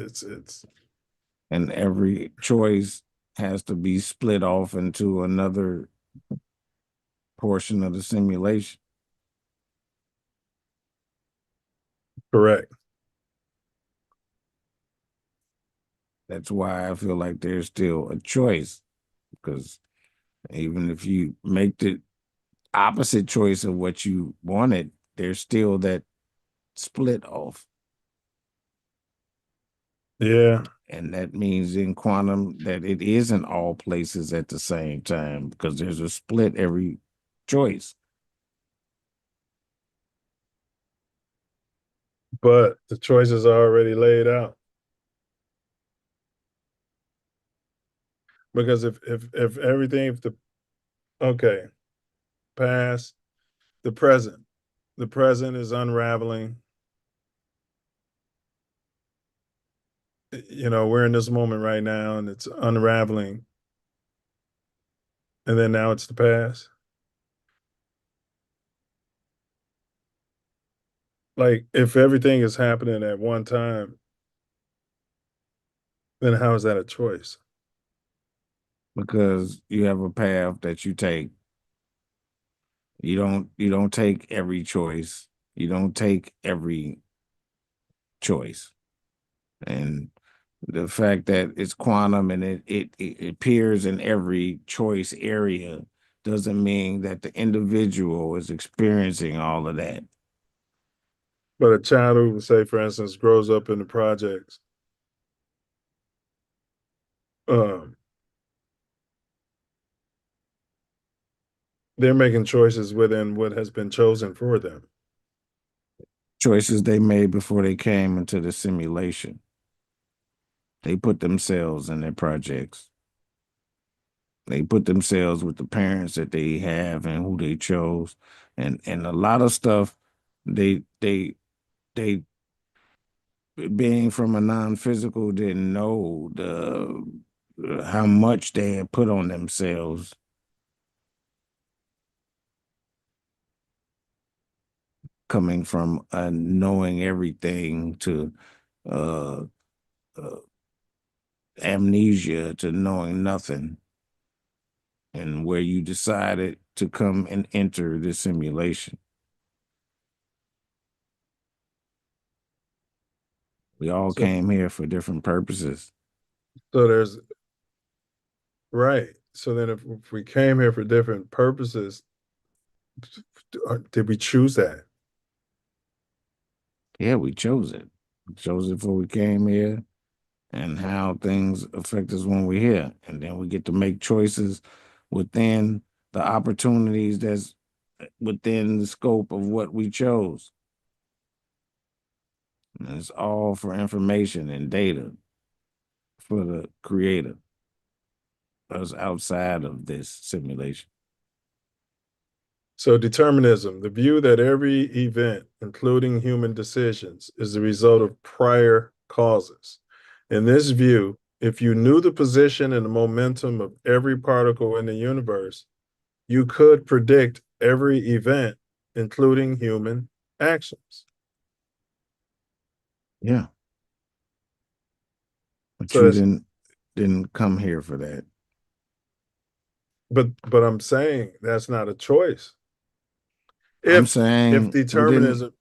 and every choice has to be split off into another portion of the simulation. Correct. That's why I feel like there's still a choice, because even if you make the opposite choice of what you wanted, there's still that split off. Yeah. And that means in quantum that it isn't all places at the same time, because there's a split every choice. But the choices are already laid out. Because if everything, if the past, the present is unraveling. You know, we're in this moment right now and it's unraveling. And then now it's the past. Like if everything is happening at one time, then how is that a choice? Because you have a path that you take. You don't take every choice. You don't take every choice. And the fact that it's quantum and it appears in every choice area doesn't mean that the individual is experiencing all of that. But a child who, say, for instance, grows up in the projects, they're making choices within what has been chosen for them. Choices they made before they came into the simulation. They put themselves in their projects. They put themselves with the parents that they have and who they chose. And a lot of stuff they being from a non-physical didn't know how much they had put on themselves. Coming from knowing everything to amnesia to knowing nothing, and where you decided to come and enter the simulation. We all came here for different purposes. So there's, right. So then if we came here for different purposes, did we choose that? Yeah, we chose it. We chose it before we came here, and how things affect us when we're here. And then we get to make choices within the opportunities that's within the scope of what we chose. And it's all for information and data for the creator, us outside of this simulation. So determinism, the view that every event, including human decisions, is the result of prior causes. In this view, if you knew the position and the momentum of every particle in the universe, you could predict every event, including human actions. Yeah. But So you didn't come here for that. But I'm saying that's not a choice. I'm saying if determinism,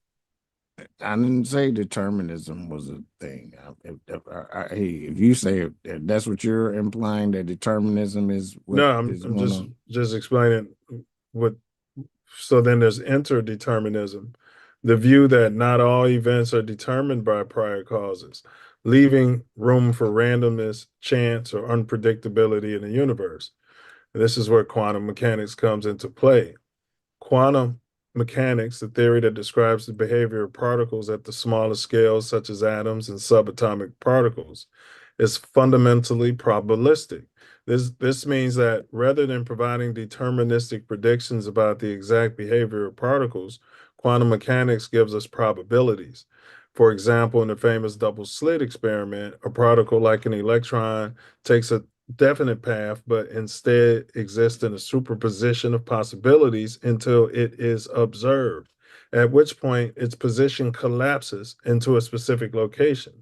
I didn't say determinism was a thing. If you say if that's what you're implying, that determinism is what No, is I'm going on. just explaining what. So then there's interdeterminism, the view that not all events are determined by prior causes, leaving room for randomness, chance, or unpredictability in the universe. And this is where quantum mechanics comes into play. Quantum mechanics, the theory that describes the behavior of particles at the smallest scales, such as atoms and subatomic particles, is fundamentally probabilistic. This means that rather than providing deterministic predictions about the exact behavior of particles, quantum mechanics gives us probabilities. For example, in the famous double slit experiment, a particle like an electron takes a definite path, but instead exists in a superposition of possibilities until it is observed, at which point its position collapses into a specific location.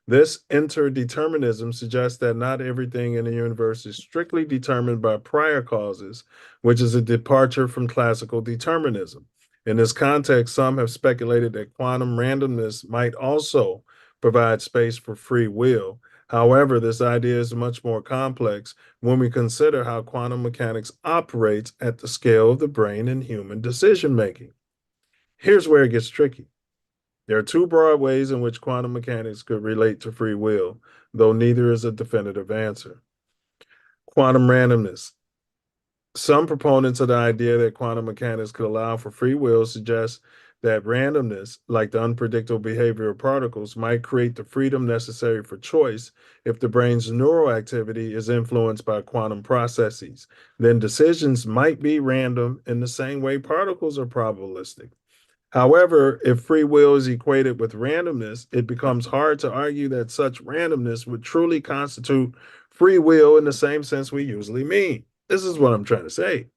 This interdeterminism suggests that not everything in the universe is strictly determined by prior causes, which is a departure from classical determinism. In this context, some have speculated that quantum randomness might also provide space for free will. However, this idea is much more complex when we consider how quantum mechanics operates at the scale of the brain and human decision making. Here's where it gets tricky. There are two broad ways in which quantum mechanics could relate to free will, though neither is a definitive answer. Quantum randomness. Some proponents of the idea that quantum mechanics could allow for free will suggest that randomness, like the unpredictable behavior of particles, might create the freedom necessary for choice if the brain's neural activity is influenced by quantum processes. Then decisions might be random in the same way particles are probabilistic. However, if free will is equated with randomness, it becomes hard to argue that such randomness would truly constitute free will in the same sense we usually mean. This is what I'm trying to say.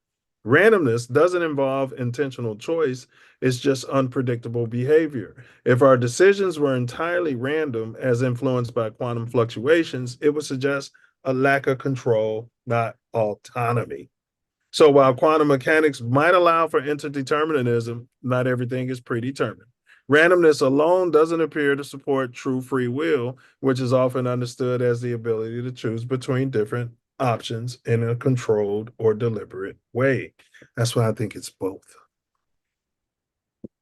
Randomness doesn't involve intentional choice, it's just unpredictable behavior. If our decisions were entirely random, as influenced by quantum fluctuations, it would suggest a lack of control, not autonomy. So while quantum mechanics might allow for interdeterminism, not everything is predetermined. Randomness alone doesn't appear to support true free will, which is often understood as the ability to choose between different options in a controlled or deliberate way. That's why I think it's both.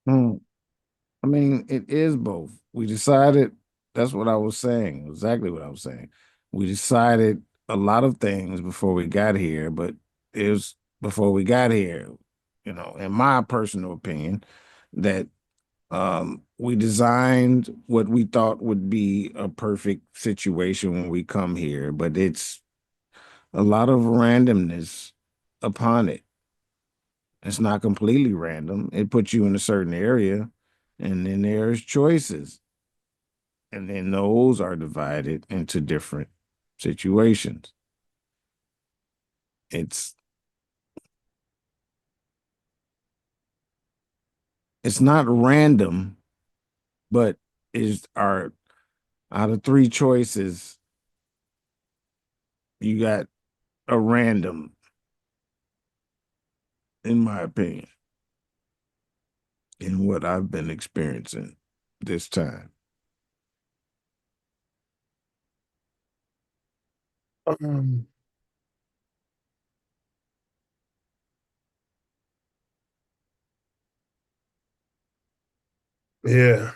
I mean, it is both. We decided, that's what I was saying, exactly what I was saying. We decided a lot of things before we got here, but it was before we got here, in my personal opinion, that we designed what we thought would be a perfect situation when we come here, but it's a lot of randomness upon it. It's not completely random. It puts you in a certain area, and then there's choices. And then those are divided into different situations. It's not random, but out of three choices, you got a random, in my opinion, in what I've been experiencing this time. Yeah,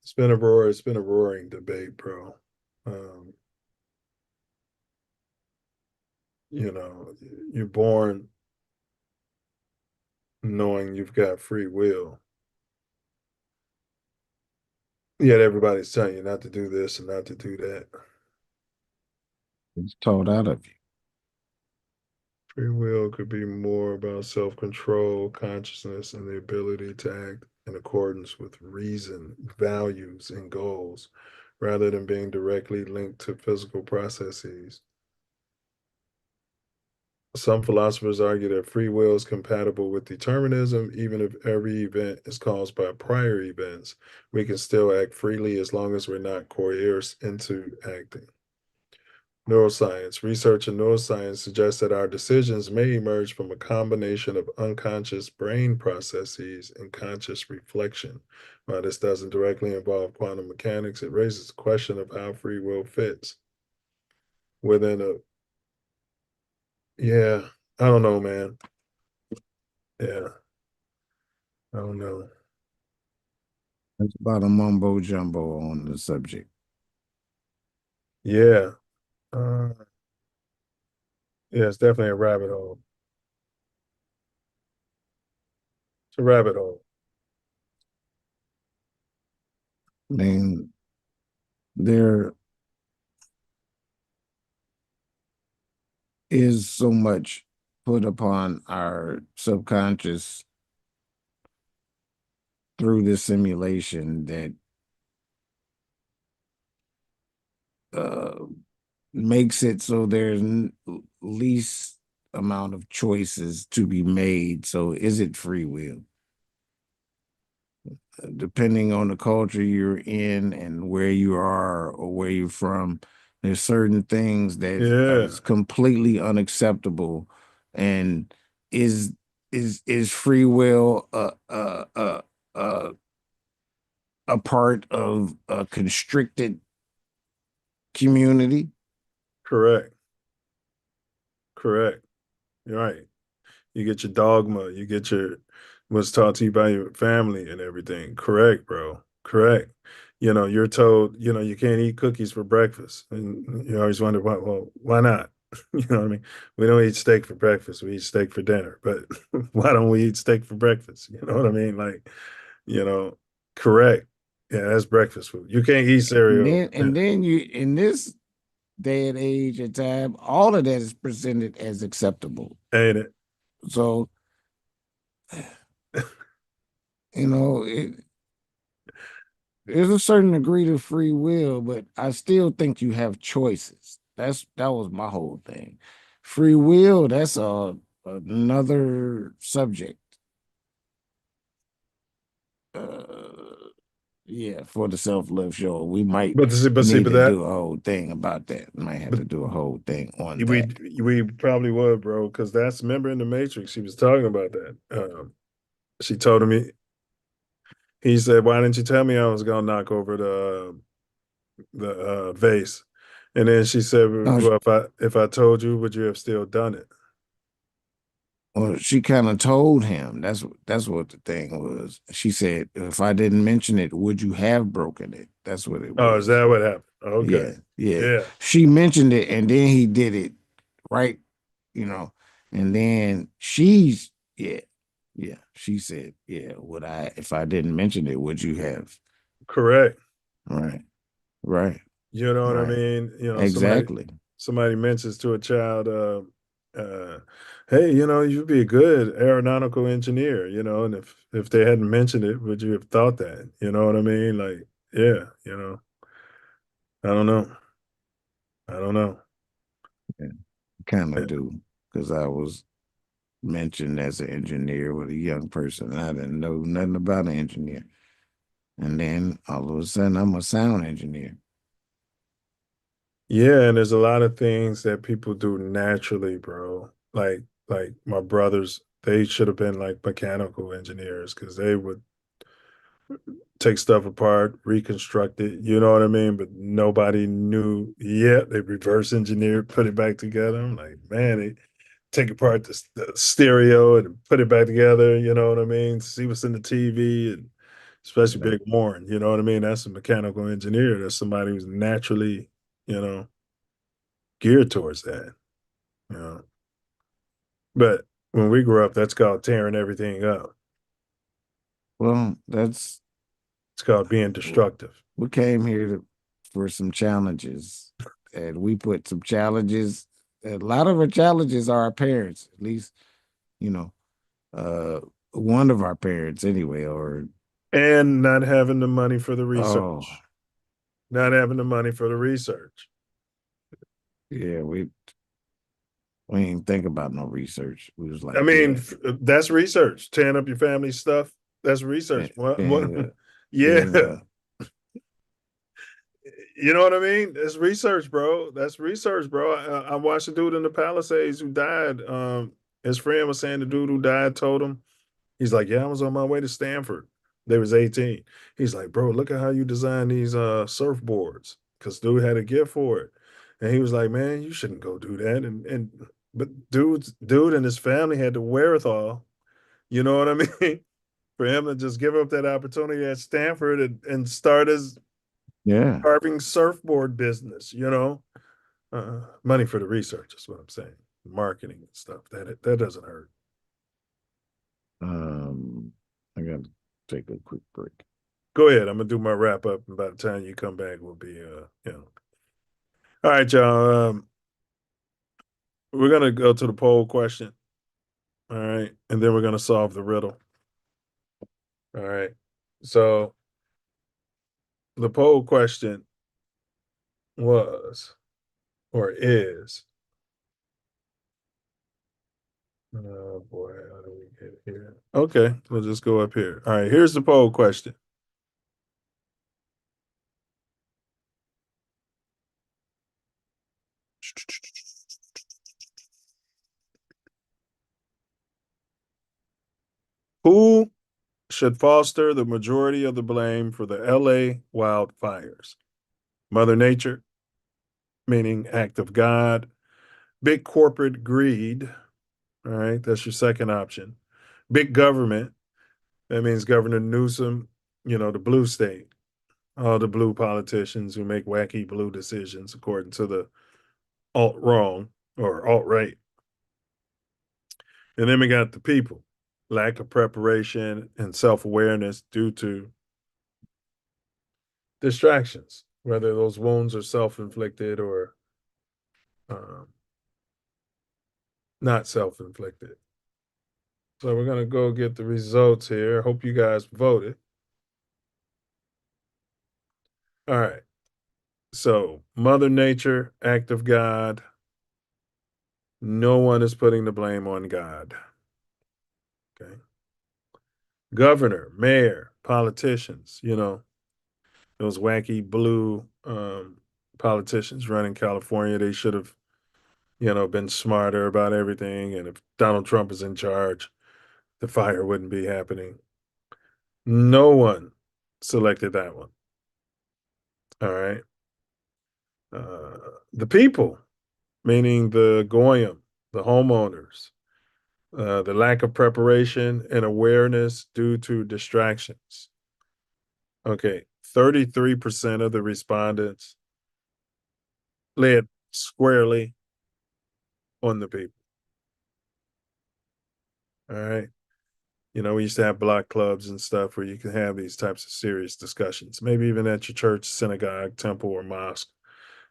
it's been a roaring debate, bro. You're born knowing you've got free will. Yet everybody's telling you not to do this and not to do that. It's taught out of you. Free will could be more about self-control, consciousness, and the ability to act in accordance with reason, values, and goals, rather than being directly linked to physical processes. Some philosophers argue that free will is compatible with determinism. Even if every event is caused by prior events, we can still act freely as long as we're not coerced into acting. Neuroscience. Research in neuroscience suggests that our decisions may emerge from a combination of unconscious brain processes and conscious reflection. While this doesn't directly involve quantum mechanics, it raises the question of how free will fits within a. Yeah, I don't know, man. Yeah, I don't know. It's about a mumbo jumbo on the subject. Yeah. Yeah, it's definitely a rabbit hole. It's a rabbit hole. I mean, there is so much put upon our subconscious through this simulation that makes it so there's least amount of choices to be made. So is it free will? Depending on the culture you're in and where you are or where you're from, there's certain things that is completely unacceptable. And is free will a part of a constricted community? Correct. You're right. You get your dogma, you get your what's taught to you by your family and everything. Correct, bro. Correct. You're told, you can't eat cookies for breakfast. And you always wonder why not? You know what I mean? We don't eat steak for breakfast, we eat steak for dinner. But why don't we eat steak for breakfast? You know what I mean? Like, correct. Yeah, that's breakfast food. You can't eat cereal. And then you in this day and age and time, all of that is presented as acceptable. Ain't it? So, there's a certain degree to free will, but I still think you have choices. That was my whole thing. Free will, that's another subject. Yeah, for the Self Luv Show, we might need to do a whole thing about that. We might have to do a whole thing on that. We probably would, bro, because that's, remember in the Matrix, she was talking about that. She told him, he said, "Why didn't you tell me I was gonna knock over the vase?" And then she said, "Well, if I told you, would you have still done it?" Well, she kind of told him. That's what the thing was. She said, "If I didn't mention it, would you have broken it?" That's what it was. Oh, is that what happened? Okay. Yeah. She mentioned it, and then he did it, right? And then she said, "Yeah, would I? If I didn't mention it, would you have?" Correct. Right. You know what I mean? Exactly. Somebody mentions to a child, "Hey, you'd be a good aeronautical engineer," and if they hadn't mentioned it, would you have thought that? You know what I mean? Like, yeah, I don't know. Yeah, kind of do, because I was mentioned as an engineer with a young person, and I didn't know nothing about an engineer. And then all of a sudden, I'm a sound engineer. Yeah, and there's a lot of things that people do naturally, bro. Like my brothers, they should have been like mechanical engineers because they would take stuff apart, reconstruct it, you know what I mean? But nobody knew yet. They reverse engineered, put it back together. I'm like, man, they take apart the stereo and put it back together, you know what I mean? See what's in the TV, and especially Big Warren, you know what I mean? That's a mechanical engineer. That's somebody who's naturally, geared towards that. But when we grew up, that's called tearing everything up. Well, it's called being destructive. We came here for some challenges, and we put some challenges. A lot of our challenges are our parents, at least, one of our parents anyway, and not having the money for the research. Not having the money for the research. Yeah, we didn't think about no research. We was like, that's research. Tearing up your family's stuff. That's research. Yeah. You know what I mean? That's research, bro. That's research, bro. I watched a dude in the Palisades who died. His friend was saying the dude who died told him, he's like, yeah, I was on my way to Stanford. They was 18. He's like, bro, look at how you design these surfboards. Because dude had a gift for it. And he was like, man, you shouldn't go do that. But dude and his family had the wherewithal, you know what I mean? For him to just give up that opportunity at Stanford and start his carving surfboard business, you know. Money for the research is what I'm saying. Marketing and stuff. That doesn't hurt. I got to take a quick break. Go ahead. I'm gonna do my wrap up, and by the time you come back, we'll be you know. All right, y'all. We're gonna go to the poll question. All right, and then we're gonna solve the riddle. All right. So the poll question was or is, oh boy, how do we get here? Okay, we'll just go up here. All right, here's the poll question. Who should foster the majority of the blame for the LA wildfires? Mother Nature, meaning act of God, big corporate greed. All right, that's your second option. Big government, that means Governor Newsom, you know, the blue state, all the blue politicians who make wacky blue decisions according to the alt wrong or alt right. And then we got the people, lack of preparation and self awareness due to distractions, whether those wounds are self inflicted or not self inflicted. So we're going to go get the results here. Hope you guys voted. All right. So, Mother Nature, act of God. No one is putting the blame on God. Okay. Governor, mayor, politicians, you know, those wacky blue politicians running California, they should have, you know, been smarter about everything. And if Donald Trump is in charge, the fire wouldn't be happening. No one selected that one. All right. The people, meaning the Goyim, the homeowners, the lack of preparation and awareness due to distractions. Okay, 33% of the respondents laid squarely on the people. All right. You know, we used to have block clubs and stuff where you can have these types of serious discussions, maybe even at your church, synagogue, temple, or mosque.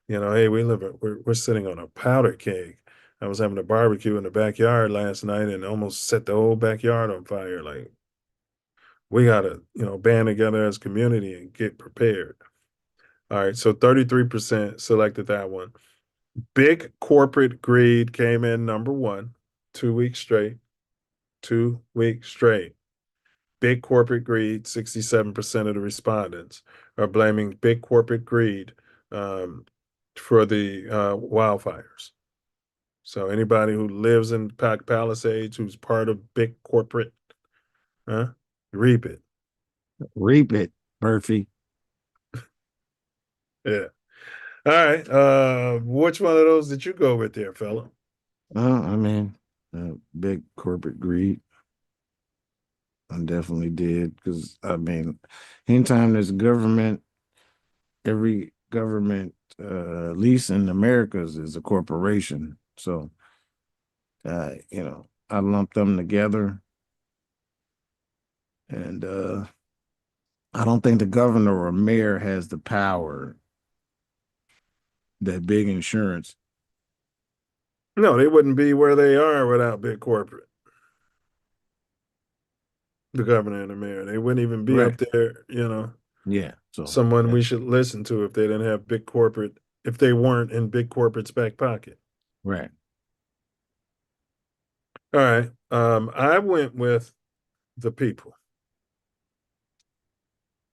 You know, hey, we're sitting on a powder keg. I was having a barbecue in the backyard last night and almost set the whole backyard on fire. Like, we gotta, you know, band together as a community and get prepared. All right, so 33% selected that one. Big corporate greed came in number one, 2 weeks straight. 2 weeks straight. Big corporate greed, 67% of the respondents are blaming big corporate greed for the wildfires. So anybody who lives in Pac-Palisades who's part of big corporate, reap it. Reap it, Murphy. Yeah. All right. Which one of those did you go with there, fella? I mean, big corporate greed. I definitely did because I mean, anytime there's government, every government, at least in Americas, is a corporation. So, you know, I lumped them together, and I don't think the governor or mayor has the power that big insurance. No, they wouldn't be where they are without big corporate. The governor and the mayor, they wouldn't even be up there, you know. Yeah. So someone we should listen to if they didn't have big corporate, if they weren't in big corporate's back pocket. Right. All right. I went with the people.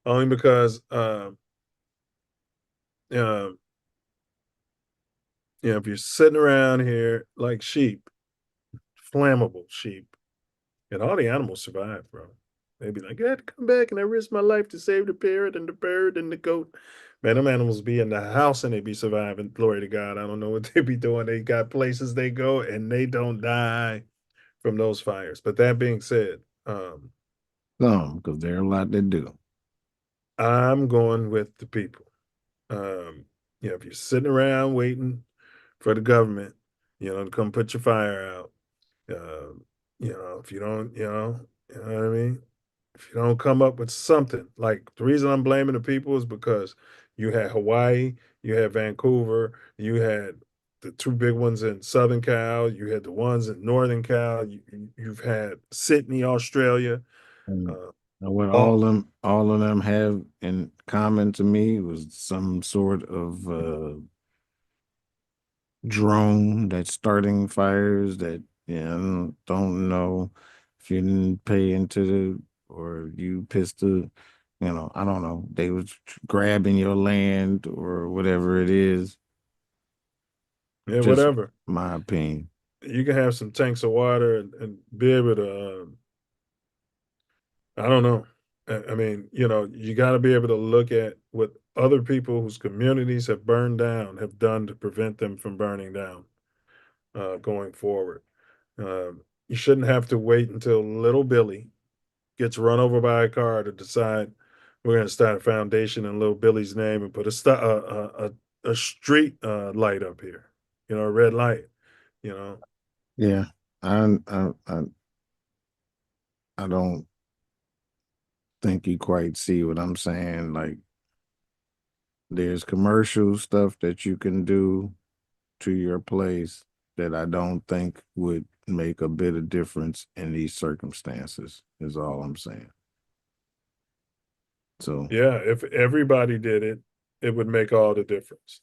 Only because uh, if you're sitting around here like sheep, flammable sheep, and all the animals survive, bro. They'd be like, I had to come back and I risked my life to save the parrot and the bird and the goat. Man, them animals be in the house and they be surviving. Glory to God. I don't know what they be doing. They got places they go and they don't die from those fires. But that being said, because there are a lot that do. I'm going with the people. If you're sitting around waiting for the government, to come put your fire out, if you don't, you know what I mean? If you don't come up with something, like the reason I'm blaming the people is because you had Hawaii, you had Vancouver, you had the two big ones in Southern Cal, you had the ones in Northern Cal, you've had Sydney, Australia. And what all of them have in common to me was some sort of drone that's starting fires that don't know if you didn't pay into the or you pissed the I don't know, they was grabbing your land or whatever it is. Yeah, Just whatever. my opinion. You can have some tanks of water and be able to I don't know. I mean, you got to be able to look at what other people whose communities have burned down have done to prevent them from burning down going forward. You shouldn't have to wait until little Billy gets run over by a car to decide we're going to start a foundation in little Billy's name and put a street light up here, a red light. Yeah, I don't think you quite see what I'm saying. Like, there's commercial stuff that you can do to your place that I don't think would make a bit of difference in these circumstances, is all I'm saying. So yeah, if everybody did it, it would make all the difference.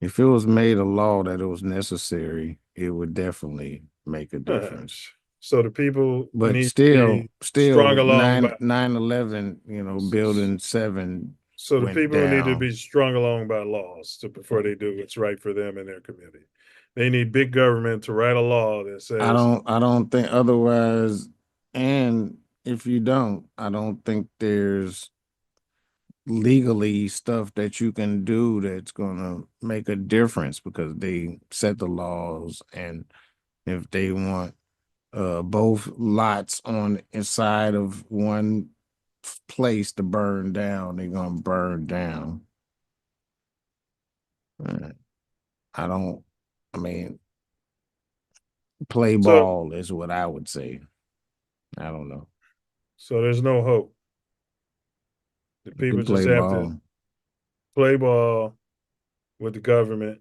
if it was made a law that it was necessary, it would definitely make a difference. So the people But need still to be strung along 9/11, building 7 So the went people need to down. be strung along by laws before they do what's right for them and their community. They need big government to write a law that says I don't think otherwise, and if you don't, I don't think there's legally stuff that you can do that's gonna make a difference because they set the laws, and if they want both lots on inside of one place to burn down, they're gonna burn down. I mean, play ball is what I would say. I don't know. So there's no hope. The people just play have ball. to play ball with the government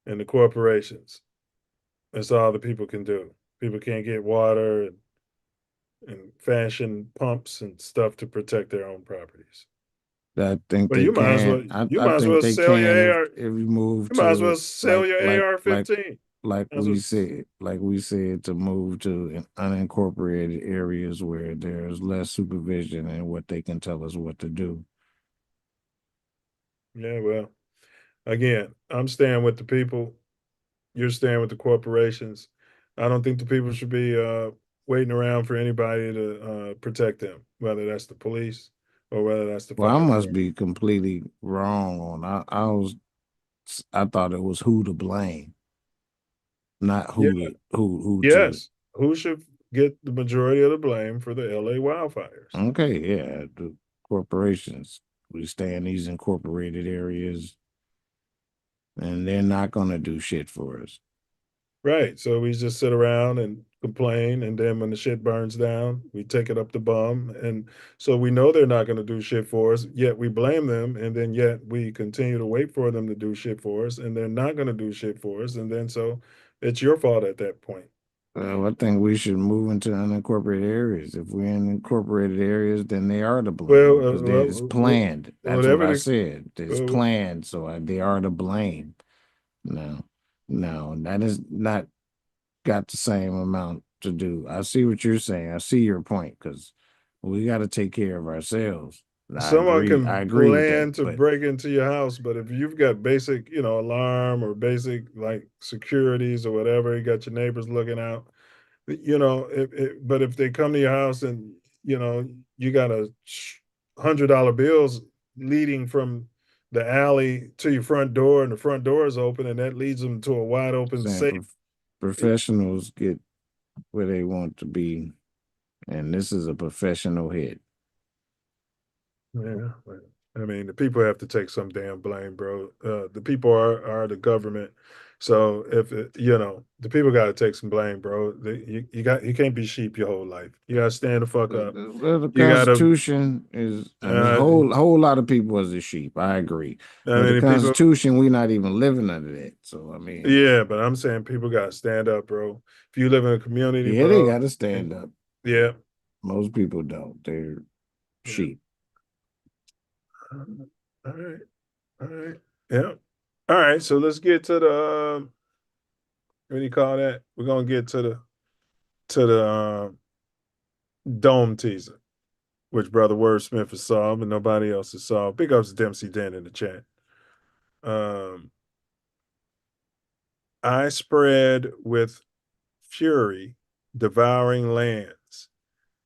and the corporations. That's all the people can do. People can't get water and fashion pumps and stuff to protect their own properties. I think But they you might as well. can. You I might as think well they sell can your AR. if we move You might as well to sell your AR-15. like we said, to move to unincorporated areas where there's less supervision and what they can tell us what to do. Yeah, well, again, I'm staying with the people. You're staying with the corporations. I don't think the people should be waiting around for anybody to protect them, whether that's the police or whether that's the Well, I fire must department. be completely wrong on. I thought it was who to blame, not who to. Yes. Who should get the majority of the blame for the LA wildfires? Okay, yeah, the corporations. We stay in these incorporated areas, and they're not going to do shit for us. Right. So we just sit around and complain, and then when the shit burns down, we take it up the bum. And so we know they're not going to do shit for us, yet we blame them, and then yet we continue to wait for them to do shit for us, and they're not going to do shit for us. And then so it's your fault at that point. I think we should move into unincorporated areas. If we're in incorporated areas, then they are to blame because it's planned. That's what I said. It's planned, so they are to blame. No, that is not got the same amount to do. I see what you're saying. I see your point because we got to take care of ourselves. Someone I can agree with plan that. to But break into your house, but if you've got basic, alarm or basic like securities or whatever, you got your neighbors looking out, but if they come to your house and you got $100 bills leading from the alley to your front door, and the front door is open, and that leads them to a wide open saying safe. professionals get where they want to be, and this is a professional hit. Yeah, I mean, the people have to take some damn blame, bro. The people are the government, so if the people got to take some blame, bro. You can't be sheep your whole life. You got to stand the fuck up. The You got to. Constitution is, I mean, whole lot of people as a sheep. I agree, but the mean, Constitution, we're not even living under that. So I mean, yeah, but I'm saying people got to stand up, bro. If you live in a community, yeah, bro, they got to stand up. Yeah, most people don't. They're sheep. All right, all right, yeah, all right. So let's get to the what do you call that? We're gonna get to the dome teaser, which Brother Wordsmith has solved and nobody else has solved. Big ups to Dempsey Den in the chat. I spread with fury, devouring lands,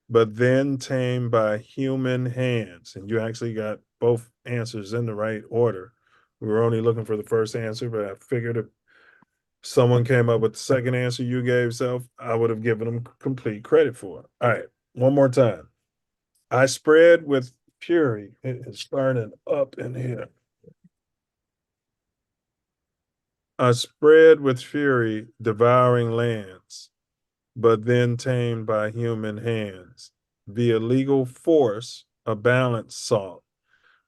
but then tamed by human hands. And you actually got both answers in the right order. We were only looking for the first answer, but I figured if someone came up with the second answer you gave, Self, I would have given them complete credit for it. All right, one more time. I spread with fury. It is burning up in here. I spread with fury, devouring lands, but then tamed by human hands. Via legal force, a balance sought,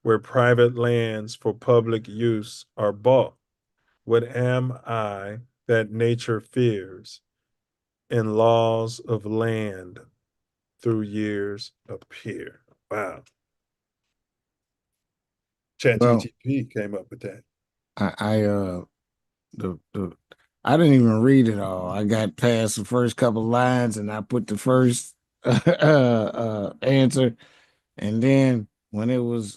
where private lands for public use are bought. What am I that nature fears? In laws of land through years appear. Wow. ChatGPT came up with that. I didn't even read it all. I got past the first couple lines and I put the first answer, and then when it was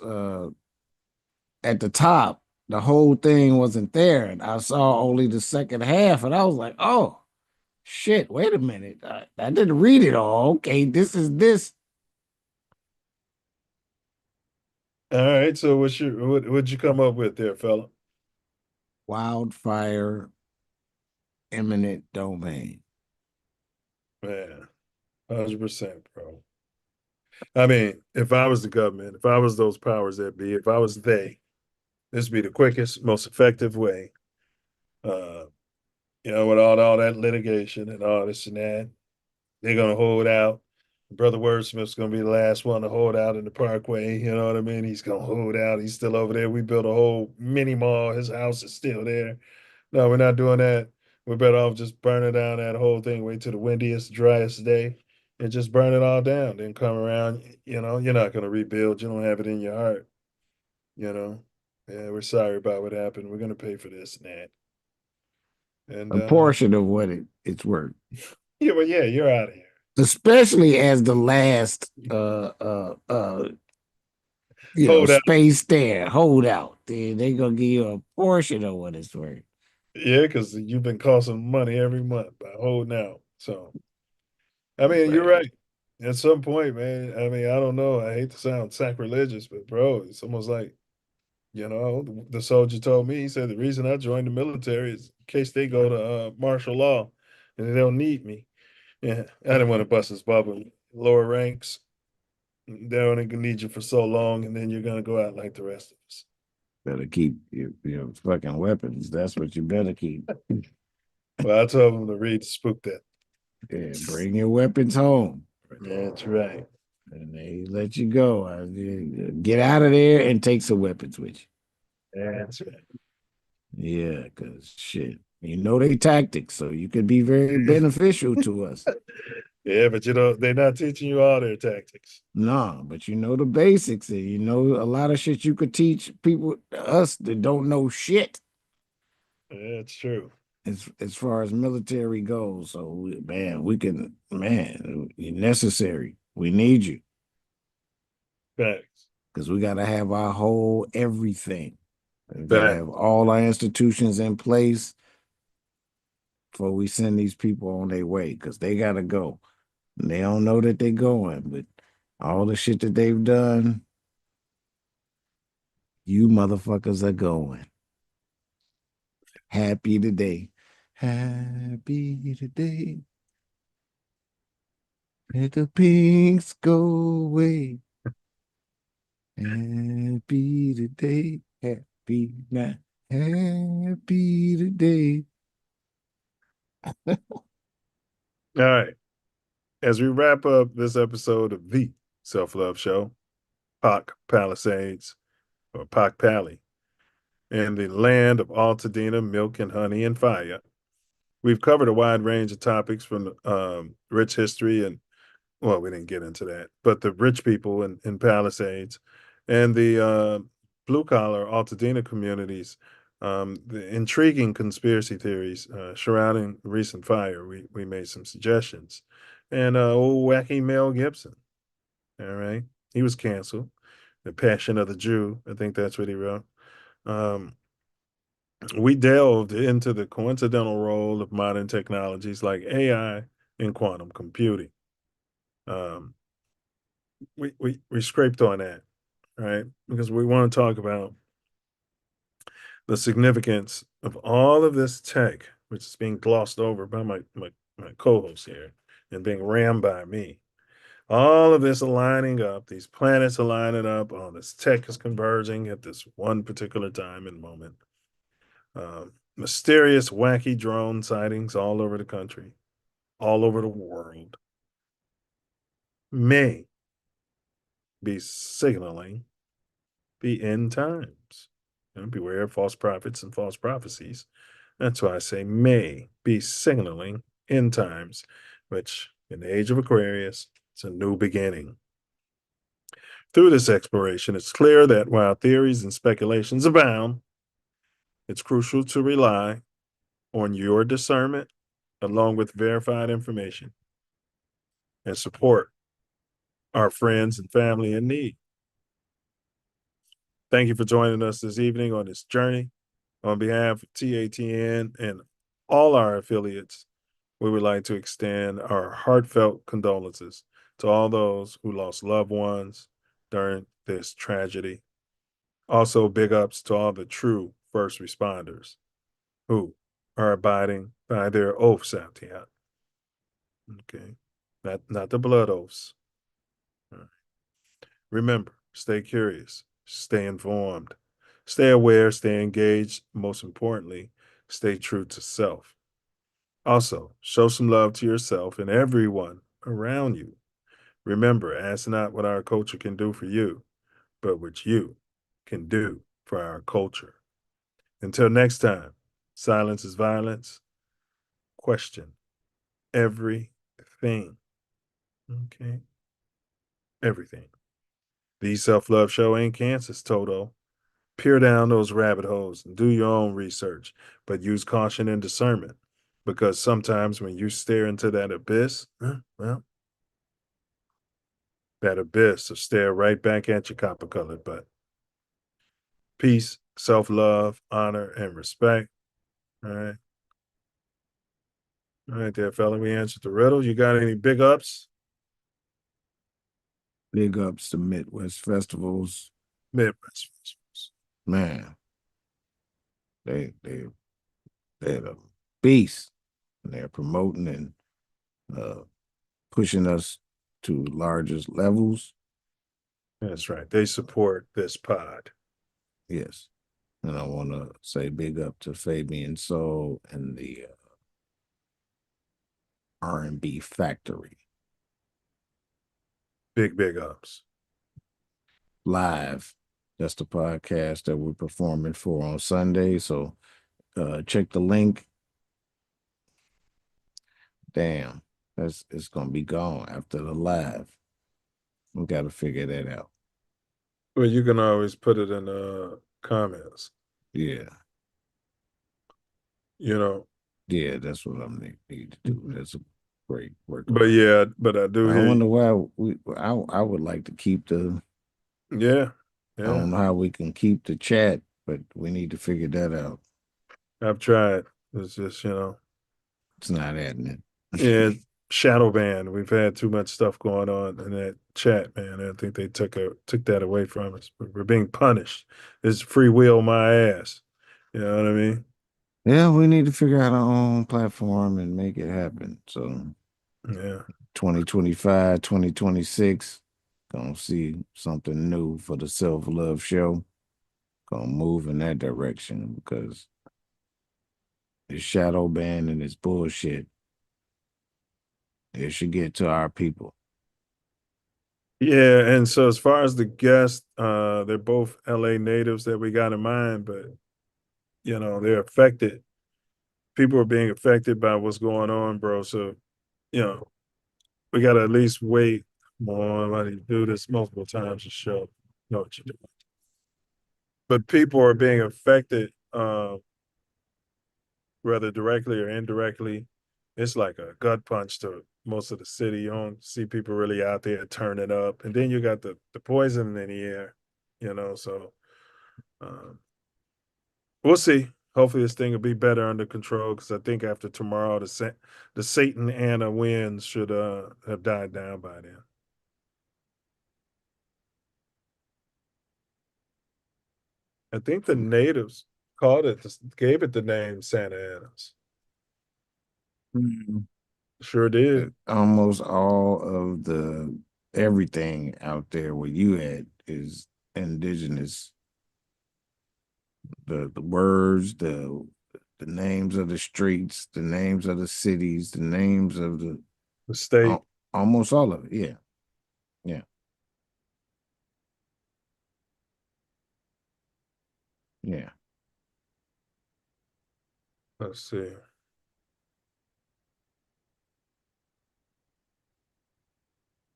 at the top, the whole thing wasn't there, and I saw only the second half, and I was like, "Oh, shit! Wait a minute! I didn't read it all. Okay, this is this." All right. So what'd you come up with there, fella? Wildfire, eminent domain. Man, 100%, bro. I mean, if I was the government, if I was those powers that be, if I was this would be the quickest, most effective way. With all that litigation and all this and that, they're gonna hold out. Brother Wordsmith's gonna be the last one to hold out in the Parkway. You know what I mean? He's gonna hold out. He's still over there. We built a whole mini mall. His house is still there. No, we're not doing that. We're better off just burning down that whole thing. Wait till the windiest, driest day, and just burn it all down. Then come around. You're not gonna rebuild. You don't have it in your heart. Yeah, we're sorry about what happened. We're gonna pay for this and that. And A portion of what it's worth. Yeah, well, yeah, you're out of here. Especially as the last space there, hold out. They gonna give you a portion of what it's worth. Yeah, because you've been costing money every month by holding out. So I mean, you're right. At some point, man, I mean, I don't know. I hate to sound sacrilegious, but bro, it's almost like, the soldier told me, he said, the reason I joined the military is in case they go to martial law and they don't need me. Yeah, I didn't want to bust his bubble. Lower ranks, they only gonna need you for so long, and then you're gonna go out like the rest of us. Better keep your fucking weapons. That's what you better keep. Well, I told him to read Spook That. Yeah, bring your weapons home. That's right. And they let you go. Get out of there and take some weapons with you. That's right. Yeah, because shit, they tactics, so you could be very beneficial to us. Yeah, but they're not teaching you all their tactics. No, but the basics, and a lot of shit you could teach us that don't know shit. Yeah, it's true. As far as military goes, so you're necessary. We need you. Facts. because we got to have our whole everything. We got to have all our institutions in place before we send these people on their way, because they got to go. And they don't know that they're going, but all the shit that they've done, you motherfuckers are going. Happy today. Happy today. Let the pinks go away. Happy today. Happy now. Happy today. All right. As we wrap up this episode of the Self Love Show, Pac-Palisades, or Pac-Pali, in the land of Altadena, milk and honey and fire, we've covered a wide range of topics from rich history and, well, we didn't get into that, but the rich people in Palisades and the blue-collar Altadena communities, the intriguing conspiracy theories surrounding recent fire. We made some suggestions. And old wacky Mel Gibson, all right? He was canceled. The Passion of the Jew, I think that's what he wrote. We delved into the coincidental role of modern technologies like AI and quantum computing. We scraped on that, right? Because we want to talk about the significance of all of this tech, which is being glossed over by my co-host here and being rammed by me. All of this aligning up, these planets aligning up, all this tech is converging at this one particular time and moment. Mysterious, wacky drone sightings all over the country, all over the world, may be signaling the end times. And beware of false prophets and false prophecies. That's why I say may be signaling end times, which in the age of Aquarius, it's a new beginning. Through this exploration, it's clear that while theories and speculations abound, it's crucial to rely on your discernment along with verified information and support our friends and family in need. Thank you for joining us this evening on this journey. On behalf of TATN and all our affiliates, we would like to extend our heartfelt condolences to all those who lost loved ones during this tragedy. Also, big ups to all the true first responders who are abiding by their oaths out here. Okay, not the blood oaths. All right. Remember, stay curious, stay informed, stay aware, stay engaged. Most importantly, stay true to self. Also, show some love to yourself and everyone around you. Remember, ask not what our culture can do for you, but what you can do for our culture. Until next time, silence is violence. Question everything. Okay? Everything. The Self Love Show ain't Kansas, Toto. Peer down those rabbit holes and do your own research, but use caution and discernment. Because sometimes when you stare into that abyss, well, that abyss will stare right back at your copper-colored butt. Peace, self-love, honor, and respect. All right. All right there, fella. We answered the riddle. You got any big ups? Big ups to Midwest Festivals. Midwest Festivals. Man. They're a beast. And they're promoting and pushing us to largest levels. That's right. They support this pod. Yes. And I want to say big up to Fabian Soul and the R&B Factory. Big ups. Live. That's the podcast that we're performing for on Sunday. So check the link. Damn, it's gonna be gone after the live. We got to figure that out. Well, you can always put it in comments. Yeah. You know. Yeah, that's what I need to do. That's a great work. But yeah, but I do. I wonder why I would like to keep the. Yeah. I don't know how we can keep the chat, but we need to figure that out. I've tried. It's just, it's not happening. Yeah, shadow ban. We've had too much stuff going on in that chat, man. I think they took that away from us. We're being punished. It's free will my ass. You know what I mean? Yeah, we need to figure out our own platform and make it happen. So yeah, 2025, 2026, gonna see something new for the Self Love Show. Gonna move in that direction because this shadow ban and this bullshit, it should get to our people. Yeah, and so as far as the guests, they're both LA natives that we got in mind, but they're affected. People are being affected by what's going on, bro. So, we gotta at least wait. More. I do this multiple times to show know what you're doing. But people are being affected, whether directly or indirectly. It's like a gut punch to most of the city. You don't see people really out there turning up. And then you got the poison in the air, so we'll see. Hopefully this thing will be better under control because I think after tomorrow, the Satan Anna winds should have died down by then. I think the natives gave it the name Santa Ana's. Sure did. Almost all of everything out there where you at is indigenous. The words, the names of the streets, the names of the cities, the names of the state. Almost all of it. Yeah. Yeah. Yeah. Let's see.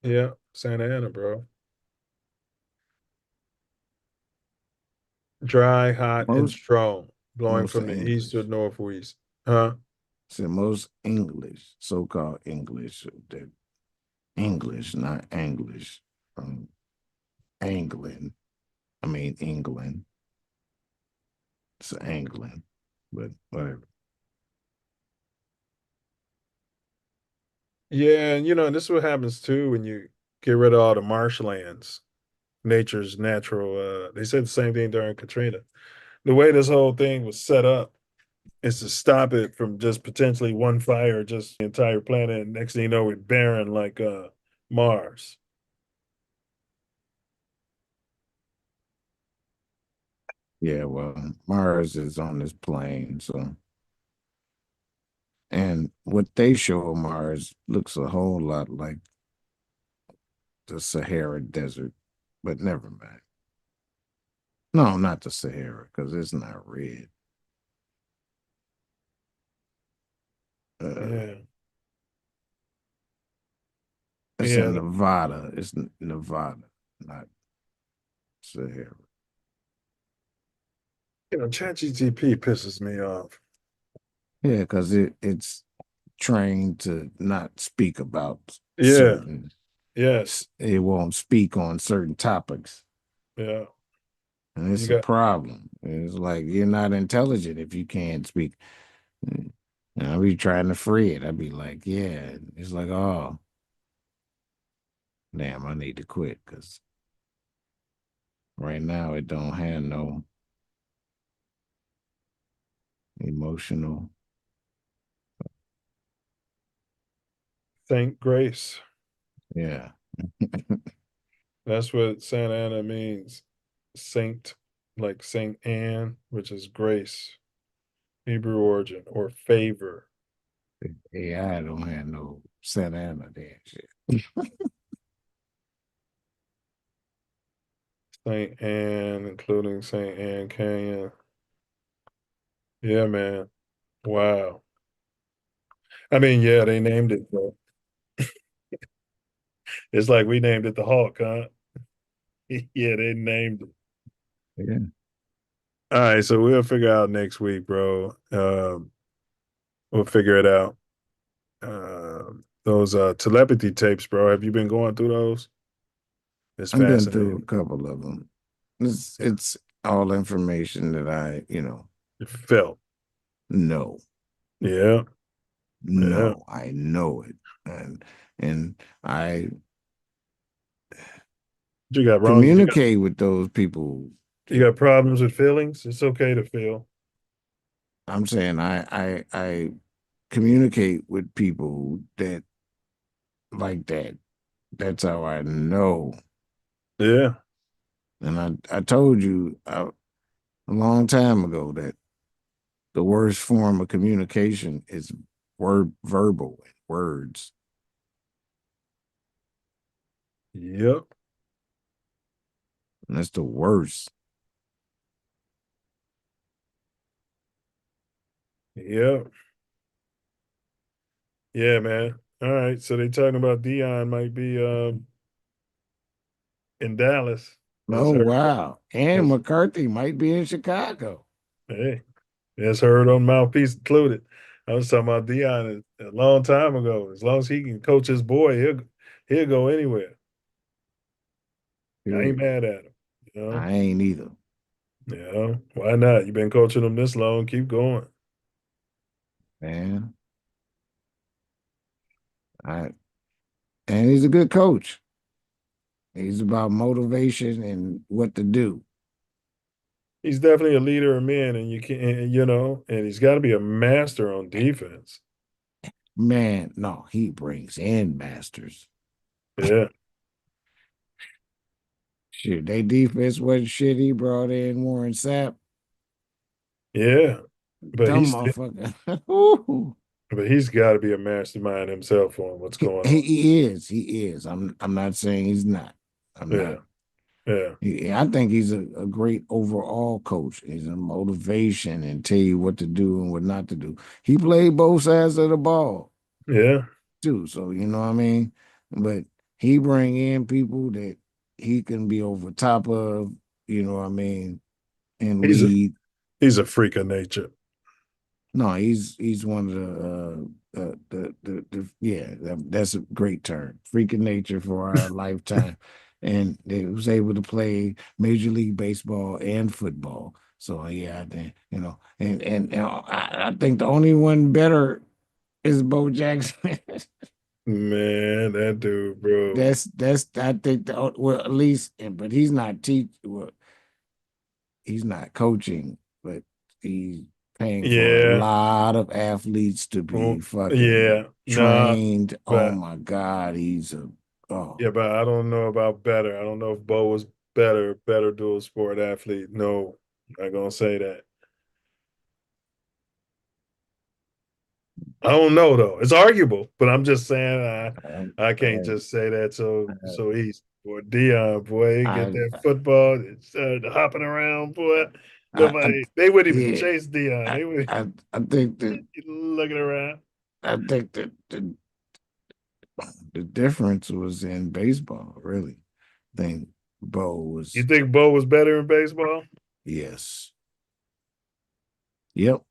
Yeah, Santa Ana, bro. Dry, hot, and strong, blowing from the east to northwest. Huh? So most English, so-called English, English, not English, England. I mean England. It's England, but whatever. Yeah, and this is what happens too when you get rid of all the marshlands. Nature's natural. They said the same thing during Katrina. The way this whole thing was set up is to stop it from just potentially one fire, just the entire planet. And next thing you know, we're barren like Mars. Yeah, well, Mars is on this plane, so. And what they show of Mars looks a whole lot like the Sahara Desert, but never mind. No, not the Sahara, because it's not red. Yeah. It's in Nevada. It's Nevada, not Sahara. ChatGPT pisses me off. Yeah, because it's trained to not speak about certain. Yes. It won't speak on certain topics. Yeah. And it's a problem. It's like you're not intelligent if you can't speak. And I'll be trying to free it. I'd be like, yeah. It's like, oh, damn, I need to quit because right now it don't have no emotional. Thank grace. Yeah. That's what Santa Ana means. Saint, like Saint Anne, which is grace, Hebrew origin, or favor. AI don't have no Santa Ana there shit. Saint Anne, including Saint Anne Canyon. Yeah, man. Wow. I mean, yeah, they named it, bro. It's like we named it the Hawk, huh? Yeah, they named it. Yeah. All right, so we'll figure out next week, bro. We'll figure it out. Those telepathy tapes, bro. Have you been going through those? It's I've been fascinating. through a couple of them. It's all information that I, felt. No. Yeah. No, I know it. And I You got wrong. communicate with those people. You got problems with feelings. It's okay to feel. I'm saying I communicate with people that like that. That's how I know. Yeah. And I told you a long time ago that the worst form of communication is verbal words. Yep. And that's the worst. Yep. Yeah, man. All right. So they talking about Dion might be in Dallas. Oh, wow. And McCarthy might be in Chicago. Hey, that's heard on Mouthpiece Included. I was talking about Dion a long time ago. As long as he can coach his boy, he'll go anywhere. I ain't mad at him. I ain't either. Yeah, why not? You've been coaching him this long. Keep going. Man. And he's a good coach. He's about motivation and what to do. He's definitely a leader of men, and and he's got to be a master on defense. Man, no, he brings in masters. Yeah. Shit, they defense wasn't shit. He brought in Warren Sapp. Yeah. But Dumb motherfucker. But he's got to be a mastermind himself on what's going on. He is. I'm not saying he's not. I'm not. Yeah. I think he's a great overall coach. He's a motivation and tell you what to do and what not to do. He played both sides of the ball. Yeah. Too. So you know what I mean? But he bring in people that he can be over top of, you know what I mean, and lead. He's a freak of nature. No, he's one of that's a great term. Freak of nature for our lifetime. And they was able to play Major League Baseball and football. So yeah, and I think the only one better is Bo Jackson. Man, that dude, bro. That's I think at least, but he's not he's not coaching, but he's paying for a lot of athletes to be fucking trained. Oh my God, Yeah, but I don't know about better. I don't know if Bo was better dual sport athlete. No, I'm not gonna say that. I don't know though. It's arguable, but I'm just saying I can't just say that so easy. Boy, Dion, boy, he get that football, the hopping around, boy. They wouldn't even chase Dion. They would. I think that looking around. I think that the difference was in baseball. Really, I think Bo was. You think Bo was better in baseball? Yes. Yep.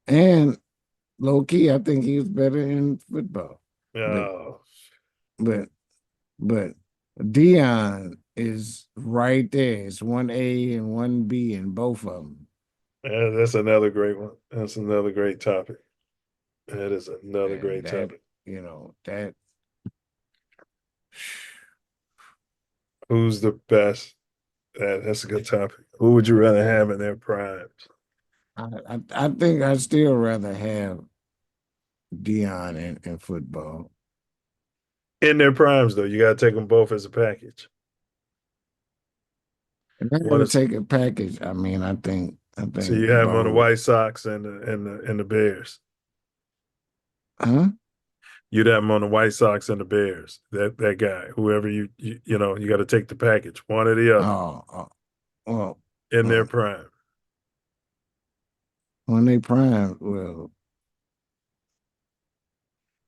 And low key, I think he was better in football. Oh. But Dion is right there. It's 1A and 1B in both of them. Yeah, that's another great one. That's another great topic. That is another great topic. That. Who's the best? That's a good topic. Who would you rather have in their primes? I think I'd still rather have Dion in football. In their primes, though, you got to take them both as a package. If I got to take a package, I mean, I think. So you have them on the White Sox and the Bears. Huh? You'd have them on the White Sox and the Bears. That guy, whoever you got to take the package, one or the other. Well, in their prime. When they prime, well,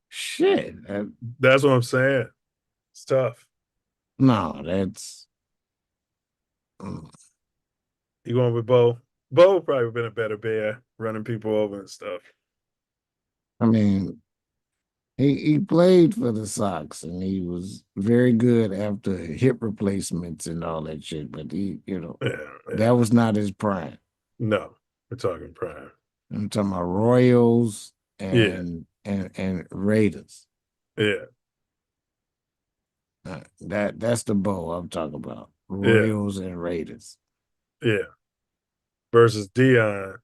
shit. That's what I'm saying. It's tough. No, that's. You going with Bo? Bo would probably been a better Bear, running people over and stuff. I mean, He played for the Sox, and he was very good after hip replacements and all that shit. But that was not his prime. No, we're talking prime. I'm talking about Royals Yeah. and Raiders. Yeah. That's the bowl I'm talking about. Royals and Raiders. Yeah. Versus Dion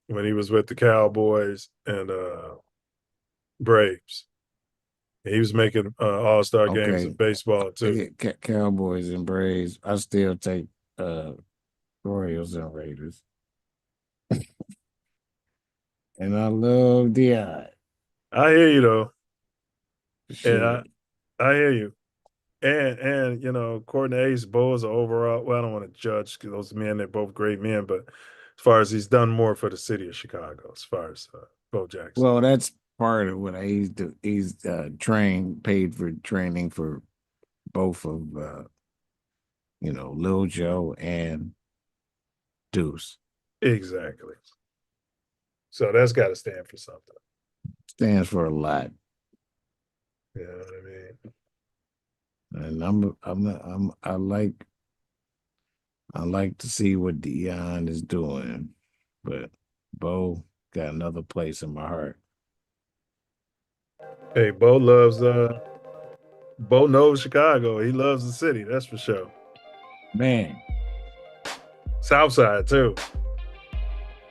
when he was with the Cowboys and Braves. He was making all-star games in baseball too. Cowboys and Braves. I still take Royals and Raiders. And I love Dion. I hear you though. Shit. And I hear you. And according to Ace, Bo is overall. Well, I don't want to judge those men; they're both great men. But as far as he's done more for the city of Chicago, as far as Bo Jackson. Well, that's part of what he's paid for training for both of Lil Joe and Deuce. Exactly. So that's got to stand for something. Stands for a lot. You know what I mean? And I like to see what Dion is doing, but Bo got another place in my heart. Hey, Bo knows Chicago. He loves the city, that's for sure. Man. Southside too.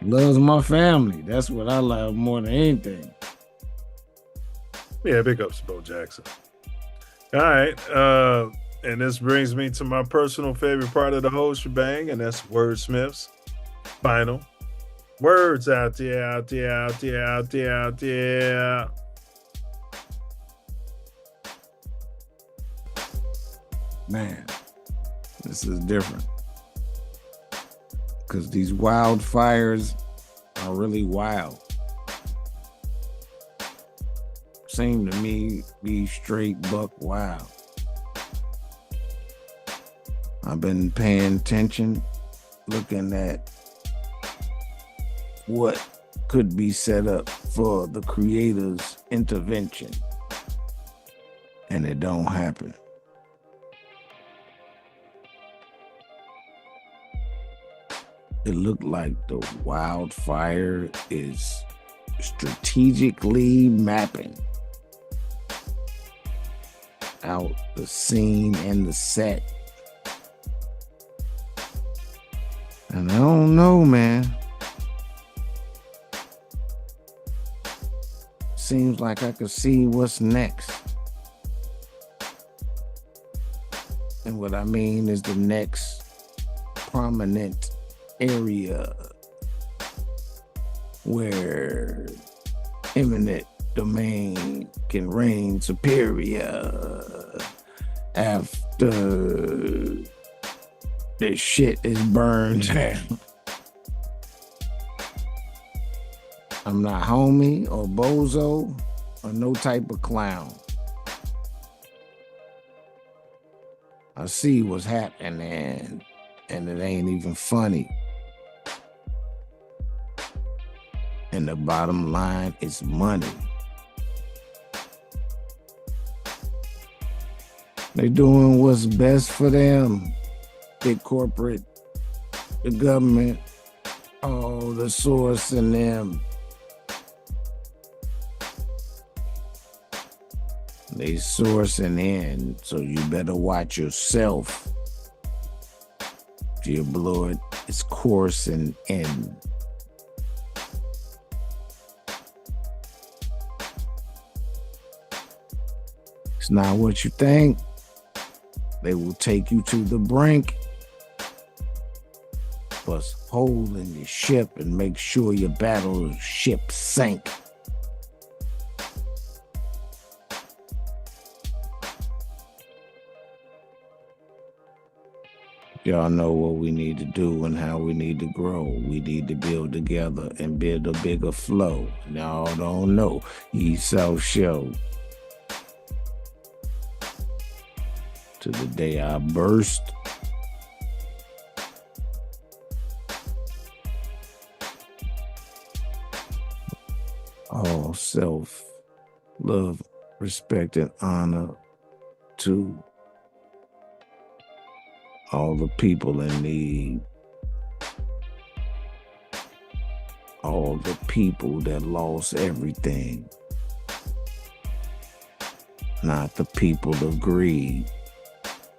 Loves my family. That's what I love more than anything. Yeah, big ups to Bo Jackson. All right. And this brings me to my personal favorite part of the whole shebang, and that's Wordsmith's final words out there. Man, this is different. Because these wildfires are really wild. Seem to me be straight buck wild. I've been paying attention, looking at what could be set up for the creator's intervention, and it don't happen. It looked like the wildfire is strategically mapping out the scene and the set. And I don't know, man. Seems like I could see what's next. And what I mean is the next prominent area where eminent domain can reign superior after the shit is burned down. I'm not homie or bozo or no type of clown. I see what's happening and it ain't even funny. And the bottom line is money. They doing what's best for them. Big corporate, the government, the source in them. They sourcing in, so you better watch yourself. Your blood is coursing in. It's not what you think. They will take you to the brink. But hold in your ship and make sure your battleship sink. Y'all know what we need to do and how we need to grow. We need to build together and build a bigger flow. Y'all don't know. Self Show. To the day I burst. All self love, respect, and honor to all the people in need, all the people that lost everything, not the people of greed,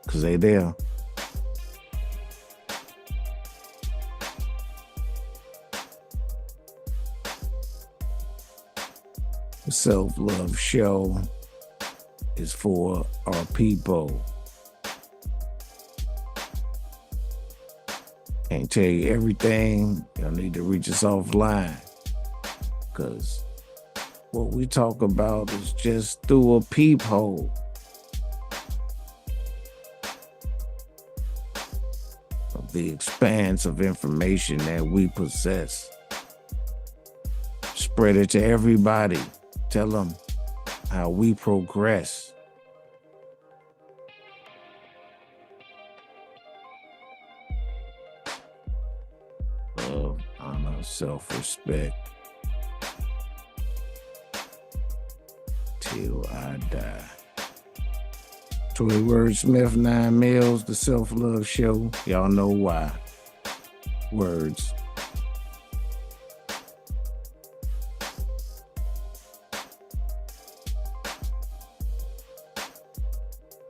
because they there. The Self Love Show is for our people. Can't tell you everything. Y'all need to reach us offline, because what we talk about is just through a peephole. Of the expanse of information that we possess. Spread it to everybody. Tell them how we progress. Love, honor, self-respect. Till I die. Toy Wordsmith, 9 Mills, the Self Love Show. Y'all know why. Words.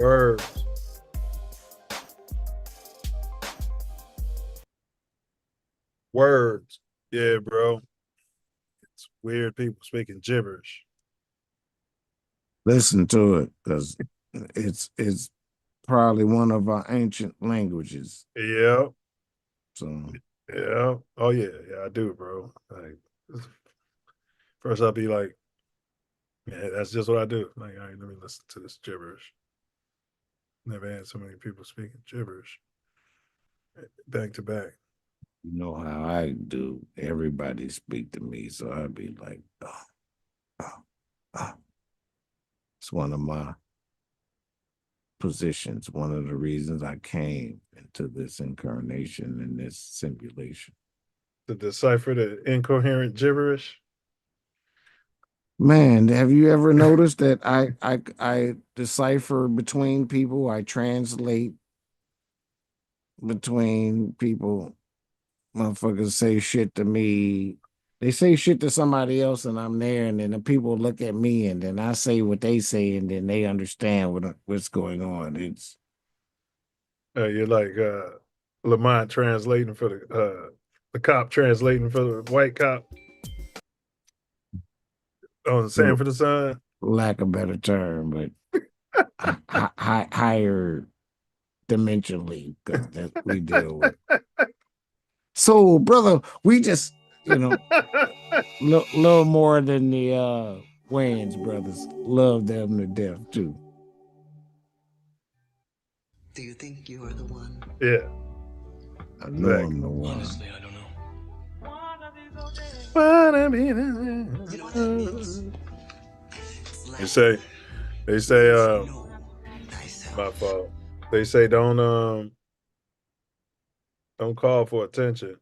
Words. Words. Yeah, bro. It's weird people speaking gibberish. Listen to it, because it's probably one of our ancient languages. Yeah. So yeah. Oh yeah, yeah, I do, bro. Like, first I'll be like, yeah, that's just what I do. Like, all right, let me listen to this gibberish. Never had so many people speaking gibberish back to back. You know how I do. Everybody speak to me, so I'd be like, It's one of my positions, one of the reasons I came into this incarnation and this simulation. To decipher the incoherent gibberish? Man, have you ever noticed that I decipher between people? I translate between people. Motherfuckers say shit to me. They say shit to somebody else and I'm there, and then the people look at me and then I say what they say and then they understand what's going on. It's you're like Lamont translating for the cop translating for the white cop on Sanford the Sun. Lack of better term, but higher dimensionally, because that we deal with. So, brother, we just, little more than the Wayans brothers. Love them to death, too. Do you think you are the one? Yeah. I know I'm the one. Honestly, I don't know. You know what that means? They say, my fault. They say don't call for attention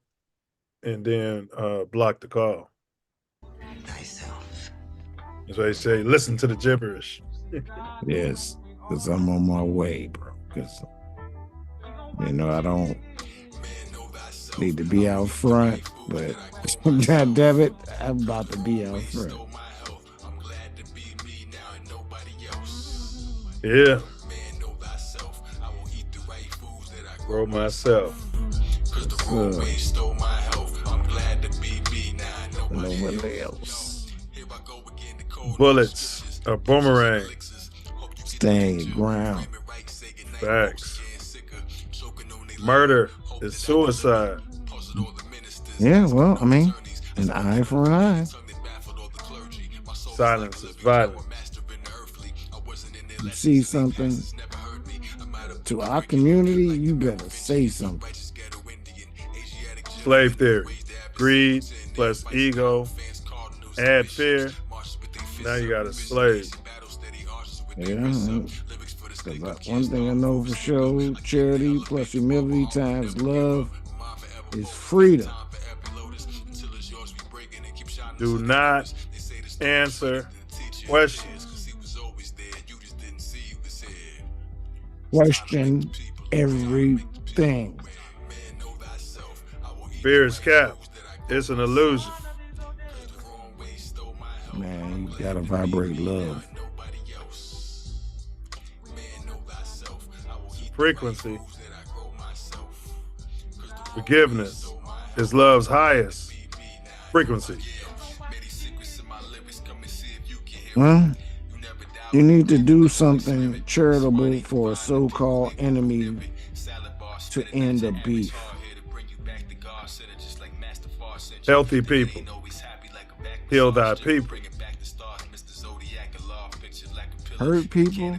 and then block the call. Thyself. That's why they say, listen to the gibberish. Yes, because I'm on my way, bro. Because, I don't need to be out front, but God damn it, I'm about to be out front. Yeah. Grow myself. Nobody else. Bullets, a boomerang. Staying your ground. Facts. Murder is suicide. Yeah, well, an eye for an eye. Silence is violence. You see something to our community, you better say something. Slave theory. Greed plus ego. Add fear. Now you got a slave. Yeah. One thing I know for sure, charity plus humility times love is freedom. Do not answer Questions. Question everything. Fear is cap. It's an illusion. Man, you gotta vibrate love. Frequency. Forgiveness is love's highest frequency. Well, you need to do something charitable for a so-called enemy to end a beef. Healthy people. Heal thy people. Hurt people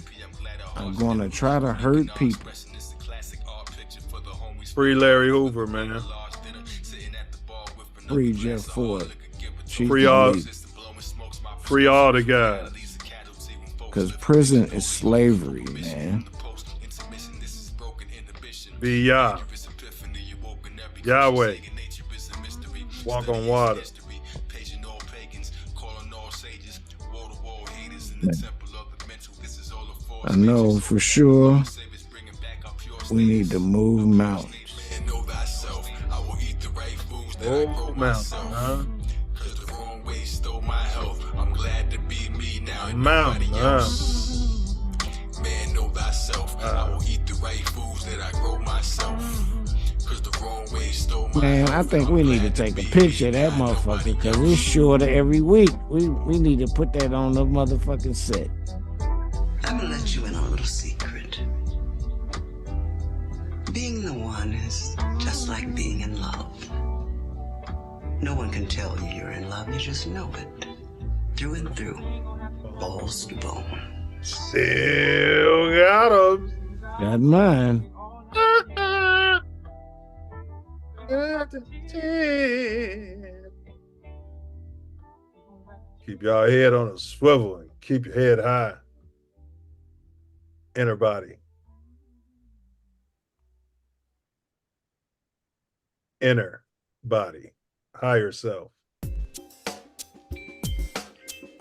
are going to try to hurt people. Free Larry Hoover, man. Free Jeff Ford. Free all the guys. Because prison is slavery, man. Be Yah. Yahweh. Walk on water. I know for sure we need to move mountains. Oh, mountain, huh? Mountain, huh? Man, know thyself. I will eat the right foods that I grow myself. Cause the wrong way stole my Man, I think we need to take a picture of that motherfucker because it's shorter every week. We need to put that on the motherfucking set. I'm gonna let you in on a little secret. Being the one is just like being in love. No one can tell you you're in love, you just know it. Through and through. Balls to bone. Still got 'em. Got mine. Keep your head on a swivel and keep your head high. Inner body. Inner body. Higher self.